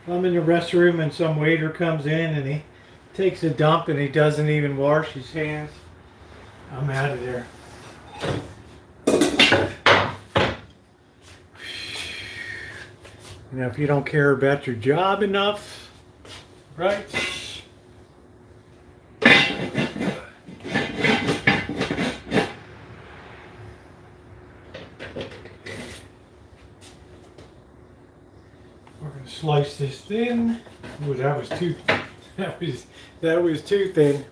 I'm in the restroom and some waiter comes in and he takes a dump and he doesn't even wash his hands. I'm out of there. You know, if you don't care about your job enough, right? Slice this thin. Ooh, that was too thin.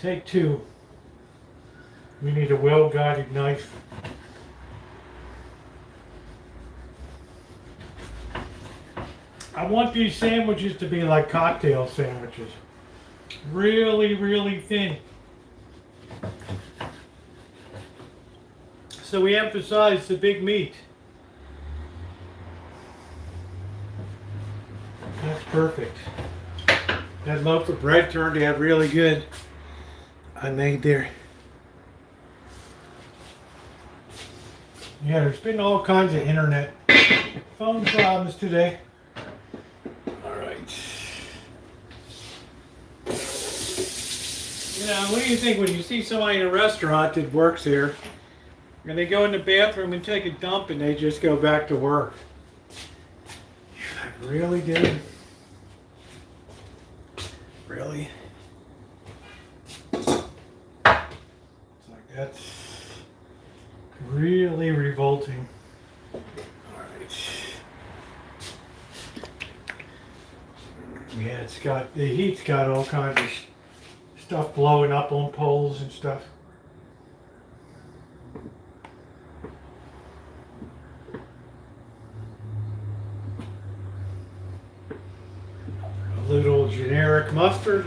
Take two. We need a well-guided knife. I want these sandwiches to be like cocktail sandwiches. Really, really thin. So we emphasize the big meat. That's perfect. That loaf of bread turned out really good. I made there. Yeah, there's been all kinds of internet phone problems today. All right. You know, what do you think when you see somebody in a restaurant that works here and they go in the bathroom and take a dump and they just go back to work? I really did. Really? It's like that's really revolting. Alright. Yeah, it's got, the heat's got all kinds of stuff blowing up on poles and stuff. A little generic mustard.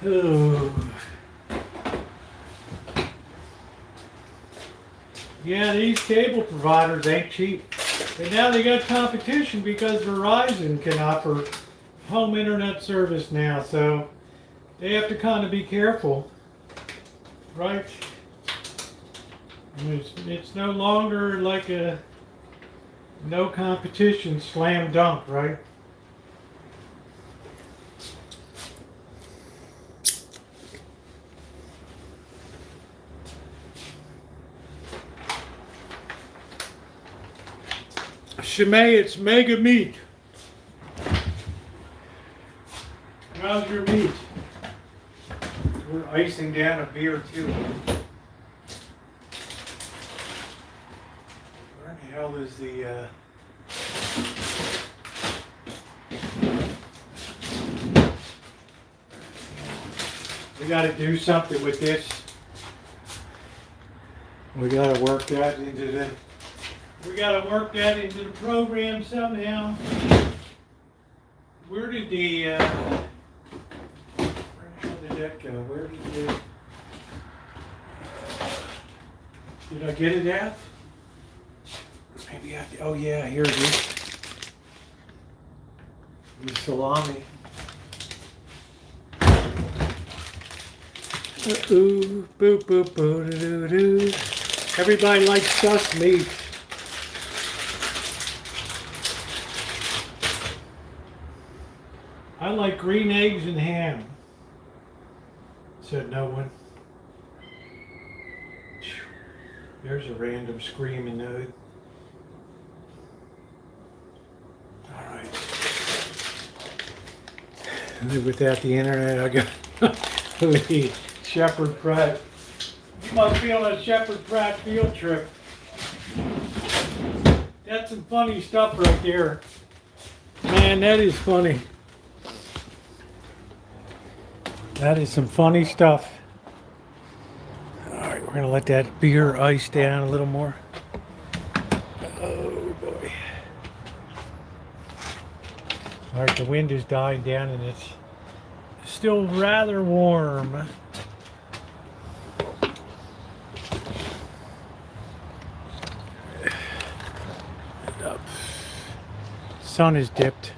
Oh. Yeah, these cable providers ain't cheap. And now they got competition because Verizon can offer home internet service now, so they have to kind of be careful, right? It's no longer like a no competition slam dunk, right? Shemay, it's mega meat. How's your meat? We're icing down a beer too. Where the hell is the we gotta do something with this. We gotta work that into the program somehow. Where did the where the hell did that go? Where did I get it at? Maybe oh yeah, here it is. The salami. Ooh, boop boop boo doo doo doo. Everybody likes sus meat. I like green eggs and ham, said no one. There's a random screaming node. All right. Without the internet, I got the Shepherd Pratt. You must be on a Shepherd Pratt field trip. That's some funny stuff right there. Man, that is funny. That is some funny stuff. All right, we're gonna let that beer ice down a little more. Oh boy. All right, the wind is dying down and it's still rather warm. Sun is dipped.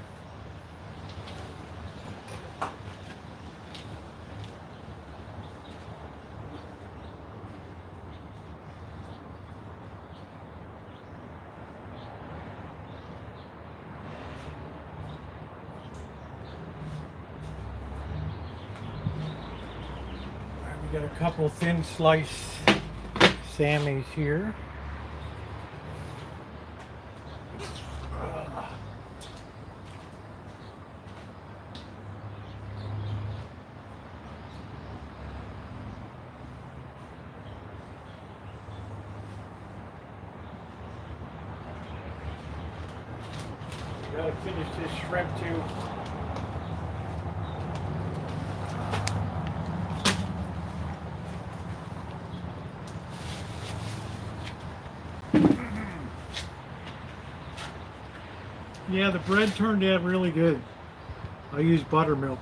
We got a couple thin slice Sammys here. Gotta finish this shrimp too. Yeah, the bread turned out really good. I used buttermilk.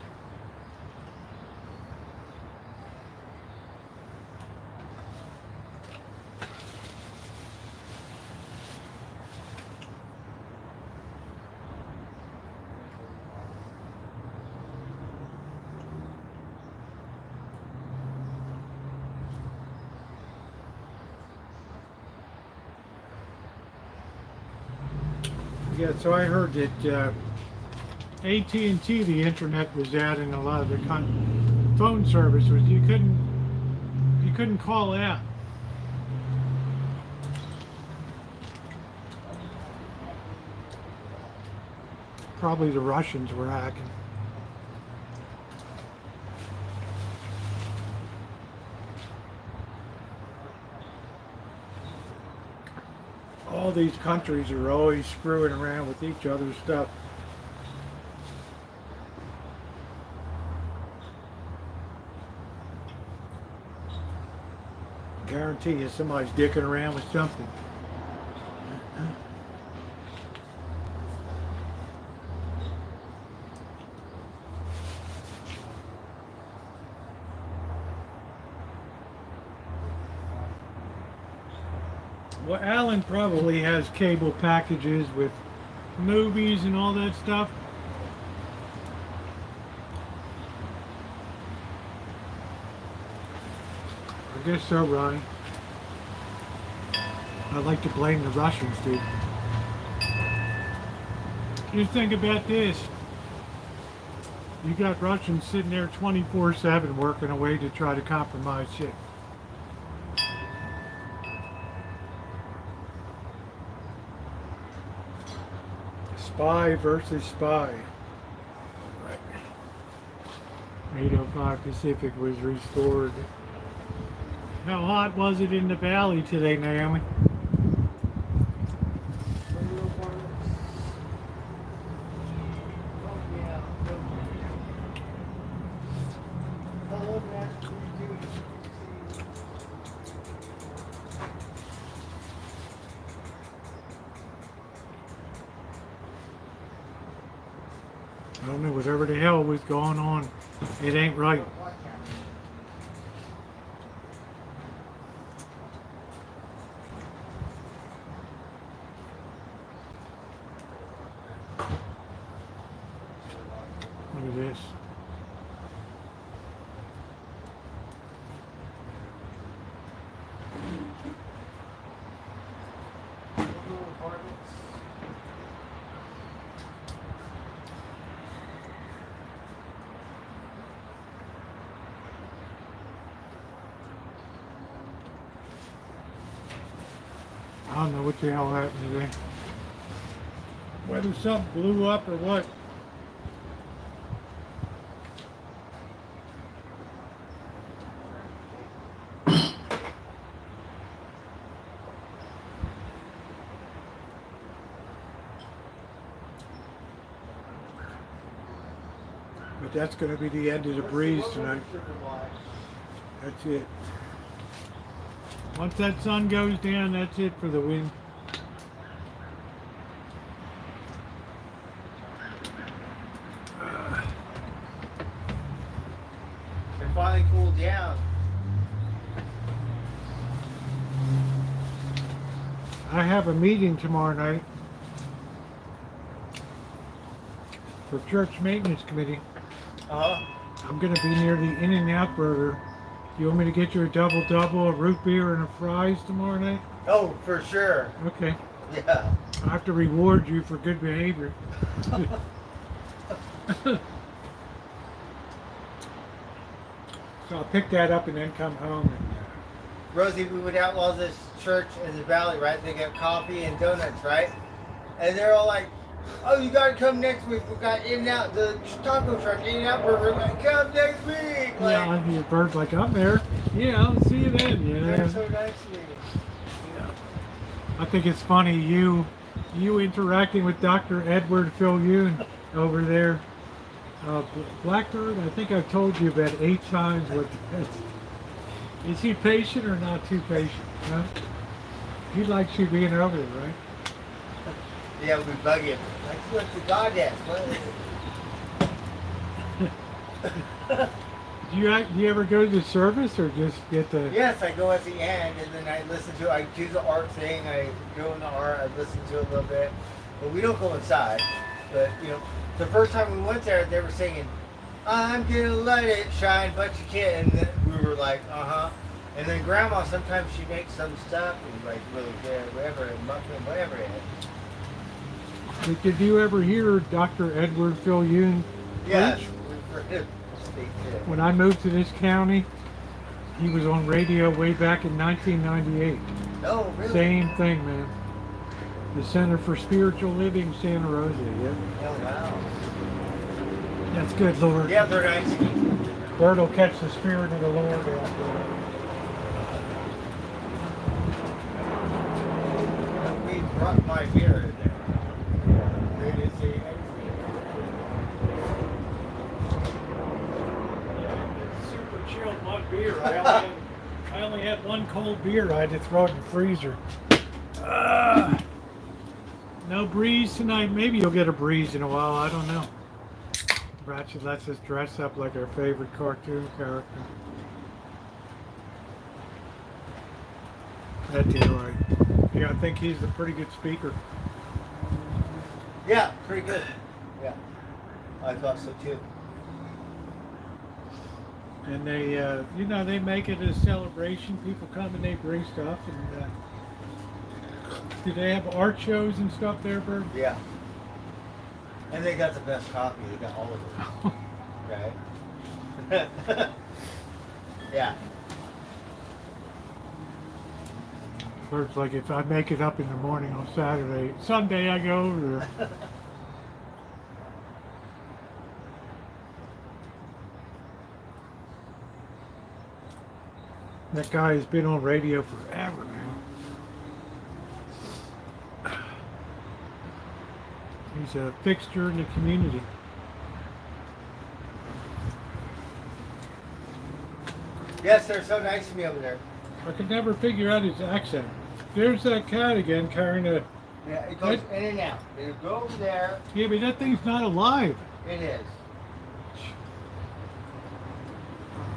Yeah, so I heard that AT&T, the internet was adding a lot of the phone service was you couldn't call out. Probably the Russians were hacking. All these countries are always screwing around with each other's stuff. Guarantee you somebody's dicking around with something. Well, Alan probably has cable packages with movies and all that stuff. I guess so, Ronnie. I'd like to blame the Russians, dude. Just think about this. You got Russians sitting there 24/7 working away to try to compromise shit. Spy versus spy. Right. 8:05 Pacific was restored. How hot was it in the valley today, Naomi? I don't know, whatever the hell was going on, it ain't right. Look at this. I don't know what the hell happened today. Whether something blew up or what. But that's going to be the end of the breeze tonight. That's it. Once that sun goes down, that's it for the wind. It finally cooled down. I have a meeting tomorrow night for church maintenance committee. I'm going to be near the In-N-Out Burger. You want me to get you a double-double, a root beer, and a fries tomorrow night? Oh, for sure. Okay. Yeah. I have to reward you for good behavior. So I'll pick that up and then come home. Rosie, we would outlaw this church in the valley, right? They got coffee and donuts, right? And they're all like, oh, you gotta come next week. We got In-N-Out, the taco truck, In-N-Out burger. Like, come next week. Like, Yeah, your bird's like, I'm there. Yeah, I'll see you then. they're Yeah. so nice to me. I think it's funny you interacting with Dr. Edward Phil Yoon over there. Blackbird, I think I've told you about 8 times what. Is he patient or not too patient? Huh? He likes you being over there, right? Yeah, we bug him. Like, what's the goddess? Do you ever go to the service or just get the? Yes, I go at the end and then I listen to. I do the art thing. I go in the art. I listen to it a little bit, but we don't go inside. But you know, the first time we went there, they were singing, "I'm gonna let it shine," but you can't. And then we were like, And then Grandma, sometimes she makes some stuff and like really good, whatever, and muffin, whatever it is. Did you ever hear Dr. Edward Phil Yoon Yes, preach? we've heard him speak too. When I moved to this county, he was on radio way back in 1998. Oh, really? Same thing, man. The Center for Spiritual Living, Santa Rosa. Yep. Oh, wow. That's good, Lord. Yeah, they're nice. Bird will catch the spirit of the Lord out there. We brought my beer in there. They didn't see anything. Super chilled my beer. I only had one cold beer. I had to throw it in the freezer. No breeze tonight. Maybe you'll get a breeze in a while. I don't know. Ratchet lets us dress up like our favorite cartoon character. That deal, right? Yeah, I think he's a pretty good speaker. Yeah, pretty good. Yeah, I thought so too. And they, they make it a celebration. People come and they bring stuff. And do they have art shows and stuff there, Bird? Yeah. And they got the best coffee. They got all of them. Right? Yeah. Bird's like, if I make it up in the morning on Sunday I go over there. That guy has been on radio forever, man. He's a fixture in the community. Yes, they're so nice to me over there. I could never figure out his accent. There's that cat again carrying a... Yeah, it goes in and out. It'll go over there. Yeah, but that thing's not alive. It is.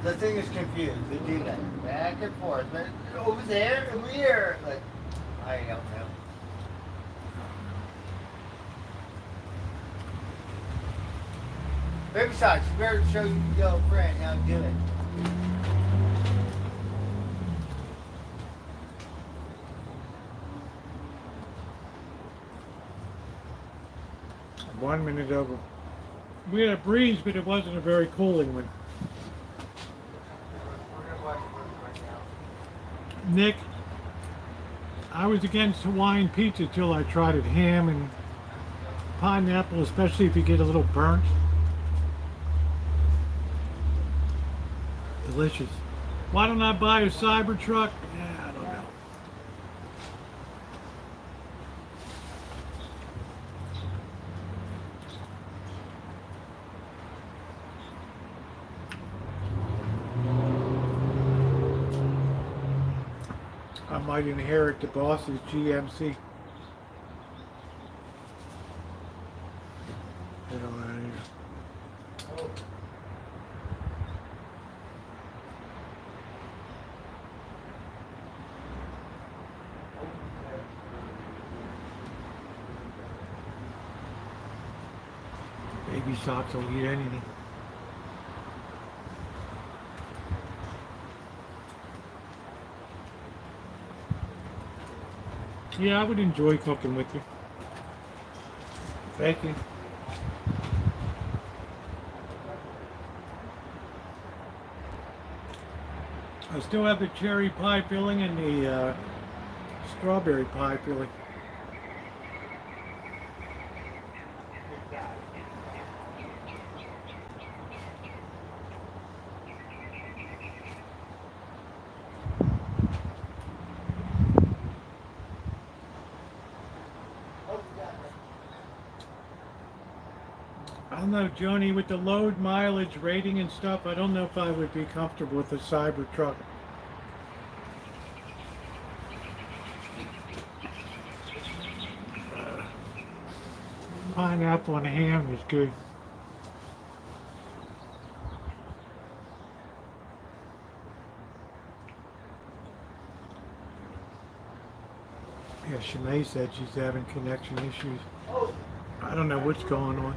The thing is confused. They do that back and forth. But over there, over here. Like, I don't know. But besides, you better show your friend how to do it. 1 minute over. We had a breeze, but it wasn't a very cooling one. We're gonna watch it right now. Nick, I was against Hawaiian pizza till I tried it. Ham and pineapple, especially if you get a little burnt. Delicious. Why don't I buy a Cybertruck? Yeah, I don't know. I might inherit the boss's GMC. Get on out of here. Oh. Baby socks will eat anything. Yeah, I would enjoy cooking with you. Thank you. I still have the cherry pie filling and the strawberry pie filling. I don't know, Joni, with the load mileage rating and stuff, I don't know if I would be comfortable with a Cybertruck. Pineapple and ham is good. Yeah, Shimei said she's having connection issues. I don't know what's going on.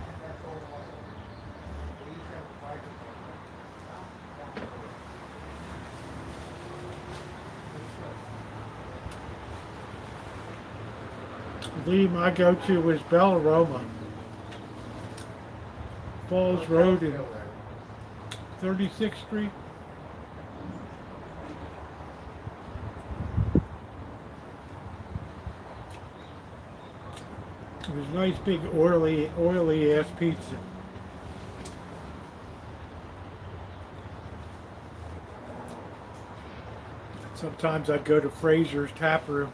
Lee, my go-to was Bellaroma. Falls Road and 36th Street. It was nice big oily ass pizza. Sometimes I'd go to Fraser's Tap Room.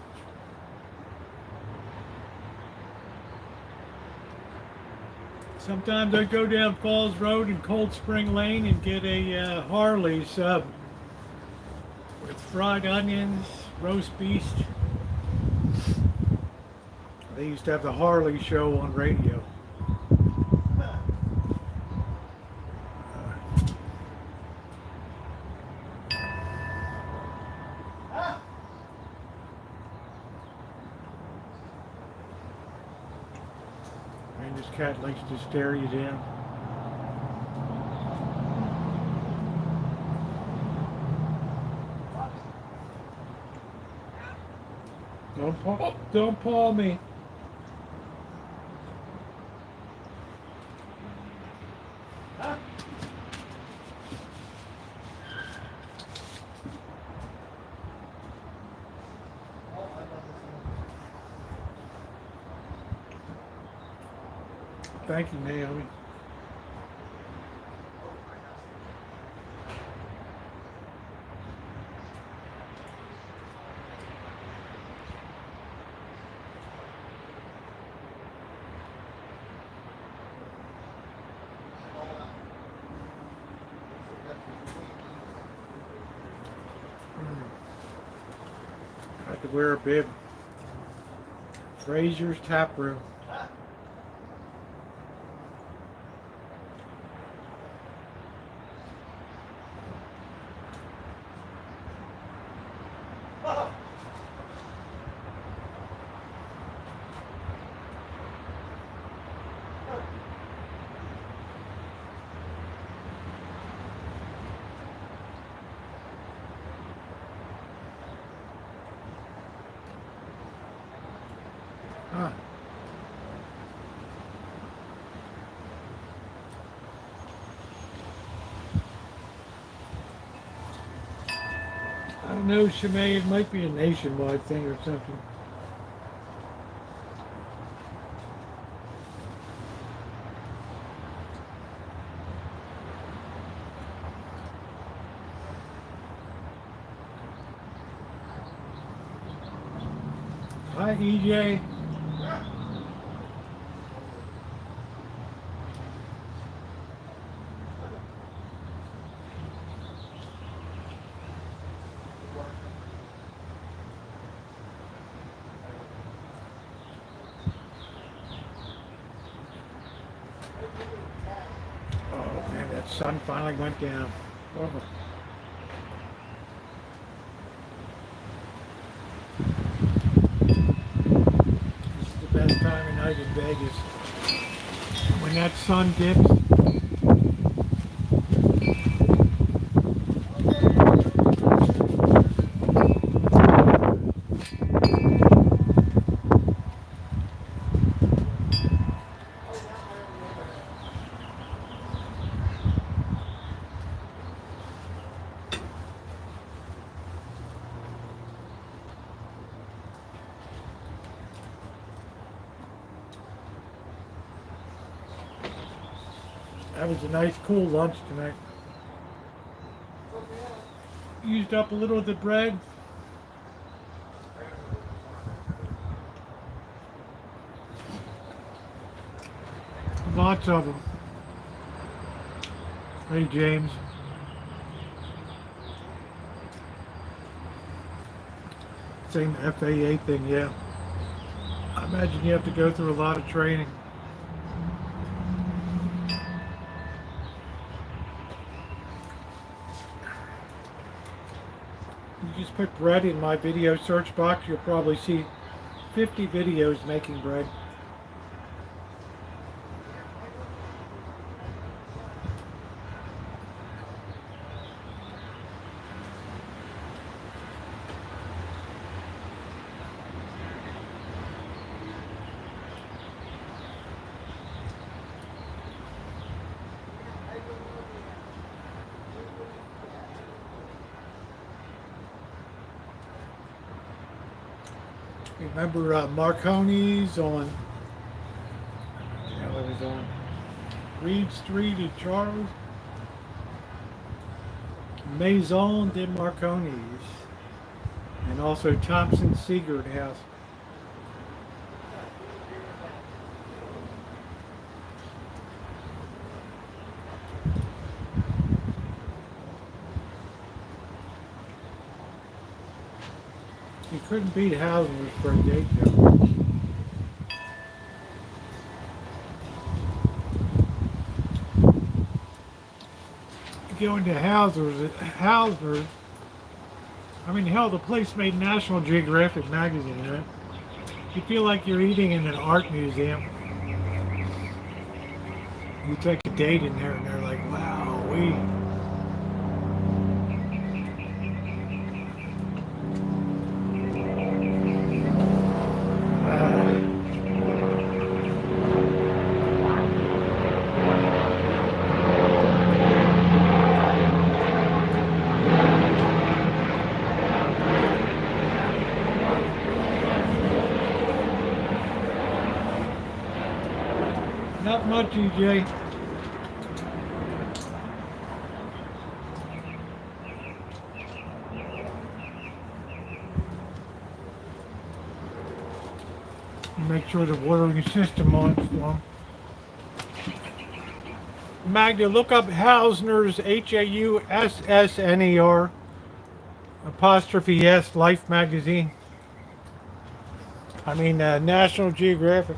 Sometimes I'd go down Falls Road and Cold Spring Lane and get a Harley sub with fried onions, roast beef. They used to have the Harley show on radio. And this cat likes to stare you down. Don't paw me. Thank you, Naomi. I had to wear a bib. Fraser's Tap Room. Huh. I don't know, Shimei, it might be a nationwide thing or something. Hi, EJ. Oh man, that sun finally went down. Oh. This is the best time of night in Vegas. When that sun dips. That was a nice cool lunch tonight. Used up a little of the bread. Lots of them. Hey, James. Same FAA thing, yeah. I imagine you have to go through a lot of training. You just put bread in my video search box, you'll probably see 50 videos making bread. Remember Marconi's on, what the hell it was on? Reed Street in Charles. Maison de Marconi's. And also Thompson Seagard House. You couldn't beat houses for a date though. You go into Hauser's, I mean, hell, the place made National Geographic magazine, right? You feel like you're eating in an art museum. You take a date in there and they're like, wow, not much, EJ. Make sure the watering system on long. Magda, look up Hausner's Haussner apostrophe S Life magazine. I mean National Geographic.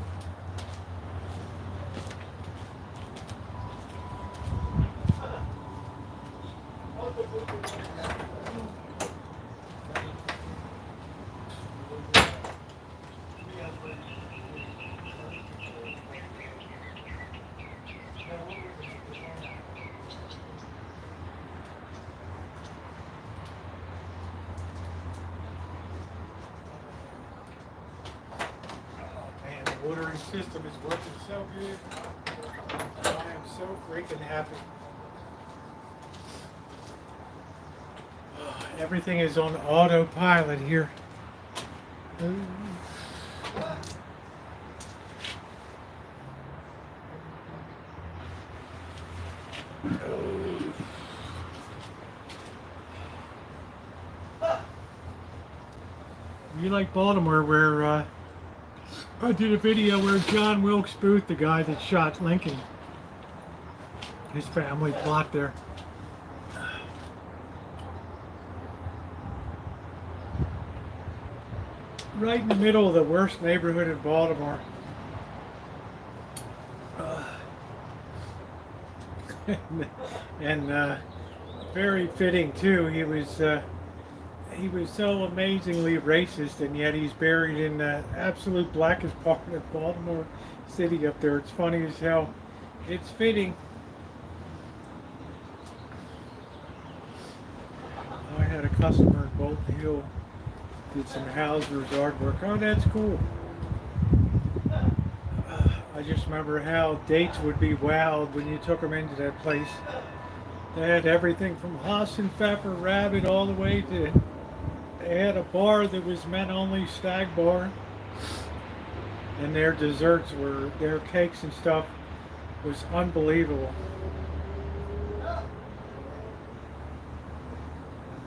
Watering system is working so good. I am so freaking happy. Everything is on autopilot here. You like Baltimore, where I did a video where John Wilkes Booth, the guy that shot Lincoln, his family plot there. Right in the middle of the worst neighborhood in Baltimore. And very fitting too. He was so amazingly racist, and yet he's buried in the absolute blackest part of Baltimore City up there. It's funny as hell. It's fitting. I had a customer in Bolton Hill, did some Hauser's artwork. Oh, that's cool. I just remember how dates would be wowed when you took them into that place. They had everything from Haas and Pfeffer Rabbit all the way to, they had a bar that was men only, Stag Bar. And their desserts were, their cakes and stuff was unbelievable.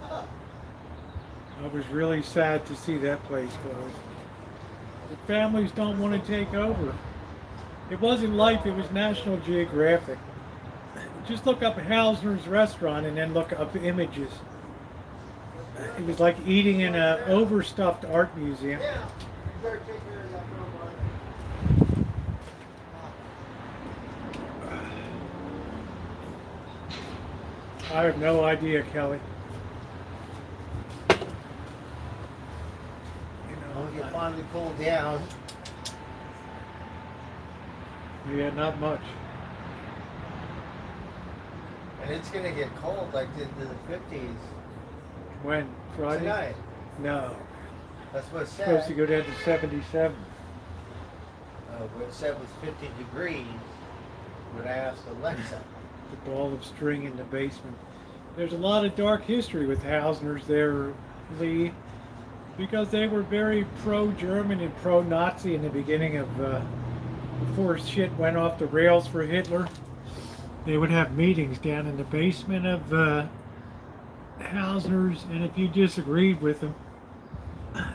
I was really sad to see that place close. The families don't want to take over. It wasn't Life, it was National Geographic. Just look up Hausner's restaurant and then look up images. It was like eating in an overstuffed art museum. I have no idea, Kelly. You finally cool down. Yeah, not much. And it's gonna get cold, like into the 50s. When? Friday? Tonight. No. That's what it It's said. supposed to go down to 77. What it said was 50 degrees. When I asked Alexa. The ball of string in the basement. There's a lot of dark history with Hausner's there, Lee. because they were very pro-German and pro-Nazi in the beginning of before shit went off the rails for Hitler. They would have meetings down in the basement of Hausner's, and if you disagreed with them,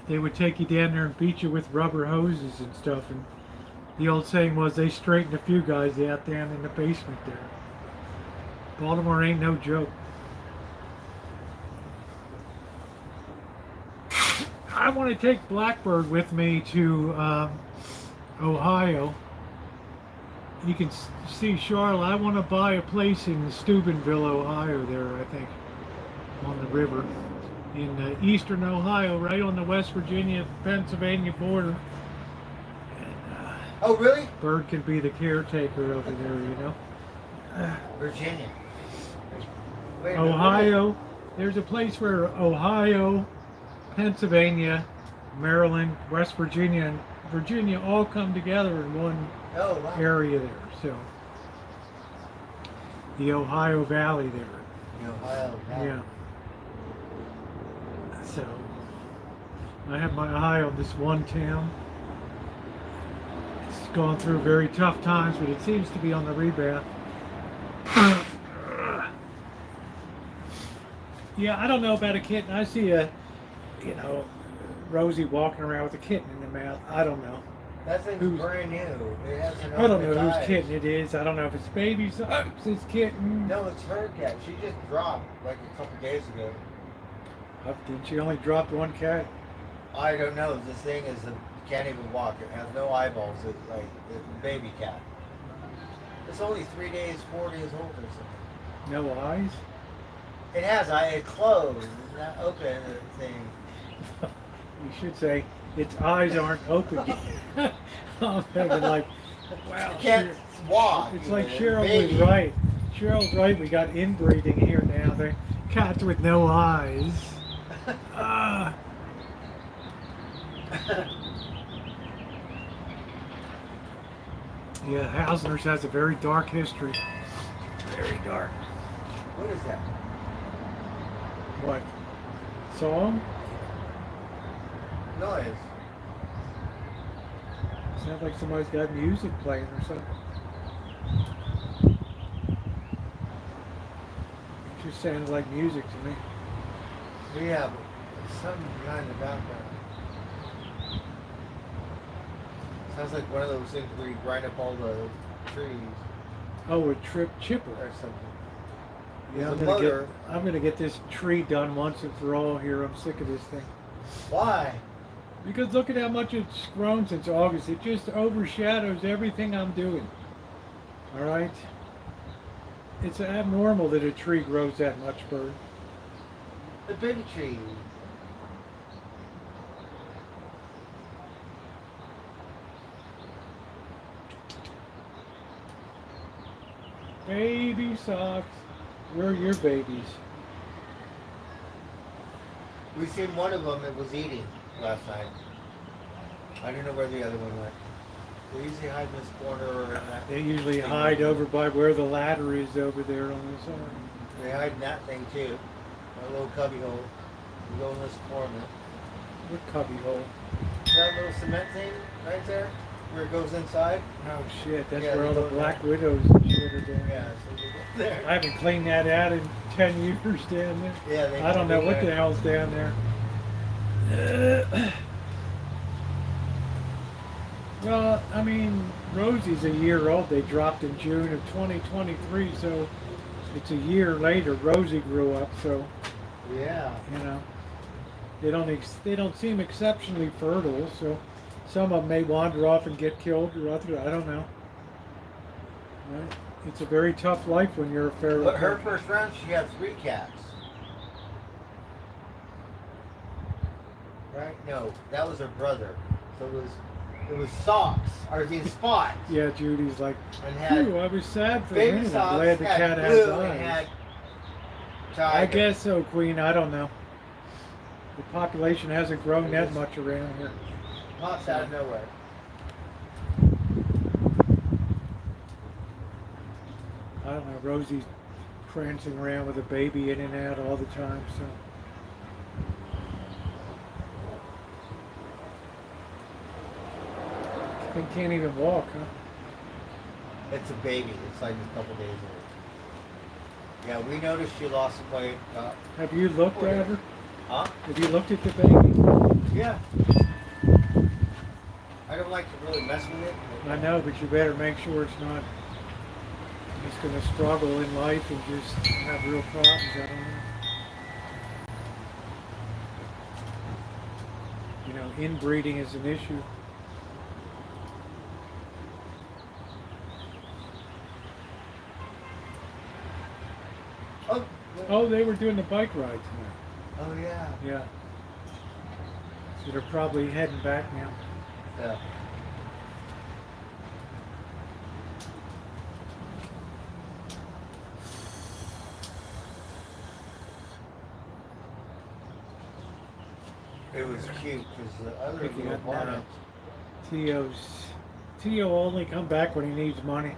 they would take you down there and beat you with rubber hoses and stuff. And the old saying was they straightened a few guys out down in the basement there. Baltimore ain't no joke. I want to take Blackbird with me to Ohio. You can see Charlotte. I want to buy a place in Steubenville, Ohio there, I think, on the river. In eastern Ohio, right on the West Virginia-Pennsylvania border. And, Oh, really? Bird can be the caretaker over there, you know. Virginia. Wait a minute, Ohio, there's a place where Ohio, Pennsylvania, Maryland, West Virginia, and Virginia all come together in one Oh, wow. area there. So, the Ohio Valley there. The Ohio. Yeah. So, I have my eye on this one town. It's gone through very tough times, but it seems to be on the rebound. Yeah, I don't know about a kitten. I see Rosie walking around with a kitten in the mouth. I don't know. That thing's brand new. It hasn't I don't know opened its whose eyes. kitten it is. I don't know if it's baby Socks, his kitten. No, it's her cat. She just dropped like a couple days ago. Didn't she only drop one cat? I don't know. This thing can't even walk. It has no eyeballs. It's like a baby cat. It's only 3 days, 4 days old or something. No eyes? It has it closed. It's not open. The thing. You should say its eyes aren't open yet. I'm thinking like, wow. It can't walk. It's like It's Cheryl baby. was right. Cheryl's right. We got inbreeding here now. They're cats with no eyes. Yeah, Hausner's has a very dark history. Very dark. What is that? What? Song? Noise. Sounds like somebody's got music playing or something. It just sounded like music to me. We have something behind the background. Sounds like one of those things where you grind up all the trees Oh, a chipper. or something. Yeah, There's a motor. I'm gonna get this tree done once and for all here. I'm sick of this thing. Why? Because look at how much it's grown since August. It just overshadows everything I'm doing. All right? It's abnormal that a tree grows that much, Bird. The big tree. Baby socks. Where are your babies? We seen one of them that was eating last night. I don't know where the other one went. They usually hide in this corner or in that. They usually hide over by where the ladder is over there on the side. They hide in that thing too. A little cubby hole. We go in this corner. What cubby hole? That little cement thing right there, where it goes inside. Oh shit, that's Yeah, where all they the go black there. widows and shit are down Yeah, there. so we go there. I haven't cleaned that out in 10 years down there. Yeah, they I don't know do what that. the hell's down there. Well, I mean, Rosie's a year old. They dropped in June of 2023, so it's a year later. Rosie grew up, so Yeah. you know they don't seem exceptionally fertile. So some of them may wander off and get killed, or other. I don't know. Right? It's a very tough life when you're a feral. But her cat. first round, she had 3 cats. Right? No, that was her brother. So it was Socks, or these Spots. Yeah, Judy's like, And had ooh, I was sad for a baby minute. Socks, I'm glad the had cat has Blue, and eyes. had I Tiger. guess so, Queen. I don't know. The population hasn't grown that much around here. Pops out of nowhere. I don't know. Rosie's prancing around with a baby in and out all the time. So They can't even walk, huh? It's a baby. It's like a couple days old. Yeah, we noticed she lost some weight. Have you looked at her? Huh? Have you looked at the baby? Yeah. I don't like to really mess with it. I know, but you better make sure it's not just going to struggle in life and just have real problems. I don't know. You know, inbreeding is an issue. Oh. Oh, they were doing the bike ride tonight. Oh yeah. Yeah. So they're probably heading back now. Yeah. It was cute because the other Picking little up bonnet. now. Tio only come back when he needs money.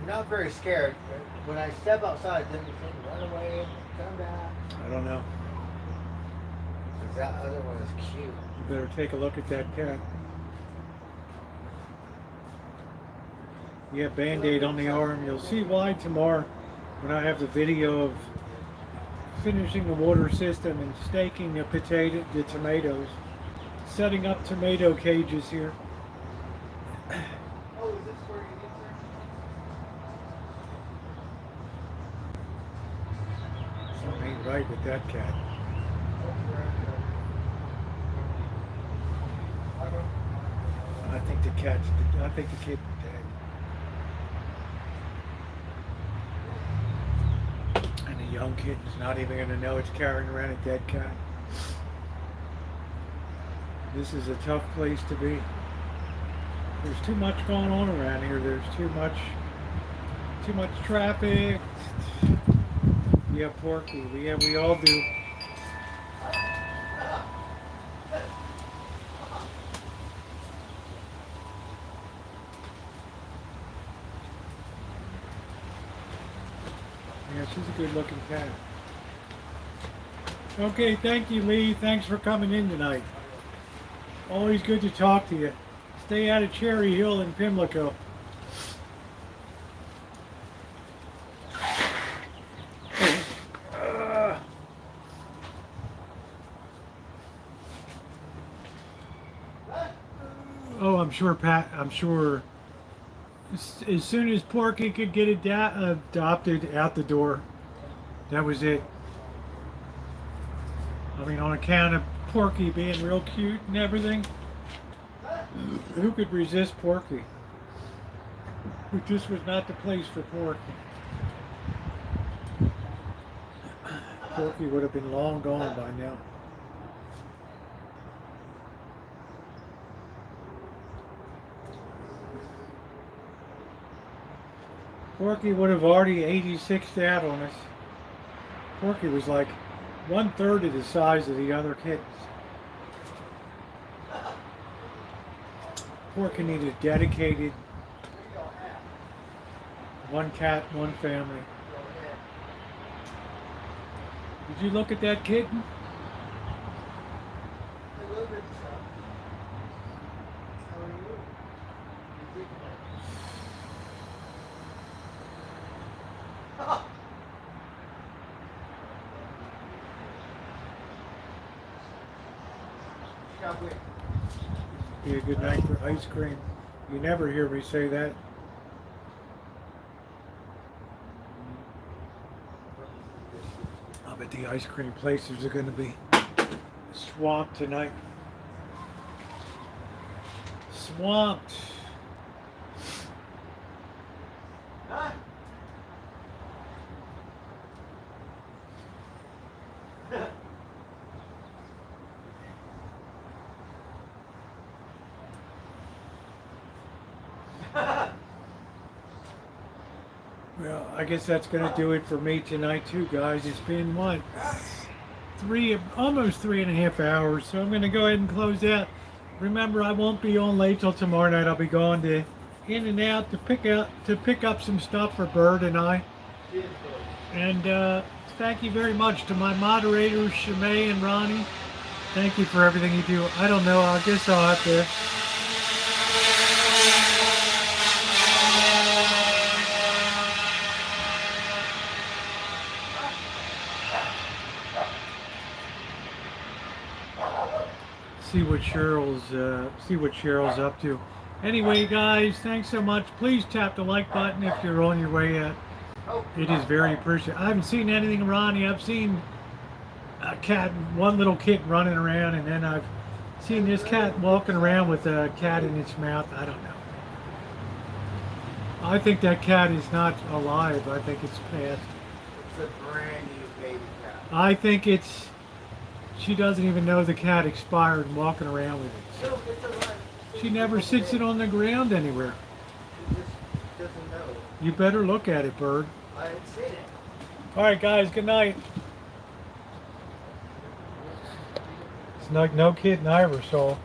I'm not very scared. When I step outside, then you think, run away, come back. I don't know. Because that other one is cute. You better take a look at that cat. Yeah, Band-Aid on the arm. You'll see why tomorrow when I have the video of finishing the water system and staking the tomatoes. Setting up tomato cages here. Oh, is this where you get there? Something ain't right with that cat. I think the kid's dead. And the young kid is not even going to know it's carrying around a dead cat. This is a tough place to be. There's too much going on around here. There's too much traffic. We have Porky. We all do. Yeah, she's a good looking cat. Okay, thank you, Lee. Thanks for coming in tonight. Always good to talk to you. Stay out of Cherry Hill in Pimlico. Oh, I'm sure I'm sure as soon as Porky could get adopted out the door, that was it. I mean, on account of Porky being real cute and everything, who could resist Porky? But this was not the place for Porky. Porky would have been long gone by now. Porky would have already 86'd out on us. Porky was like 1/3 of the size of the other kids. Porky needed dedicated one cat, one family. Did you look at that kitten? Be a good night for ice cream. You never hear me say that. I bet the ice cream places are going to be swamped tonight. Swamped. Well, I guess that's going to do it for me tonight too, guys. It's been, what, almost 3.5 hours, so I'm going to go ahead and close out. Remember, I won't be on late till tomorrow night. I'll be going to in and out to pick up some stuff for Bird and I. And thank you very much to my moderators, Shimei and Ronnie. Thank you for everything you do. I don't know, I guess I'll have to see what Cheryl's up to. Anyway, guys, thanks so much. Please tap the like button if you're on your way out. It is very appreciated. I haven't seen anything, Ronnie. I've seen a cat, one little kitten running around, and then I've seen this cat walking around with a cat in its mouth. I don't know. I think that cat is not alive. I think it's passed. It's a brand new baby cat. I think she doesn't even know the cat expired and walking around with it. No, it's alive. She never sits it on the ground anywhere. She just doesn't know. You better look at it, bird. I haven't seen it. All right, guys, good night. It's like no kitten I ever saw.